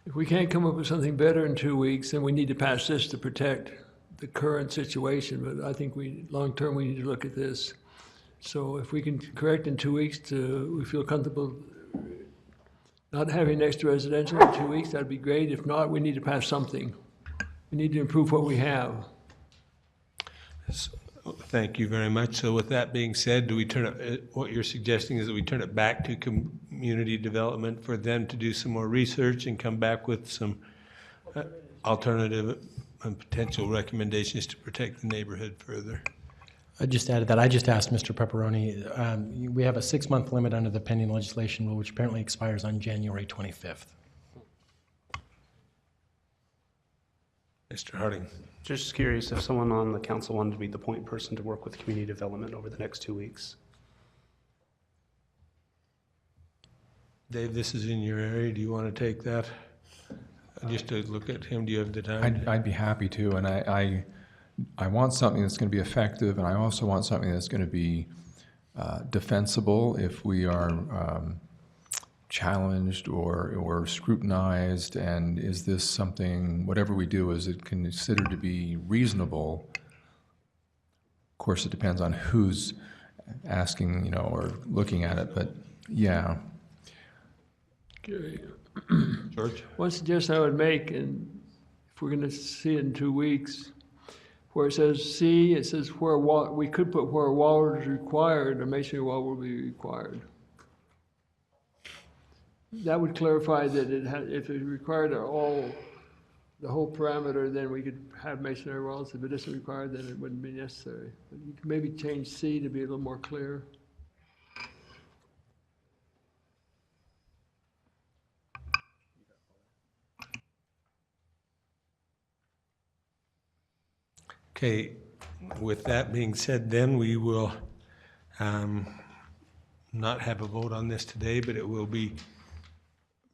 Speaker 11: If we can't come up with something better in 2 weeks, then we need to pass this to protect the current situation. But I think long term, we need to look at this. So if we can correct in 2 weeks we feel comfortable not having next to residential in 2 weeks, that'd be great. If not, we need to pass something. We need to improve what we have.
Speaker 1: Thank you very much. So with that being said, do we turn it, what you're suggesting is that we turn it back to community development for them to do some more research and come back with some alternative and potential recommendations to protect the neighborhood further?
Speaker 2: I just added that. I just asked Mr. Pepperoni. We have a 6-month limit under the pending legislation rule, which apparently expires on January 25th.
Speaker 1: Mr. Harding.
Speaker 13: Just curious if someone on the council wanted to be the point person to work with community development over the next 2 weeks.
Speaker 1: Dave, this is in your area. Do you want to take that? Just to look at him, do you have the time?
Speaker 9: I'd be happy to, and I want something that's going to be effective, and I also want something that's going to be defensible if we are challenged or scrutinized, and is this something, whatever we do, is it considered to be reasonable? Of course, it depends on who's asking, or looking at it, but yeah.
Speaker 11: Okay.
Speaker 1: George?
Speaker 11: One suggestion I would make, and if we're going to see it in 2 weeks, where it says C, it says where we could put where a wall is required, a masonry wall will be required. That would clarify that if it's required at all the whole parameter, then we could have masonry walls. If it isn't required, then it wouldn't be necessary. But you could maybe change C to be a little more clear.
Speaker 1: Okay, with that being said, then we will not have a vote on this today, but it will be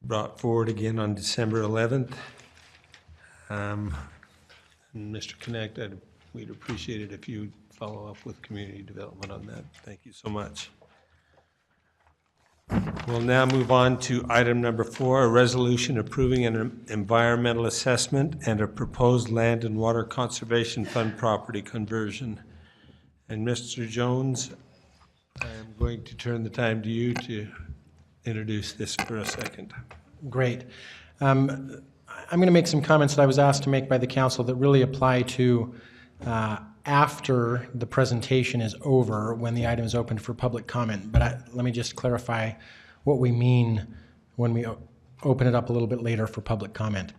Speaker 1: brought forward again on December 11th. And Mr. Connect, we'd appreciate it if you'd follow up with community development on that. Thank you so much. We'll now move on to item number 4, a resolution approving an environmental assessment and a proposed land and water conservation fund property conversion. And Mr. Jones, I'm going to turn the time to you to introduce this for a second.
Speaker 2: Great. I'm going to make some comments that I was asked to make by the council that really apply to after the presentation is over, when the item is open for public comment. But let me just clarify what we mean when we open it up a little bit later for public comment.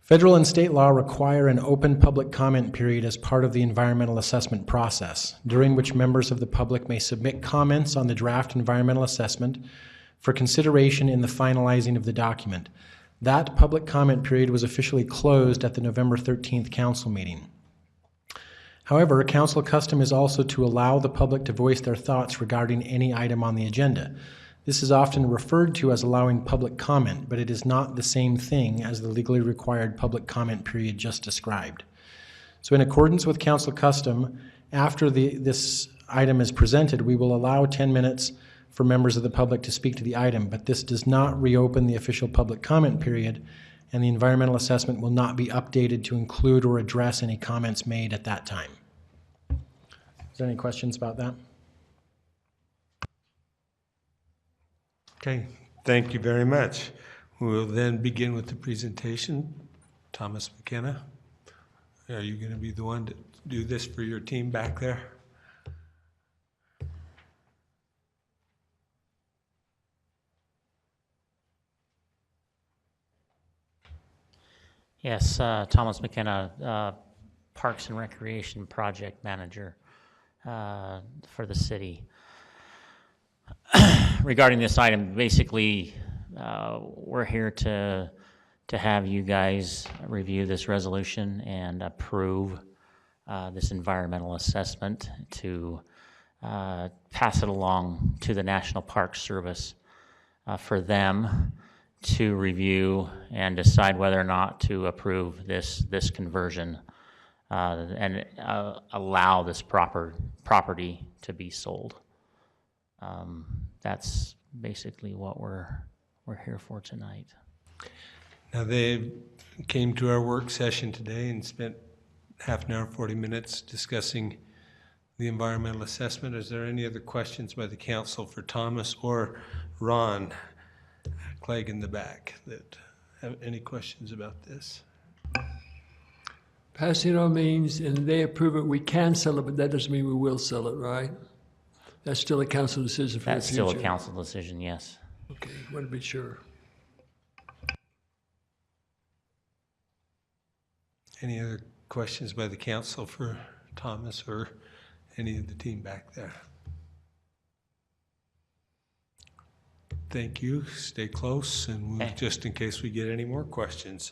Speaker 2: Federal and state law require an open public comment period as part of the environmental assessment process, during which members of the public may submit comments on the draft environmental assessment for consideration in the finalizing of the document. That public comment period was officially closed at the November 13th council meeting. However, council custom is also to allow the public to voice their thoughts regarding any item on the agenda. This is often referred to as allowing public comment, but it is not the same thing as the legally required public comment period just described. So in accordance with council custom, after this item is presented, we will allow 10 minutes for members of the public to speak to the item, but this does not reopen the official public comment period, and the environmental assessment will not be updated to include or address any comments made at that time. Is there any questions about that?
Speaker 1: Okay, thank you very much. We'll then begin with the presentation. Thomas McKenna, are you going to be the one to do this for your team back there?
Speaker 15: Yes, Thomas McKenna, Parks and Recreation Project Manager for the city. Regarding this item, basically, we're here to have you guys review this resolution and approve this environmental assessment to pass it along to the National Park Service for them to review and decide whether or not to approve this conversion and allow this property to be sold. That's basically what we're here for tonight.
Speaker 1: Now, they came to our work session today and spent half an hour, 40 minutes discussing the environmental assessment. Is there any other questions by the council for Thomas or Ron Clegg in the back that have any questions about this?
Speaker 11: Passing on means, and they approve it, we can sell it, but that doesn't mean we will sell it, right? That's still a council decision for the future.
Speaker 15: That's still a council decision, yes.
Speaker 11: Okay, want to be sure.
Speaker 1: Any other questions by the council for Thomas or any of the team back there? Thank you. Stay close, and we'll, just in case we get any more questions.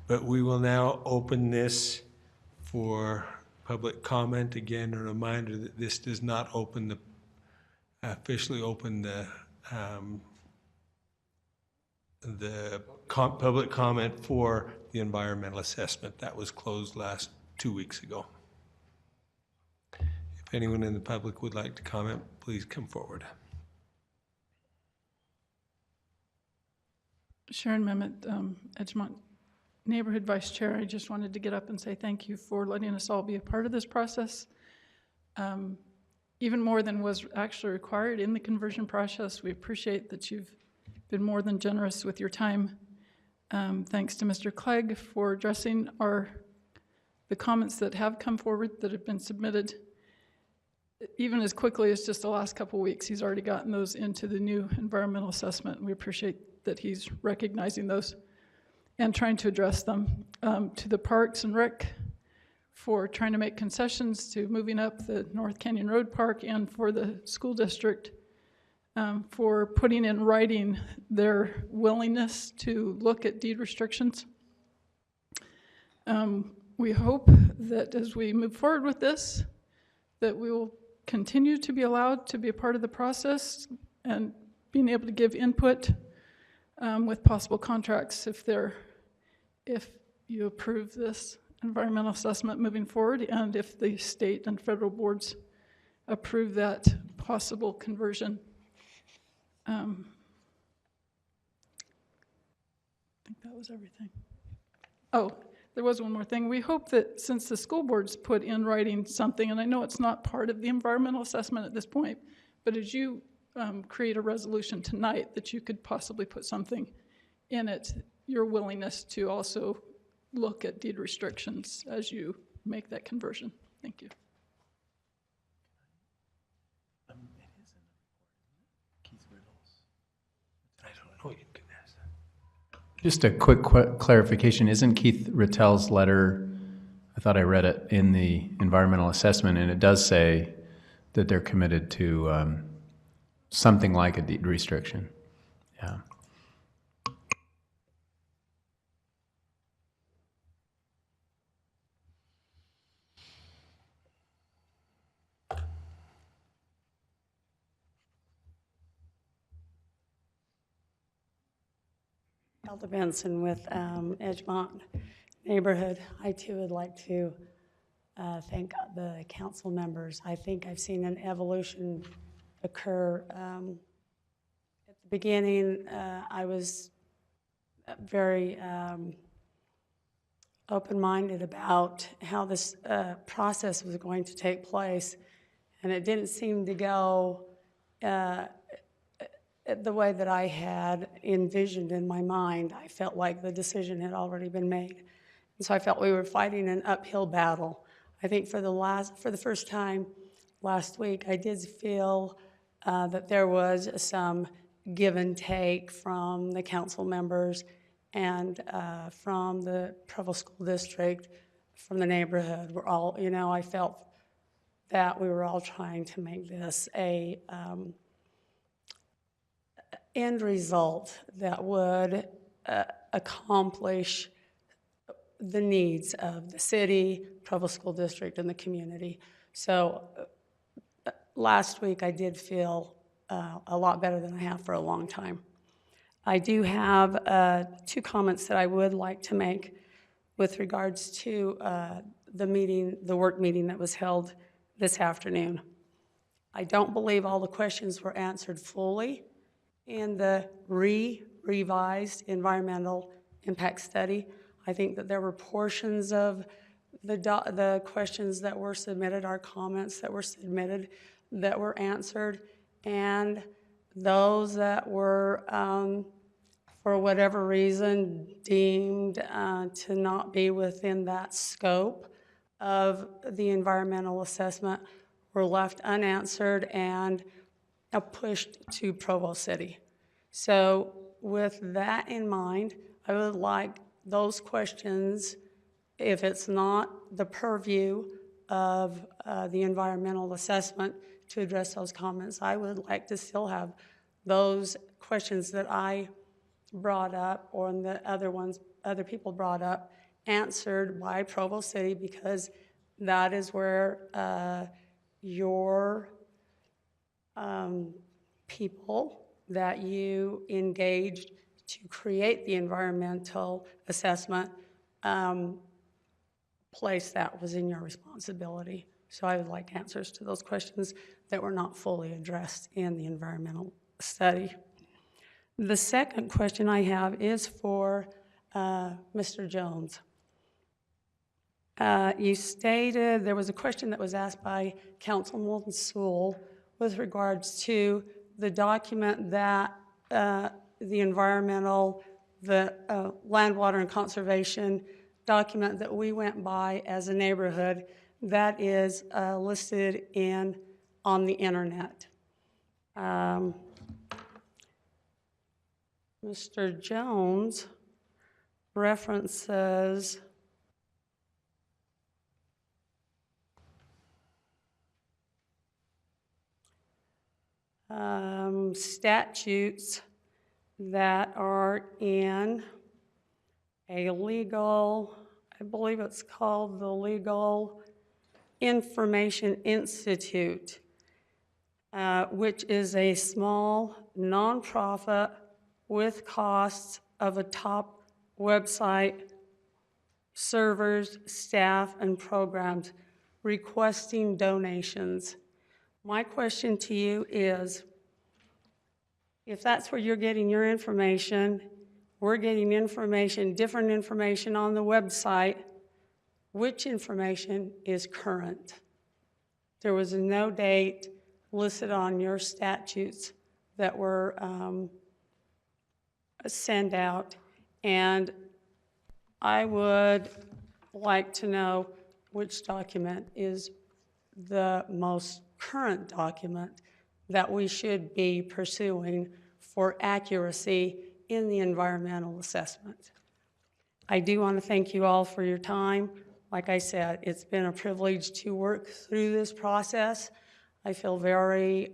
Speaker 1: But we will now open this for public comment. Again, a reminder that this does not open officially open the public comment for the environmental assessment. That was closed 2 weeks ago. If anyone in the public would like to comment, please come forward.
Speaker 16: Sharon Mehmet, Edgemont Neighborhood Vice Chair. I just wanted to get up and say thank you for letting us all be a part of this process. Even more than was actually required in the conversion process. We appreciate that you've been more than generous with your time. Thanks to Mr. Clegg for addressing the comments that have come forward that have been submitted. Even as quickly as just the last couple of weeks, he's already gotten those into the new environmental assessment. We appreciate that he's recognizing those. and trying to address them. To the Parks and Rec for trying to make concessions to moving up the North Canyon Road Park, and for the school district for putting in writing their willingness to look at deed restrictions. We hope that as we move forward with this, that we will continue to be allowed to be a part of the process and being able to give input with possible contracts if you approve this environmental assessment moving forward, and if the state and federal boards approve that possible conversion. I think that was everything. Oh, there was one more thing. We hope that since the school boards put in writing something, and I know it's not part of the environmental assessment at this point, but as you create a resolution tonight, that you could possibly put something in it, your willingness to also look at deed restrictions as you make that conversion. Thank you.
Speaker 14: Just a quick clarification. Isn't Keith Rattel's letter, I thought I read it in the environmental assessment, and it does say that they're committed to something like a deed restriction. Yeah.
Speaker 19: Elder Benson with Edgemont neighborhood. I too would like to thank the council members. I think I've seen an evolution occur. At the beginning, I was very open-minded about how this process was going to take place, and it didn't seem to go the way that I had envisioned in my mind. I felt like the decision had already been made. And so I felt we were fighting an uphill battle. I think for the first time last week, I did feel that there was some give and take from the council members and from the Provo School District, from the neighborhood. We're all, I felt that we were all trying to make this a end result that would accomplish the needs of the city, Provo School District, and the community. So last week I did feel a lot better than I have for a long time. I do have 2 comments that I would like to make with regards to the work meeting that was held this afternoon. I don't believe all the questions were answered fully in the revised environmental impact study. I think that there were portions of the questions that were submitted, our comments that were submitted, that were answered, and those that were, for whatever reason, deemed to not be within that scope of the environmental assessment were left unanswered and pushed to Provo City. So with that in mind, I would like those questions, if it's not the purview of the environmental assessment to address those comments, I would like to still have those questions that I brought up or the other people brought up answered by Provo City, because that is where your people that you engaged to create the environmental assessment place that was in your responsibility. So I would like answers to those questions that were not fully addressed in the environmental study. The second question I have is for Mr. Jones. You stated there was a question that was asked by Councilwoman Sewell with regards to the document that the land, water, and conservation document that we went by as a neighborhood that is listed on the internet. Mr. Jones references statutes that are in a legal, I believe it's called the Legal Information Institute, which is a small nonprofit with costs of a top website, servers, staff, and programs requesting donations. My question to you is, if that's where you're getting your information, we're getting information, different information on the website, which information is current? There was no date listed on your statutes that were sent out, and I would like to know which document is the most current document that we should be pursuing for accuracy in the environmental assessment. I do want to thank you all for your time. Like I said, it's been a privilege to work through this process. I feel very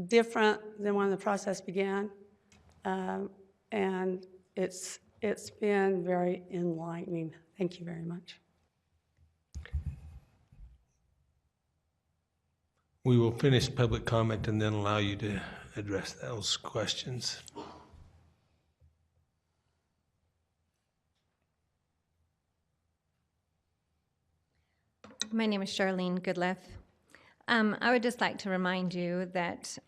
Speaker 19: different than when the process began, and it's been very enlightening. Thank you very much.
Speaker 1: We will finish public comment and then allow you to address those questions.
Speaker 4: My name is Charlene Goodliff. I would just like to remind you that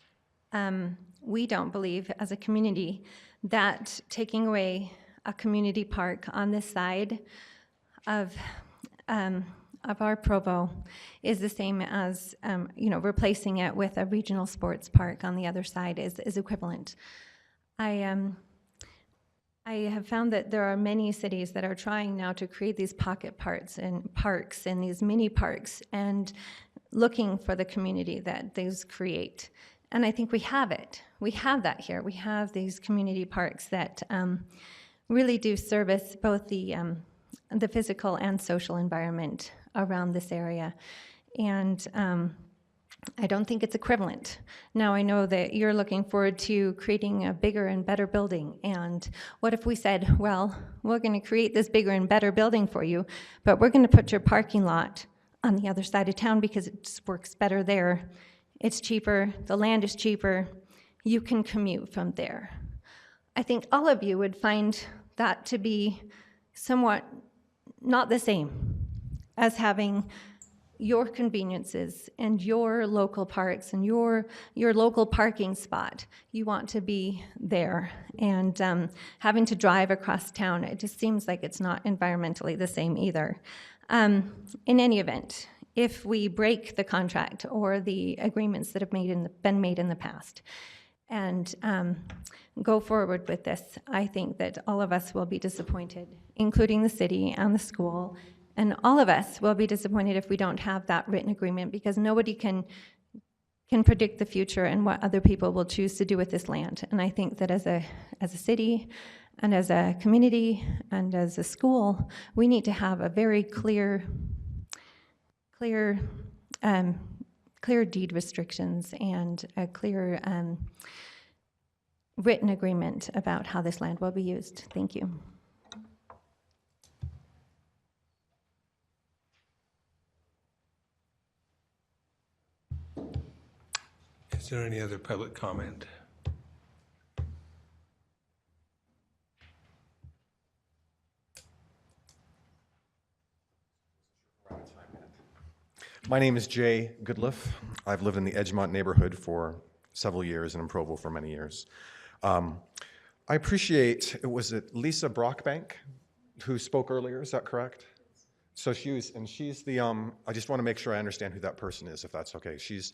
Speaker 4: we don't believe as a community that taking away a community park on this side of our Provo is the same as, replacing it with a regional sports park on the other side is equivalent. I have found that there are many cities that are trying now to create these pocket parks and these mini parks and looking for the community that these create. And I think we have it. We have that here. We have these community parks that really do service both the physical and social environment around this area. And I don't think it's equivalent. Now I know that you're looking forward to creating a bigger and better building. And what if we said, well, we're going to create this bigger and better building for you, but we're going to put your parking lot on the other side of town because it just works better there. It's cheaper, the land is cheaper, you can commute from there. I think all of you would find that to be somewhat not the same as having your conveniences and your local parks and your local parking spot. You want to be there, and having to drive across town, it just seems like it's not environmentally the same either. In any event, if we break the contract or the agreements that have been made in the past and go forward with this, I think that all of us will be disappointed, including the city and the school. And all of us will be disappointed if we don't have that written agreement, because nobody can predict the future and what other people will choose to do with this land. And I think that as a city and as a community and as a school, we need to have a very clear deed restrictions and a clear written agreement about how this land will be used. Thank you.
Speaker 1: Is there any other public comment?
Speaker 7: My name is Jay Goodliff. I've lived in the Edgemont neighborhood for several years and in Provo for many years. I appreciate, was it Lisa Brockbank who spoke earlier, is that correct? So she's the, I just want to make sure I understand who that person is, if that's okay. She's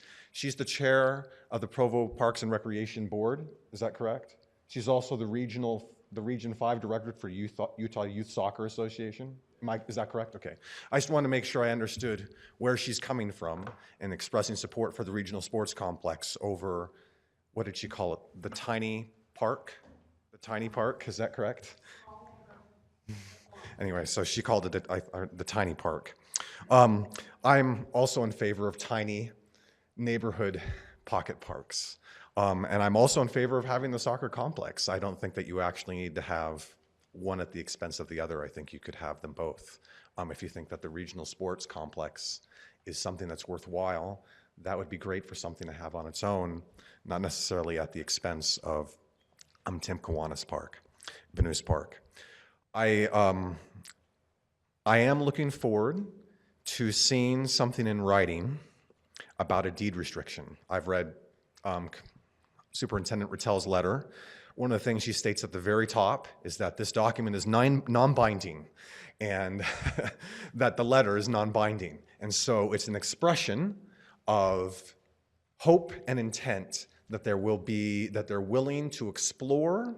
Speaker 7: the chair of the Provo Parks and Recreation Board, is that correct? She's also the Region 5 Director for Utah Youth Soccer Association. Is that correct? Okay. I just wanted to make sure I understood where she's coming from and expressing support for the regional sports complex over, what did she call it? The tiny park? The tiny park, is that correct? Anyway, so she called it the tiny park. I'm also in favor of tiny neighborhood pocket parks. And I'm also in favor of having the soccer complex. I don't think that you actually need to have one at the expense of the other. I think you could have them both. If you think that the regional sports complex is something that's worthwhile, that would be great for something to have on its own, not necessarily at the expense of Tim Kiwanis Park, Venus Park. I am looking forward to seeing something in writing about a deed restriction. I've read Superintendent Rattel's letter. One of the things she states at the very top is that this document is non-binding and that the letter is non-binding. And so it's an expression of hope and intent that they're willing to explore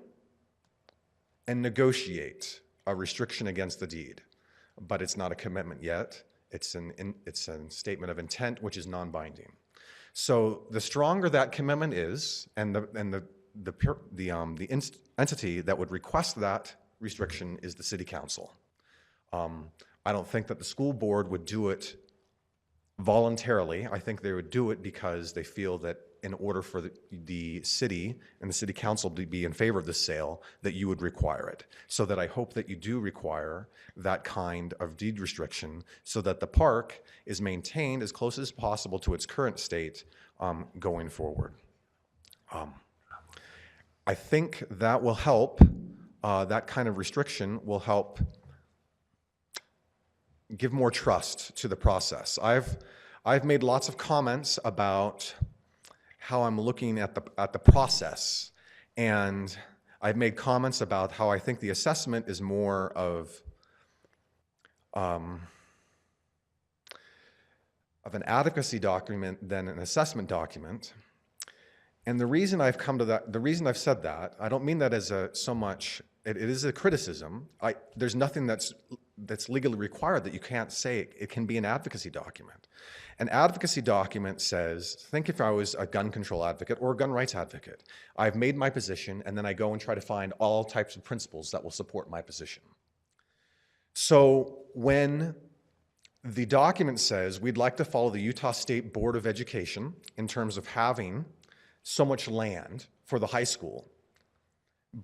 Speaker 7: and negotiate a restriction against the deed. But it's not a commitment yet. It's a statement of intent, which is non-binding. So the stronger that commitment is, and the entity that would request that restriction is the city council. I don't think that the school board would do it voluntarily. I think they would do it because they feel that in order for the city and the city council to be in favor of the sale, that you would require it. So that I hope that you do require that kind of deed restriction so that the park is maintained as close as possible to its current state going forward. I think that will help, that kind of restriction will help give more trust to the process. I've made lots of comments about how I'm looking at the process, and I've made comments about how I think the assessment is more of an advocacy document than an assessment document. And the reason I've come to that, the reason I've said that, I don't mean that as so much, it is a criticism. There's nothing that's legally required that you can't say it can be an advocacy document. An advocacy document says, think if I was a gun control advocate or a gun rights advocate. I've made my position, and then I go and try to find all types of principles that will support my position. So when the document says we'd like to follow the Utah State Board of Education in terms of having so much land for the high school,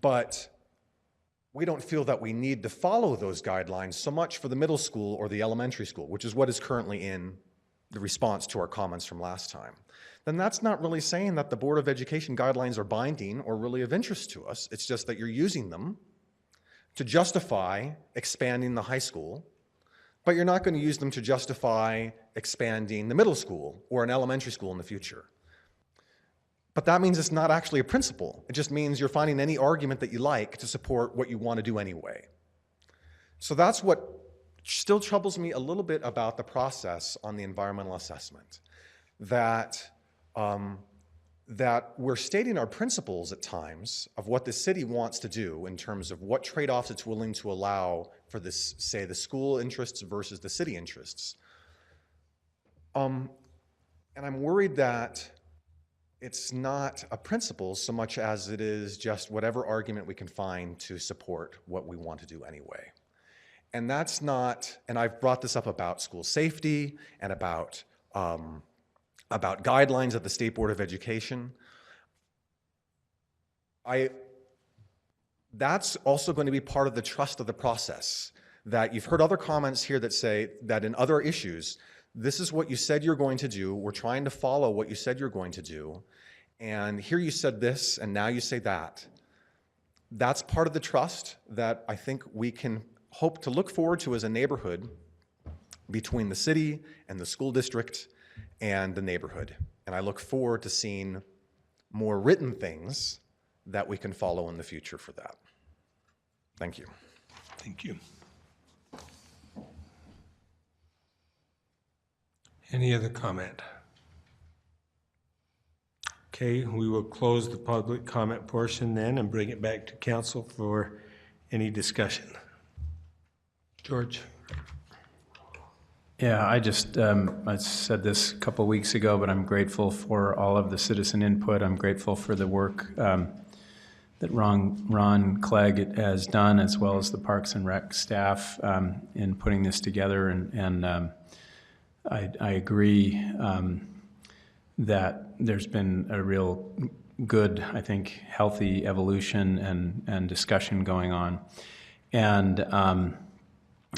Speaker 7: but we don't feel that we need to follow those guidelines so much for the middle school or the elementary school, which is what is currently in the response to our comments from last time, then that's not really saying that the Board of Education guidelines are binding or really of interest to us. It's just that you're using them to justify expanding the high school, but you're not going to use them to justify expanding the middle school or an elementary school in the future. But that means it's not actually a principle. It just means you're finding any argument that you like to support what you want to do anyway. So that's what still troubles me a little bit about the process on the environmental assessment, that we're stating our principles at times of what the city wants to do in terms of what trade-offs it's willing to allow for this, say, the school interests versus the city interests. And I'm worried that it's not a principle so much as it is just whatever argument we can find to support what we want to do anyway. And that's not, and I've brought this up about school safety and about guidelines at the State Board of Education. That's also going to be part of the trust of the process, that you've heard other comments here that say that in other issues, this is what you said you're going to do, we're trying to follow what you said you're going to do, and here you said this, and now you say that. That's part of the trust that I think we can hope to look forward to as a neighborhood between the city and the school district and the neighborhood. And I look forward to seeing more written things that we can follow in the future for that. Thank you.
Speaker 1: Thank you. Any other comment? Okay, we will close the public comment portion then and bring it back to council for any discussion. George?
Speaker 14: Yeah, I said this a couple of weeks ago, but I'm grateful for all of the citizen input. I'm grateful for the work Ron Clegg has done, as well as the Parks and Rec staff in putting this together. And I agree that there's been a real good, I think, healthy evolution and discussion going on. And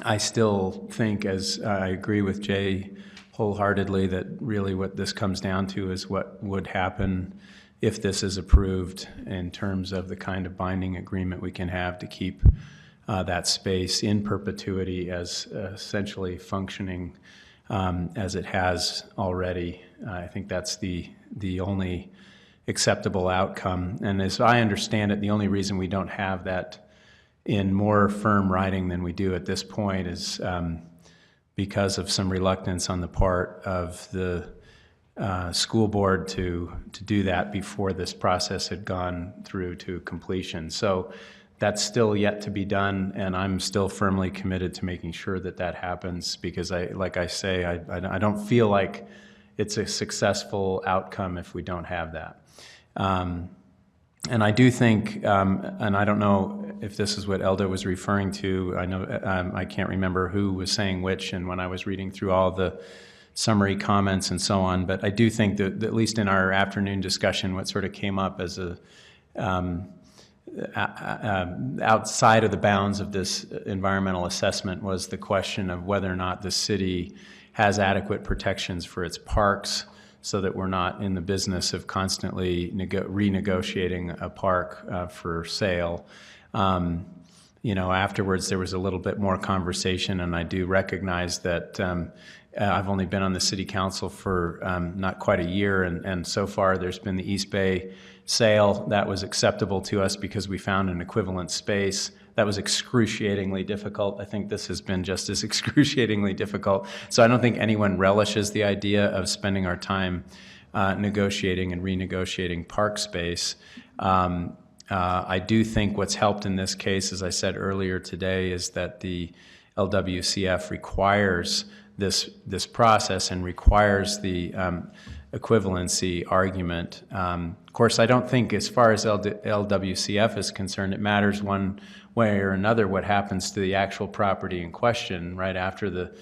Speaker 14: I still think, as I agree with Jay wholeheartedly, that really what this comes down to is what would happen if this is approved in terms of the kind of binding agreement we can have to keep that space in perpetuity as essentially functioning as it has already. I think that's the only acceptable outcome. And as I understand it, the only reason we don't have that in more firm writing than we do at this point is because of some reluctance on the part of the school board to do that before this process had gone through to completion. So that's still yet to be done, and I'm still firmly committed to making sure that that happens, because I don't feel like it's a successful outcome if we don't have that. And I do think, and I don't know if this is what Elda was referring to. I know I can't remember who was saying which, and when I was reading through all the summary comments and so on, but I do think that at least in our afternoon discussion, what sort of came up as a outside of the bounds of this environmental assessment was the question of whether or not the city has adequate protections for its parks, so that we're not in the business of constantly renegotiating a park for sale. Afterwards there was a little bit more conversation, and I do recognize that I've only been on the city council for not quite a year, and so far there's been the East Bay sale. That was acceptable to us because we found an equivalent space. That was excruciatingly difficult. I think this has been just as excruciatingly difficult. So I don't think anyone relishes the idea of spending our time negotiating and renegotiating park space. I do think what's helped in this case, as I said earlier today, is that the LWCF requires this process and requires the equivalency argument. Of course, I don't think, as far as LWCF is concerned, it matters one way or another what happens to the actual property in question right after the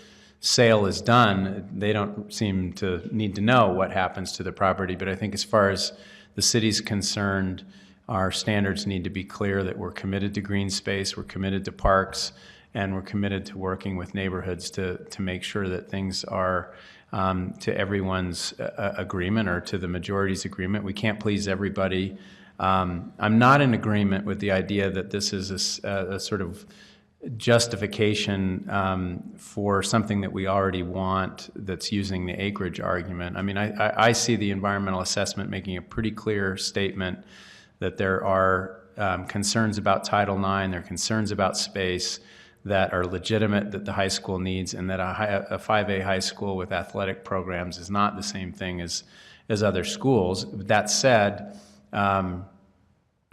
Speaker 14: sale is done. They don't seem to need to know what happens to the property, but I think as far as the city's concerned, our standards need to be clear that we're committed to green space, we're committed to parks, and we're committed to working with neighborhoods to make sure that things are to everyone's agreement or to the majority's agreement. We can't please everybody. I'm not in agreement with the idea that this is a sort of justification for something that we already want that's using the acreage argument. I mean, I see the environmental assessment making a pretty clear statement that there are concerns about Title IX, there are concerns about space that are legitimate that the high school needs, and that a 5A high school with athletic programs is not the same thing as other schools. That said,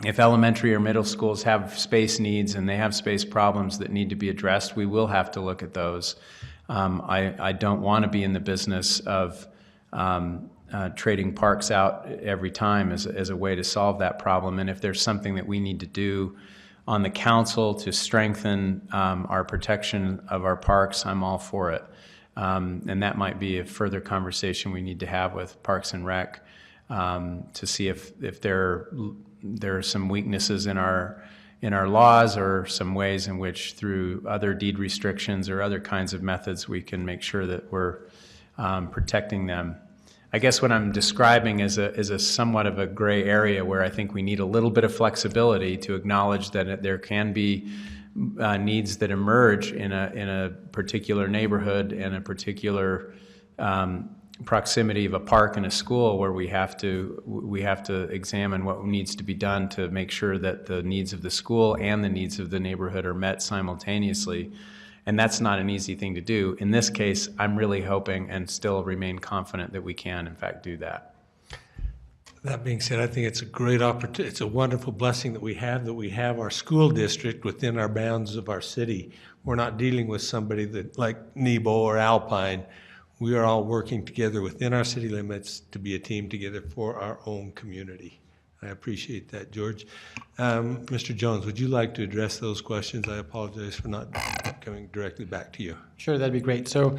Speaker 14: if elementary or middle schools have space needs and they have space problems that need to be addressed, we will have to look at those. I don't want to be in the business of trading parks out every time as a way to solve that problem. And if there's something that we need to do on the council to strengthen our protection of our parks, I'm all for it. And that might be a further conversation we need to have with Parks and Rec to see if there are some weaknesses in our laws, or some ways in which through other deed restrictions or other kinds of methods we can make sure that we're protecting them. I guess what I'm describing is a somewhat of a gray area where I think we need a little bit of flexibility to acknowledge that there can be needs that emerge in a particular neighborhood and a particular proximity of a park and a school where we have to examine what needs to be done to make sure that the needs of the school and the needs of the neighborhood are met simultaneously. And that's not an easy thing to do. In this case, I'm really hoping and still remain confident that we can, in fact, do that.
Speaker 1: That being said, I think it's a great opportunity. It's a wonderful blessing that we have our school district within our bounds of our city. We're not dealing with somebody that like Nebo or Alpine. We are all working together within our city limits to be a team together for our own community. I appreciate that, George. Mr. Jones, would you like to address those questions? I apologize for not coming directly back to you.
Speaker 2: Sure, that'd be great. So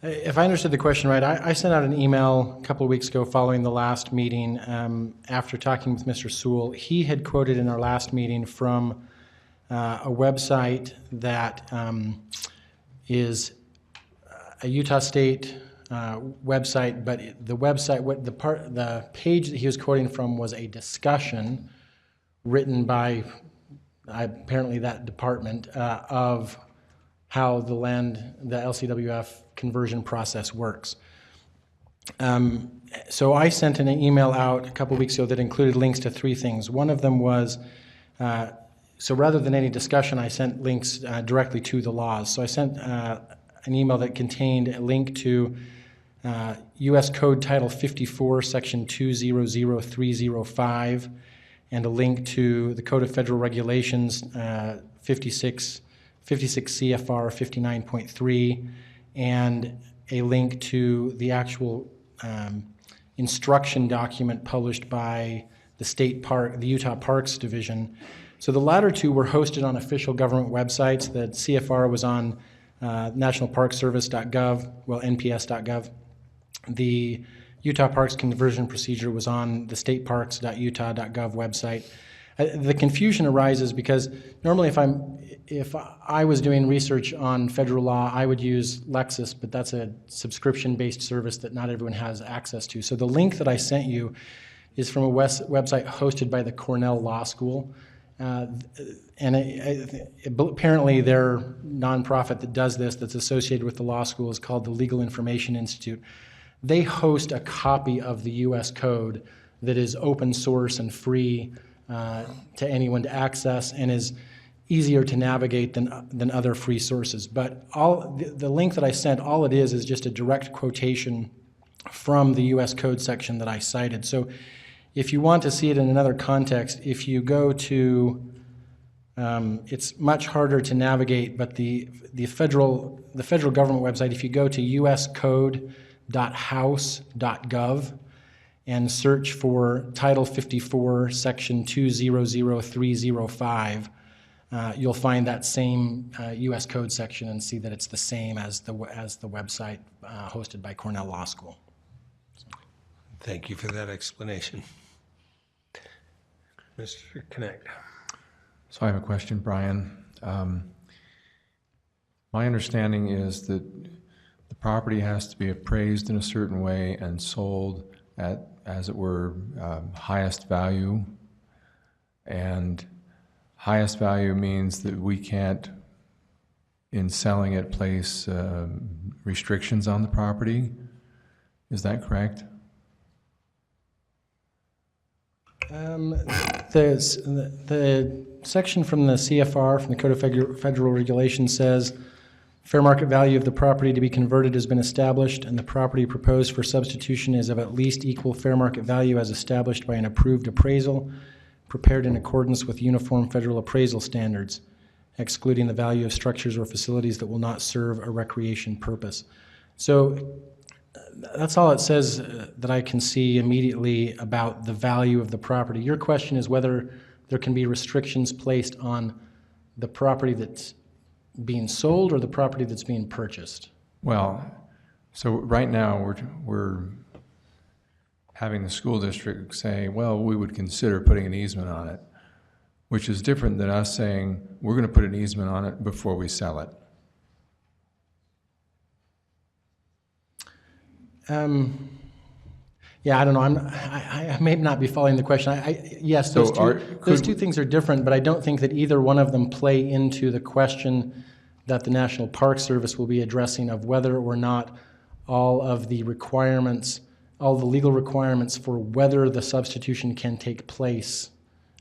Speaker 2: if I understood the question right, I sent out an email a couple of weeks ago following the last meeting after talking with Mr. Sewell. He had quoted in our last meeting from a website that is a Utah State website, but the website, the page that he was quoting from was a discussion written by apparently that department of how the LCWF conversion process works. So I sent an email out a couple weeks ago that included links to 3 things. One of them was, so rather than any discussion, I sent links directly to the laws. So I sent an email that contained a link to U.S. Code Title 54, Section 200305, and a link to the Code of Federal Regulations 56 CFR 59.3, and a link to the actual instruction document published by the Utah Parks Division. So the latter 2 were hosted on official government websites. The CFR was on nationalparkservice.gov, well, nps.gov. The Utah Parks Conversion Procedure was on the stateparks.utah.gov website. The confusion arises because normally if I was doing research on federal law, I would use Lexis, but that's a subscription-based service that not everyone has access to. So the link that I sent you is from a website hosted by the Cornell Law School. And apparently their nonprofit that does this, that's associated with the law school, is called the Legal Information Institute. They host a copy of the U.S. Code that is open source and free to anyone to access, and is easier to navigate than other free sources. But the link that I sent, all it is just a direct quotation from the U.S. Code section that I cited. So if you want to see it in another context, if you go to, it's much harder to navigate, but the federal government website, if you go to uscode.house.gov and search for Title 54, Section 200305, you'll find that same U.S. Code section and see that it's the same as the website hosted by Cornell Law School.
Speaker 1: Thank you for that explanation. Mr. Connect.
Speaker 9: So I have a question, Brian. My understanding is that the property has to be appraised in a certain way and sold at, as it were, highest value. And highest value means that we can't, in selling it, place restrictions on the property. Is that correct?
Speaker 2: The section from the CFR, from the Code of Federal Regulations, says fair market value of the property to be converted has been established, and the property proposed for substitution is of at least equal fair market value as established by an approved appraisal prepared in accordance with uniform federal appraisal standards, excluding the value of structures or facilities that will not serve a recreation purpose. So that's all it says that I can see immediately about the value of the property. Your question is whether there can be restrictions placed on the property that's being sold or the property that's being purchased.
Speaker 9: Well, so right now we're having the school district say, well, we would consider putting an easement on it, which is different than us saying we're going to put an easement on it before we sell it.
Speaker 2: Yeah, I don't know. I may not be following the question. Yes, those two things are different, but I don't think that either one of them play into the question that the National Park Service will be addressing of whether or not all of the requirements, all the legal requirements for whether the substitution can take place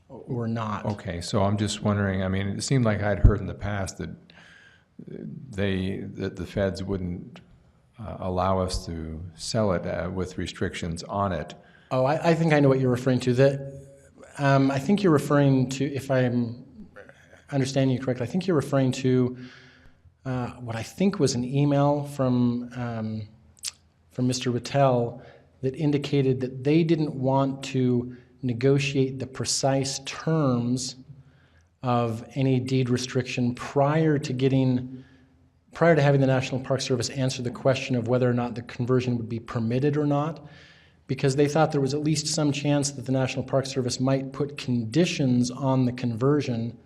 Speaker 2: or not.
Speaker 9: Okay, so I'm just wondering, I mean, it seemed like I'd heard in the past that the feds wouldn't allow us to sell it with restrictions on it.
Speaker 2: Oh, I think I know what you're referring to. I think you're referring to, if I'm understanding you correctly, I think you're referring to what I think was an email from Mr. Rattel that indicated that they didn't want to negotiate the precise terms of any deed restriction prior to having the National Park Service answer the question of whether or not the conversion would be permitted or not, because they thought there was at least some chance that the National Park Service might put conditions on the conversion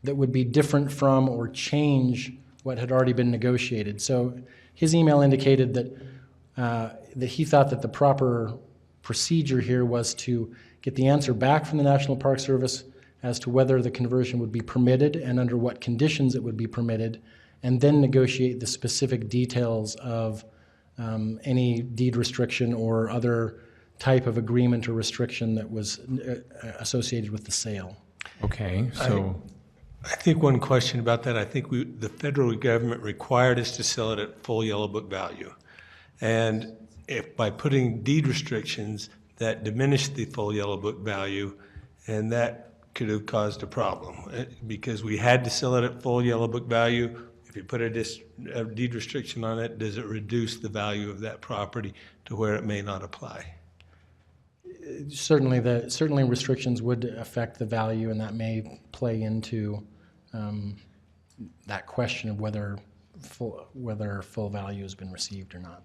Speaker 2: that would be different from or change what had already been negotiated. So his email indicated that he thought that the proper procedure here was to get the answer back from the National Park Service as to whether the conversion would be permitted and under what conditions it would be permitted, and then negotiate the specific details of any deed restriction or other type of agreement or restriction that was associated with the sale.
Speaker 9: Okay, so
Speaker 1: I think one question about that, I think the federal government required us to sell it at full Yellow Book value. And if by putting deed restrictions, that diminished the full Yellow Book value, and that could have caused a problem because we had to sell it at full Yellow Book value. If you put a deed restriction on it, does it reduce the value of that property to where it may not apply?
Speaker 2: Certainly restrictions would affect the value, and that may play into that question of whether full value has been received or not.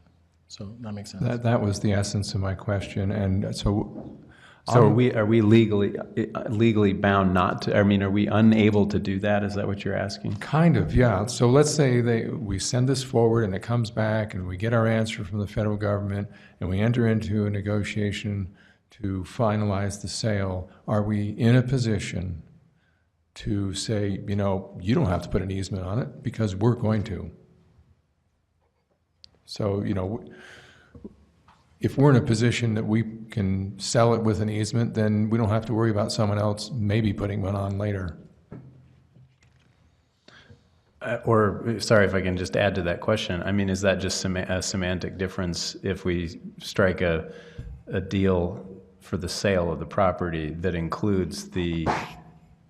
Speaker 2: So that makes sense.
Speaker 9: that was the essence of my question, and so
Speaker 14: are we legally bound not to? I mean, are we unable to do that? Is that what you're asking?
Speaker 9: Kind of, yeah. So let's say we send this forward and it comes back and we get our answer from the federal government and we enter into a negotiation to finalize the sale. Are we in a position to say, you don't have to put an easement on it because we're going to? So, if we're in a position that we can sell it with an easement, then we don't have to worry about someone else maybe putting one on later.
Speaker 14: Sorry if I can just add to that question. I mean, is that just a semantic difference if we strike a deal for the sale of the property that includes the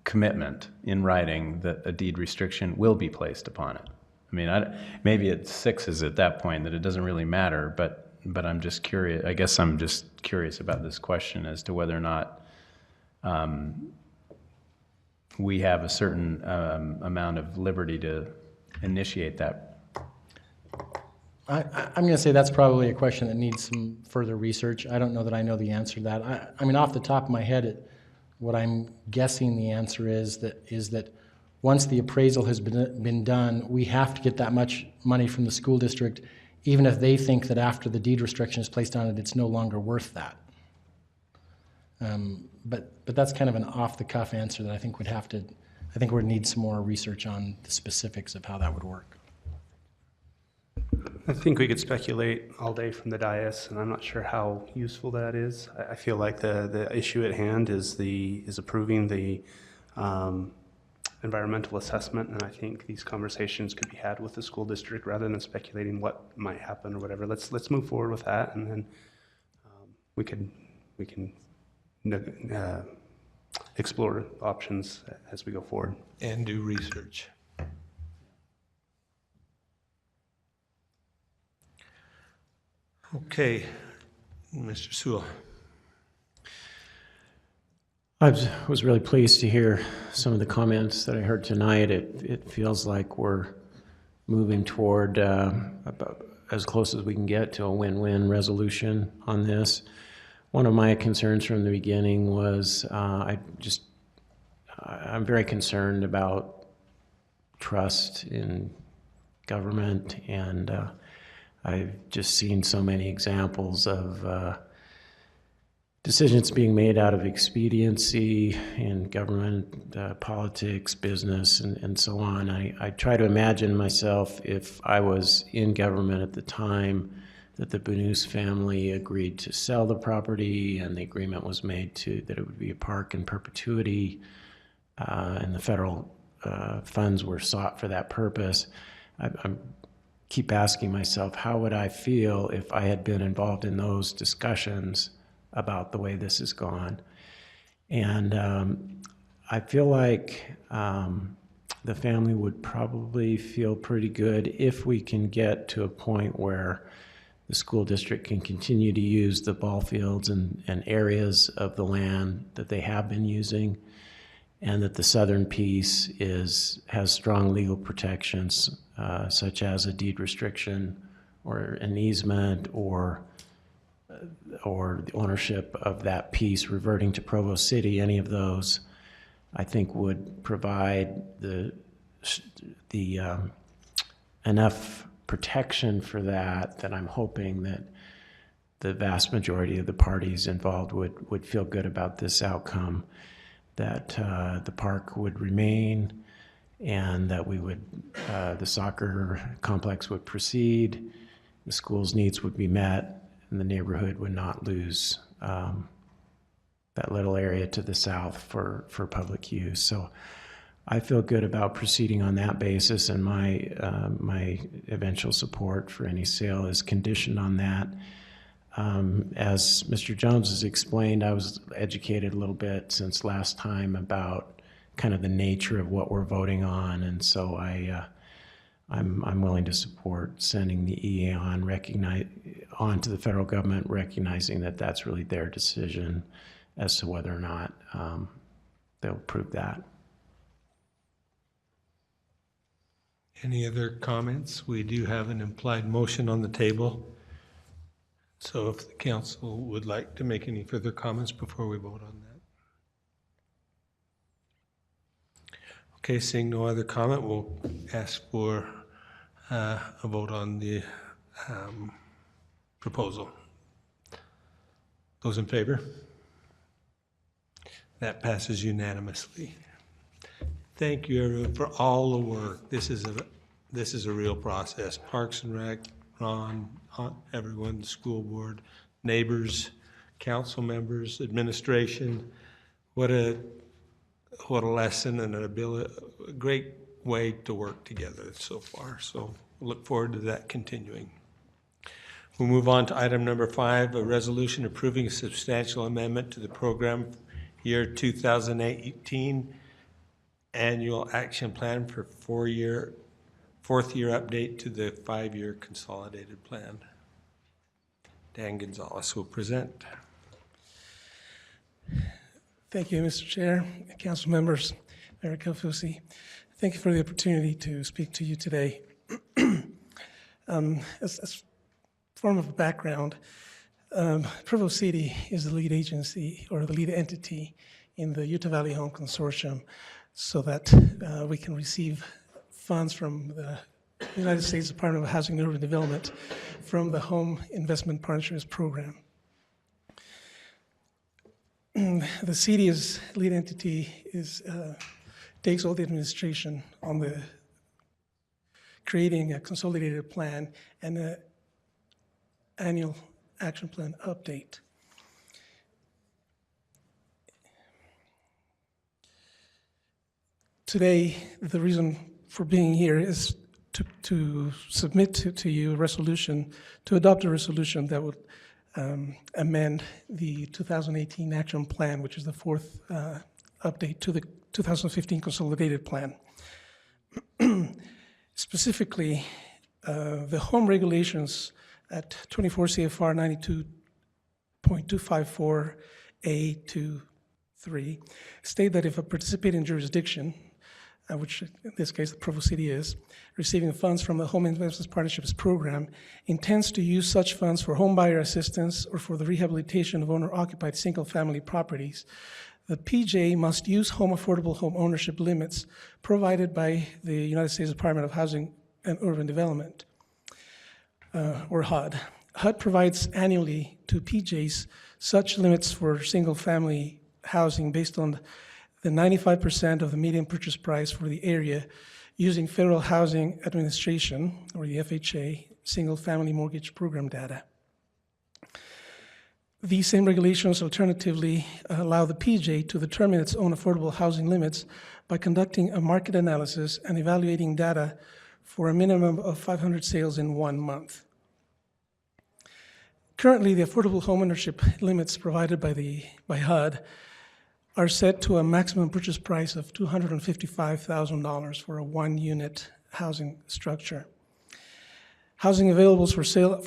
Speaker 14: commitment in writing that a deed restriction will be placed upon it? I mean, maybe it fixes at that point that it doesn't really matter, but I'm just curious. I guess I'm just curious about this question as to whether or not we have a certain amount of liberty to initiate that.
Speaker 2: I'm going to say that's probably a question that needs some further research. I don't know that I know the answer to that. I mean, off the top of my head, what I'm guessing the answer is that once the appraisal has been done, we have to get that much money from the school district, even if they think that after the deed restriction is placed on it, it's no longer worth that. But that's kind of an off-the-cuff answer that I think we'd need some more research on the specifics of how that would work.
Speaker 13: I think we could speculate all day from the dais, and I'm not sure how useful that is. I feel like the issue at hand is approving the environmental assessment, and I think these conversations could be had with the school district rather than speculating what might happen or whatever. Let's move forward with that, and then we can explore options as we go forward
Speaker 1: and do research. Okay, Mr. Sewell.
Speaker 8: I was really pleased to hear some of the comments that I heard tonight. It feels like we're moving toward about as close as we can get to a win-win resolution on this. One of my concerns from the beginning was I'm very concerned about trust in government, and I've just seen so many examples of decisions being made out of expediency in government, politics, business, and so on. I try to imagine myself if I was in government at the time that the Bunus family agreed to sell the property and the agreement was made that it would be a park in perpetuity, and the federal funds were sought for that purpose. I keep asking myself, how would I feel if I had been involved in those discussions about the way this has gone? And I feel like the family would probably feel pretty good if we can get to a point where the school district can continue to use the ball fields and areas of the land that they have been using, and that the southern piece has strong legal protections, such as a deed restriction or an easement or the ownership of that piece reverting to Provo City. Any of those, I think, would provide the enough protection for that I'm hoping that the vast majority of the parties involved would feel good about this outcome, that the park would remain, and that the soccer complex would proceed, the school's needs would be met, and the neighborhood would not lose that little area to the south for public use. So I feel good about proceeding on that basis, and my eventual support for any sale is conditioned on that. As Mr. Jones has explained, I was educated a little bit since last time about kind of the nature of what we're voting on, and so I'm willing to support sending the EA on to the federal government, recognizing that that's really their decision as to whether or not they'll approve that.
Speaker 1: Any other comments? We do have an implied motion on the table. So if the council would like to make any further comments before we vote on that. Okay, seeing no other comment, we'll ask for a vote on the proposal. Those in favor? That passes unanimously. Thank you, everyone, for all the work. This is a real process. Parks and Rec, Ron, everyone, the school board, neighbors, council members, administration. What a lesson and a great way to work together so far. So look forward to that continuing. We'll move on to item number 5, a resolution approving a substantial amendment to the program year 2018 annual action plan for fourth year update to the 5-year consolidated plan. Dan Gonzalez will present.
Speaker 3: Thank you, Mr. Chair, council members, Mayor Kalfusi. Thank you for the opportunity to speak to you today. As a form of background, Provo City is the lead agency or the lead entity in the Utah Valley Home Consortium, so that we can receive funds from the United States Department of Housing and Urban Development from the Home Investment Partnerships Program. The city's lead entity takes all the administration on the creating a consolidated plan and an annual action plan update. Today, the reason for being here is to submit to you a resolution, to adopt a resolution that would amend the 2018 action plan, which is the 4th update to the 2015 consolidated plan. Specifically, the home regulations at 24 CFR 92.254A23 state that if a participating jurisdiction, which in this case the Provo City is, receiving funds from the Home Investment Partnerships Program, intends to use such funds for home buyer assistance or for the rehabilitation of owner-occupied single-family properties, the PJ must use home affordable home ownership limits provided by the United States Department of Housing and Urban Development, or HUD. HUD provides annually to PJs such limits for single-family housing based on the 95% of the median purchase price for the area using Federal Housing Administration, or the FHA, single-family mortgage program data. These same regulations alternatively allow the PJ to determine its own affordable housing limits by conducting a market analysis and evaluating data for a minimum of 500 sales in 1 month. Currently, the affordable homeownership limits provided by HUD are set to a maximum purchase price of $255,000 for a 1-unit housing structure. Housing available for sale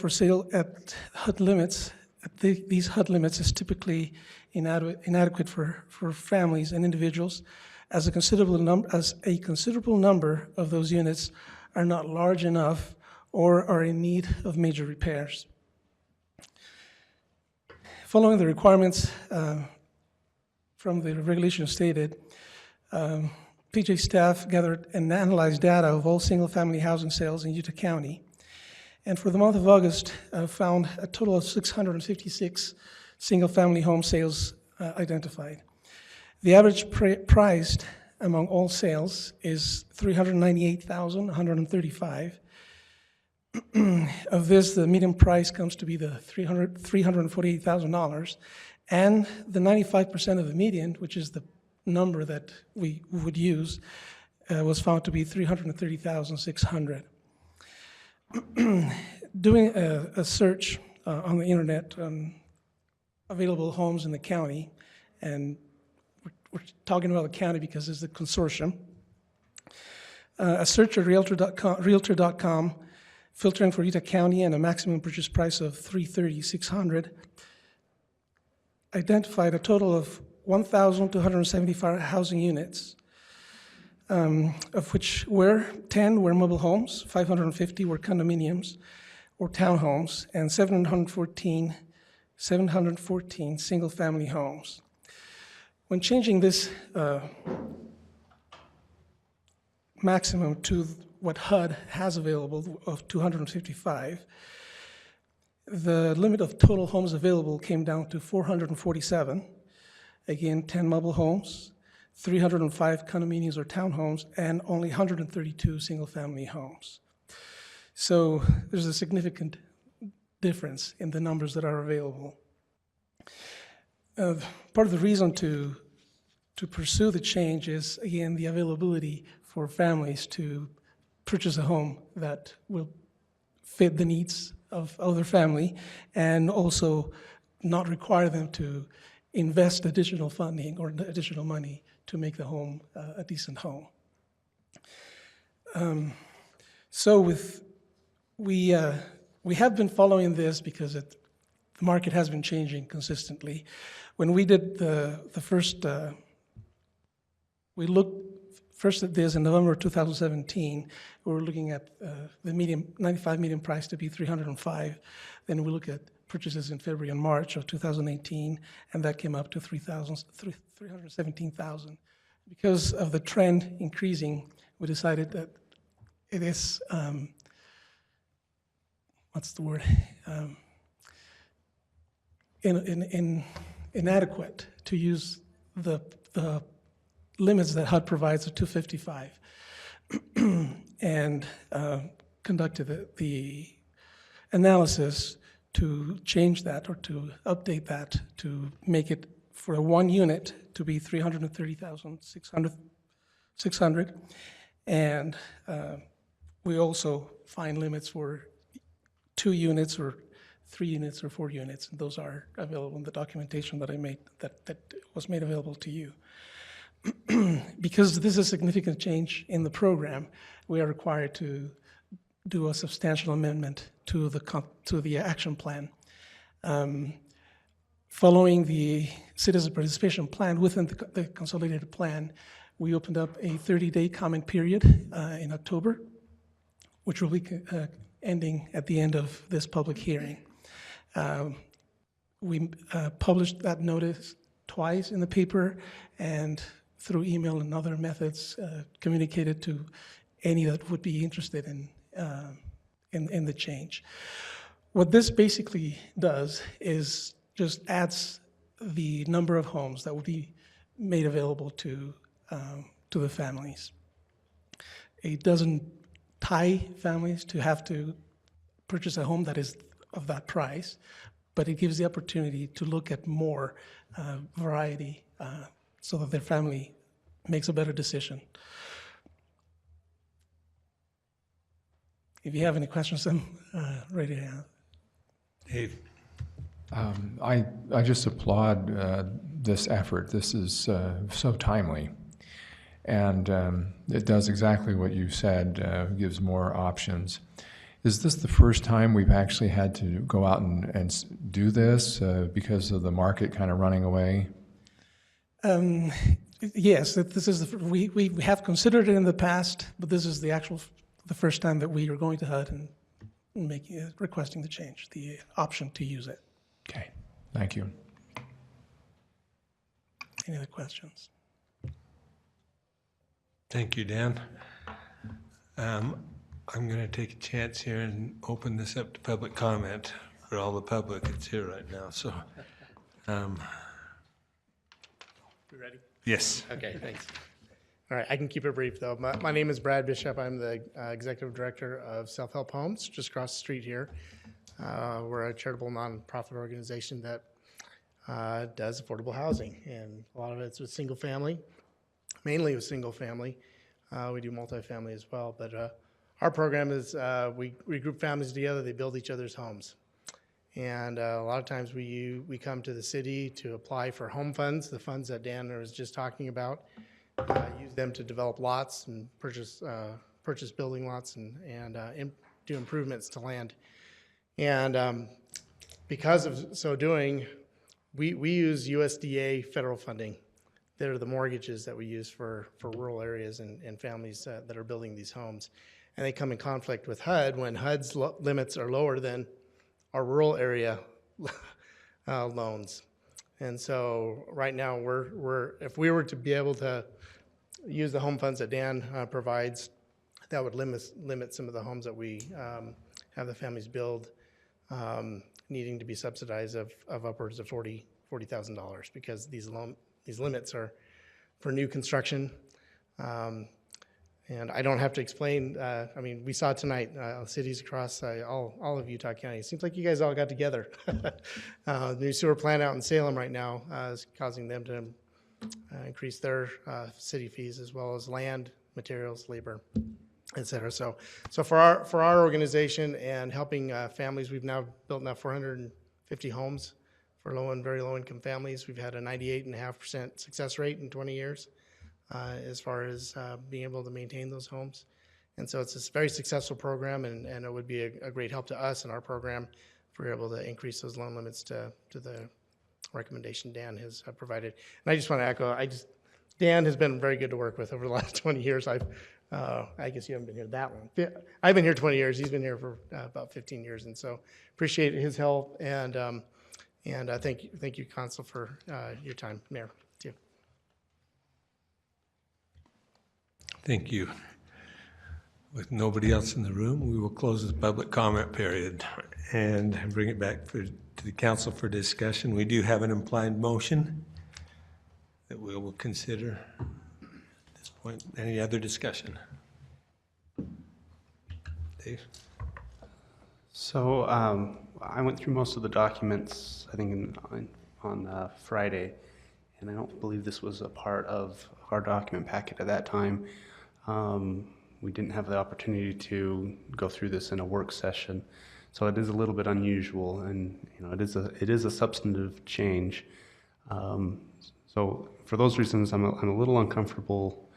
Speaker 3: at HUD limits. These HUD limits is typically inadequate for families and individuals, as a considerable number of those units are not large enough or are in need of major repairs. Following the requirements from the regulation stated, PJ staff gathered and analyzed data of all single-family housing sales in Utah County, and for the month of August, found a total of 656 single-family home sales identified. The average priced among all sales is $398,135. Of this, the median price comes to be the $348,000, and the 95% of the median, which is the number that we would use, was found to be $330,600. Doing a search on the internet on available homes in the county, and we're talking about the county because it's the consortium. A search at realtor.com, filtering for Utah County and a maximum purchase price of $330,600, identified a total of 1,275 housing units, of which 10 were mobile homes, 550 were condominiums or townhomes, and 714 single-family homes. When changing this maximum to what HUD has available of 255, the limit of total homes available came down to 447. Again, 10 mobile homes, 305 condominiums or townhomes, and only 132 single-family homes. So there's a significant difference in the numbers that are available. Part of the reason to pursue the change is, again, the availability for families to purchase a home that will fit the needs of their family, and also not require them to invest additional funding or additional money to make the home a decent home. We have been following this because the market has been changing consistently. When we did we looked first at this in November 2017. We were looking at the 95 median price to be $305. Then we looked at purchases in February and March of 2018, and that came up to $317,000. Because of the trend increasing, we decided that it is, inadequate to use the limits that HUD provides of 255, and conducted the analysis to change that or to update that to make it for one unit to be $330,600, and we also find limits for 2 units or 3 units or 4 units, and those are available in the documentation that I made, that was made available to you. Because this is a significant change in the program, we are required to do a substantial amendment to the action plan. Following the citizen participation plan within the consolidated plan, we opened up a 30-day comment period in October, which will be ending at the end of this public hearing. We published that notice twice in the paper, and through email and other methods, communicated to any that would be interested in the change. What this basically does is just adds the number of homes that will be made available to the families. It doesn't tie families to have to purchase a home that is of that price, but it gives the opportunity to look at more variety so that their family makes a better decision. If you have any questions, I'm ready to answer.
Speaker 1: Dave?
Speaker 9: I just applaud this effort. This is so timely. And it does exactly what you said, gives more options. Is this the first time we've actually had to go out and do this because of the market kind of running away?
Speaker 3: Yes, this is we have considered it in the past, but this is the first time that we are going to HUD and requesting the change, the option to use it.
Speaker 9: Okay, thank you.
Speaker 3: Any other questions?
Speaker 1: Thank you, Dan. I'm going to take a chance here and open this up to public comment for all the public that's here right now. So,
Speaker 6: You ready?
Speaker 1: yes.
Speaker 6: Okay, thanks. All right, I can keep it brief, though. My name is Brad Bishop. I'm the Executive Director of Self-Help Homes, just across the street here. We're a charitable nonprofit organization that does affordable housing, and a lot of it's with single family, mainly with single family. We do multifamily as well, but our program is we group families together, they build each other's homes. And a lot of times we come to the city to apply for home funds, the funds that Dan was just talking about, use them to develop lots and purchase building lots and do improvements to land. And because of so doing, we use USDA federal funding. They're the mortgages that we use for rural areas and families that are building these homes. And they come in conflict with HUD when HUD's limits are lower than our rural area loans. And so right now if we were to be able to use the home funds that Dan provides, that would limit some of the homes that we have the families build, needing to be subsidized of upwards of $40,000 because these limits are for new construction. And I don't have to explain, I mean, we saw tonight, cities across all of Utah County. It seems like you guys all got together. The new sewer plant out in Salem right now is causing them to increase their city fees as well as land, materials, labor, et cetera. So for our organization and helping families, we've now built 450 homes for low and very low income families. We've had a 98.5% success rate in 20 years. As far as being able to maintain those homes. And so it's a very successful program, and it would be a great help to us in our program if we're able to increase those loan limits to the recommendation Dan has provided. And I just want to echo, Dan has been very good to work with over the last 20 years. I guess you haven't been here that long. I've been here 20 years. He's been here for about 15 years, and so appreciate his help. And thank you, Council, for your time, Mayor. Thank you.
Speaker 1: Thank you. With nobody else in the room, we will close this public comment period and bring it back to the council for discussion. We do have an implied motion that we will consider at this point. Any other discussion? Dave?
Speaker 13: So I went through most of the documents, I think, on Friday, and I don't believe this was a part of our document packet at that time. We didn't have the opportunity to go through this in a work session, so it is a little bit unusual, and it is a substantive change. So for those reasons, I'm a little uncomfortable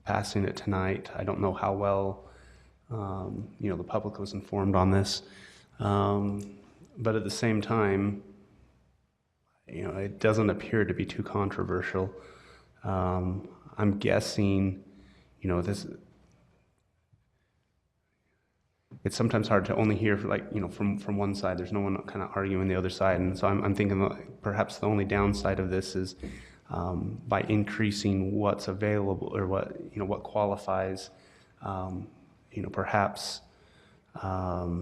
Speaker 13: passing it tonight. I don't know how well the public was informed on this, but at the same time, it doesn't appear to be too controversial. I'm guessing, it's sometimes hard to only hear from one side. There's no one kind of arguing the other side, and so I'm thinking that perhaps the only downside of this is by increasing what's available or what qualifies. Perhaps the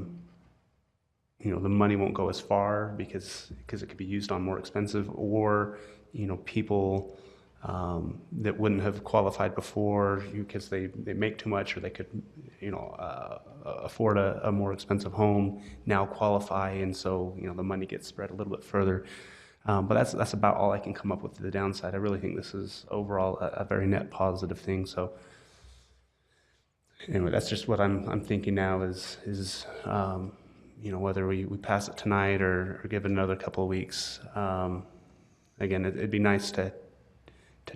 Speaker 13: money won't go as far because it could be used on more expensive, or people that wouldn't have qualified before because they make too much, or they could afford a more expensive home, now qualify, and so the money gets spread a little bit further. But that's about all I can come up with to the downside. I really think this is overall a very net positive thing. So anyway, that's just what I'm thinking now is whether we pass it tonight or give it another couple of weeks. Again, it'd be nice to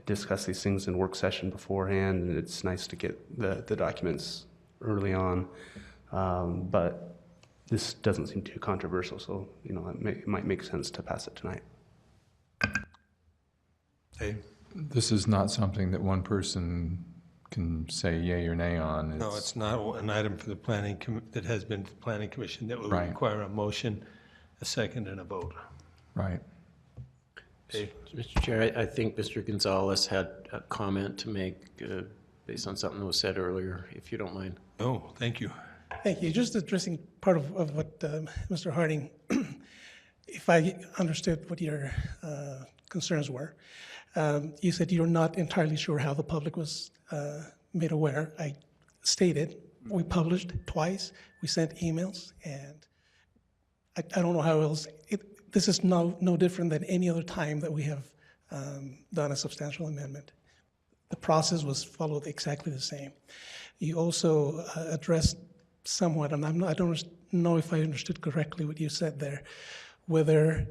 Speaker 13: discuss these things in work session beforehand, and it's nice to get the documents early on. But this doesn't seem too controversial, so, you know, it might make sense to pass it tonight.
Speaker 1: Dave?
Speaker 9: This is not something that one person can say yay or nay on.
Speaker 1: No, it's not an item for the that has been to the planning commission that will
Speaker 9: Right.
Speaker 1: require a motion, a second, and a vote.
Speaker 9: Right.
Speaker 1: Dave?
Speaker 8: Mr. Chair, I think Mr. Gonzalez had a comment to make based on something that was said earlier, if you don't mind.
Speaker 1: Oh, thank you.
Speaker 3: Thank you. Just addressing part of what Mr. Harding, if I understood what your concerns were, you said you're not entirely sure how the public was made aware. I stated we published twice, we sent emails, and I don't know how else. This is no different than any other time that we have done a substantial amendment. The process was followed exactly the same. You also addressed somewhat, and I don't know if I understood correctly what you said there, whether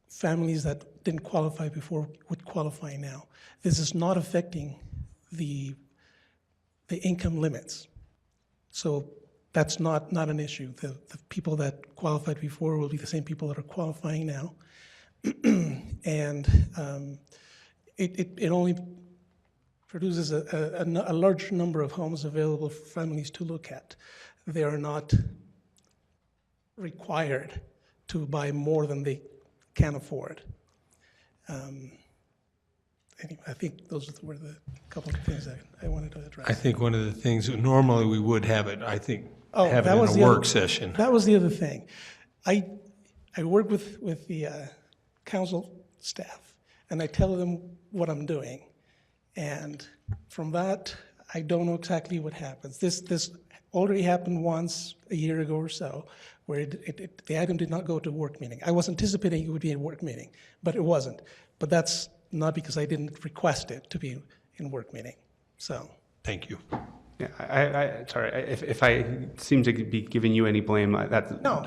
Speaker 3: families that didn't qualify before would qualify now. This is not affecting the income limits. So that's not an issue. The people that qualified before will be the same people that are qualifying now. And it only produces a large number of homes available for families to look at. They are not required to buy more than they can afford. Anyway, I think those were the couple of things that I wanted to address.
Speaker 1: I think one of the things, normally we would have it, I think, have it
Speaker 3: that
Speaker 1: in
Speaker 3: was
Speaker 1: a
Speaker 3: the
Speaker 1: work
Speaker 3: other-
Speaker 1: session.
Speaker 3: That was the other thing. I work with the council staff, and I tell them what I'm doing. And from that, I don't know exactly what happens. This already happened once a year ago or so, where the item did not go to work meeting. I was anticipating it would be a work meeting, but it wasn't. But that's not because I didn't request it to be in work meeting. So.
Speaker 1: Thank you.
Speaker 13: Yeah, sorry, if I seem to be giving you any blame, I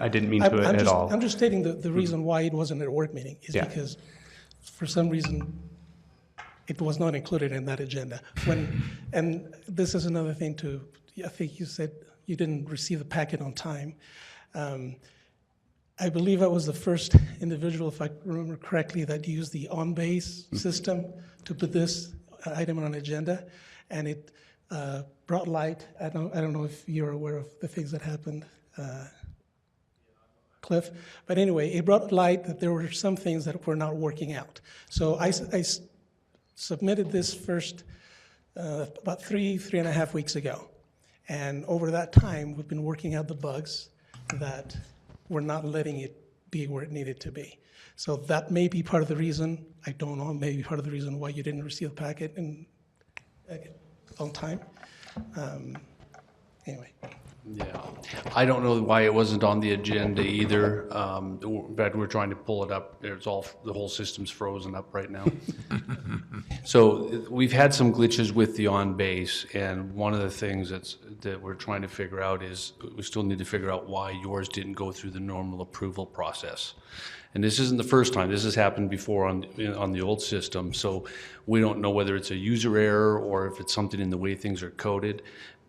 Speaker 13: didn't mean to at all.
Speaker 3: I'm just stating the reason why it wasn't at a work meeting is because for some reason it was not included in that agenda. And this is another thing too. I think you said you didn't receive the packet on time. I believe I was the first individual, if I remember correctly, that used the on-base system to put this item on an agenda, and it brought light. I don't know if you're aware of the things that happened, Cliff, but anyway, it brought light that there were some things that were not working out. So I submitted this first about three and a half weeks ago, and over that time, we've been working out the bugs that we're not letting it be where it needed to be. So that may be part of the reason, I don't know, maybe part of the reason why you didn't receive the packet on time. Anyway.
Speaker 18: Yeah, I don't know why it wasn't on the agenda either, but we're trying to pull it up. The whole system's frozen up right now. So we've had some glitches with the on-base, and one of the things that we're trying to figure out is we still need to figure out why yours didn't go through the normal approval process. And this isn't the first time. This has happened before on the old system, so we don't know whether it's a user error or if it's something in the way things are coded.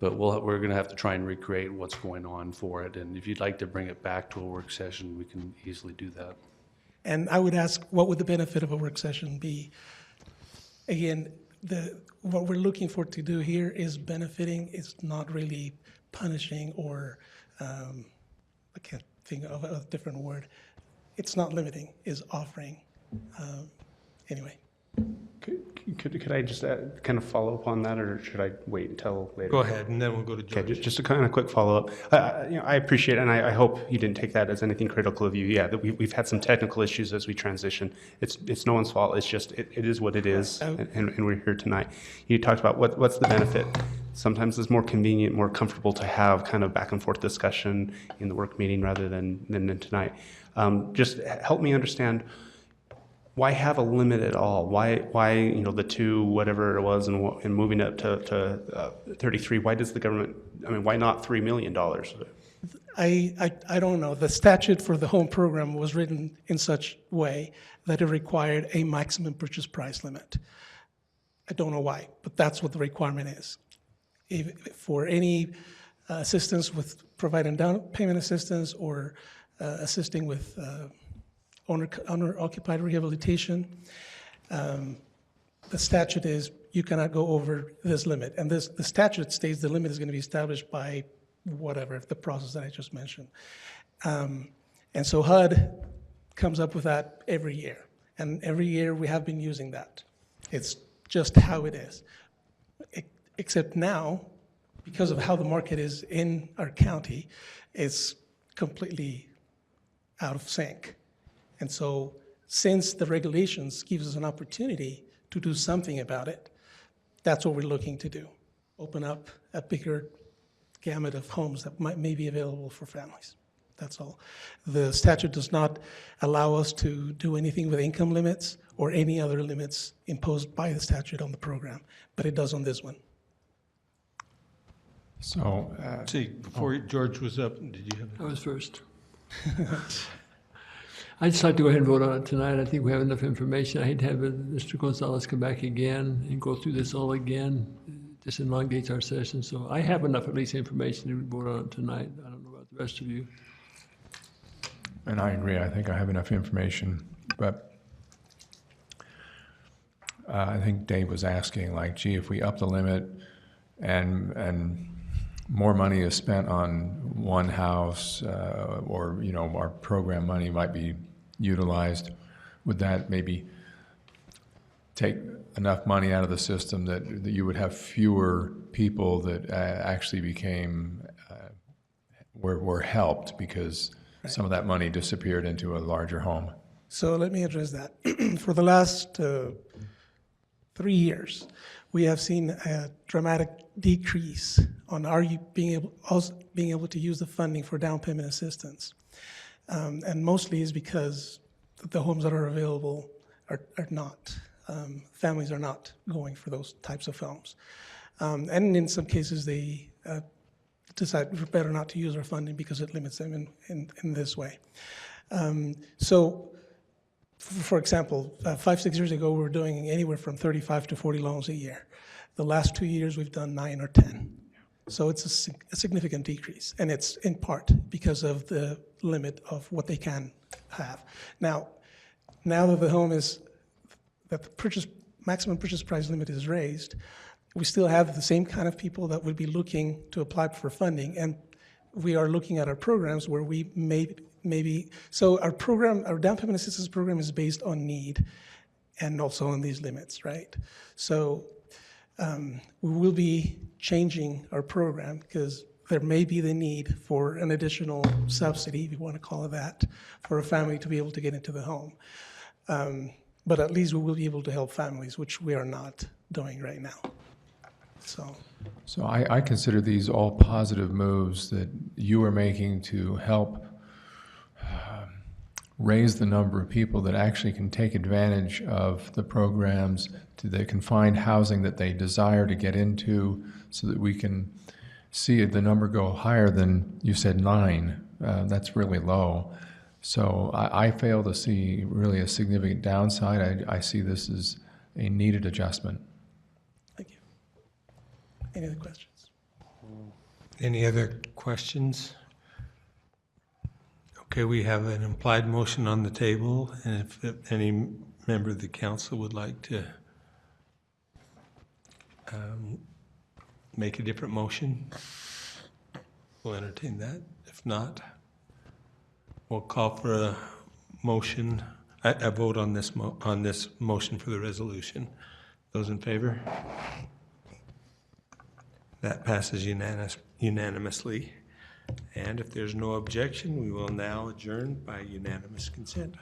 Speaker 18: But we're going to have to try and recreate what's going on for it. And if you'd like to bring it back to a work session, we can easily do that.
Speaker 3: And I would ask, what would the benefit of a work session be? Again, what we're looking for to do here is benefiting. It's not really punishing or, I can't think of a different word. It's not limiting, it's offering. Anyway.
Speaker 13: Could I just kind of follow up on that, or should I wait until later?
Speaker 1: Go ahead, and then we'll go to George.
Speaker 13: Okay, just a kind of quick follow-up. I appreciate it, and I hope you didn't take that as anything critical of you. Yeah, that we've had some technical issues as we transition. It's no one's fault. It's just it is what it is, and we're here tonight. You talked about what's the benefit. Sometimes it's more convenient, more comfortable to have kind of back and forth discussion in the work meeting rather than tonight. Just help me understand. Why have a limit at all? Why the two, whatever it was, and moving it to 33? Why does the government? I mean, why not $3 million?
Speaker 3: I don't know. The statute for the home program was written in such way that it required a maximum purchase price limit. I don't know why, but that's what the requirement is. For any assistance with providing down payment assistance or assisting with owner-occupied rehabilitation. The statute is you cannot go over this limit. And the statute states the limit is going to be established by whatever, the process that I just mentioned. And so HUD comes up with that every year. And every year we have been using that. It's just how it is. Except now, because of how the market is in our county, it's completely out of sync. And so since the regulations gives us an opportunity to do something about it, that's what we're looking to do. Open up a bigger gamut of homes that may be available for families. That's all. The statute does not allow us to do anything with income limits or any other limits imposed by the statute on the program, but it does on this one.
Speaker 9: So,
Speaker 1: See, before George was up, did you have?
Speaker 11: I was first. I'd just like to go ahead and vote on it tonight. I think we have enough information. I hate to have Mr. Gonzalez come back again and go through this all again. It just elongates our session. So I have enough, at least, information to vote on it tonight. I don't know about the rest of you.
Speaker 9: and I agree, I think I have enough information, but I think Dave was asking, like, gee, if we up the limit and more money is spent on one house, or, you know, our program money might be utilized, would that maybe take enough money out of the system that you would have fewer people that actually became, were helped because some of that money disappeared into a larger home?
Speaker 3: So let me address that. For the last 3 years, we have seen a dramatic decrease on our being able to use the funding for down payment assistance. And mostly is because the homes that are available are not. Families are not going for those types of homes. And in some cases, they decide better not to use our funding because it limits them in this way. So, for example, 5-6 years ago, we were doing anywhere from 35 to 40 loans a year. The last 2 years, we've done 9 or 10. So it's a significant decrease, and it's in part because of the limit of what they can have. Now that the home is, that the maximum purchase price limit is raised, we still have the same kind of people that would be looking to apply for funding, and we are looking at our programs where we maybe, so our program, our down payment assistance program is based on need and also on these limits, right? So we will be changing our program because there may be the need for an additional subsidy, if you want to call it that, for a family to be able to get into the home. But at least we will be able to help families, which we are not doing right now. So
Speaker 9: I consider these all positive moves that you are making to help raise the number of people that actually can take advantage of the programs, they can find housing that they desire to get into, so that we can see the number go higher than, you said, 9. That's really low. So I fail to see really a significant downside. I see this as a needed adjustment.
Speaker 3: Thank you. Any other questions?
Speaker 1: Any other questions? Okay, we have an implied motion on the table, and if any member of the council would like to make a different motion, we'll entertain that. If not, we'll call for a motion, a vote on this motion for the resolution. Those in favor? That passes unanimously. And if there's no objection, we will now adjourn by unanimous consent.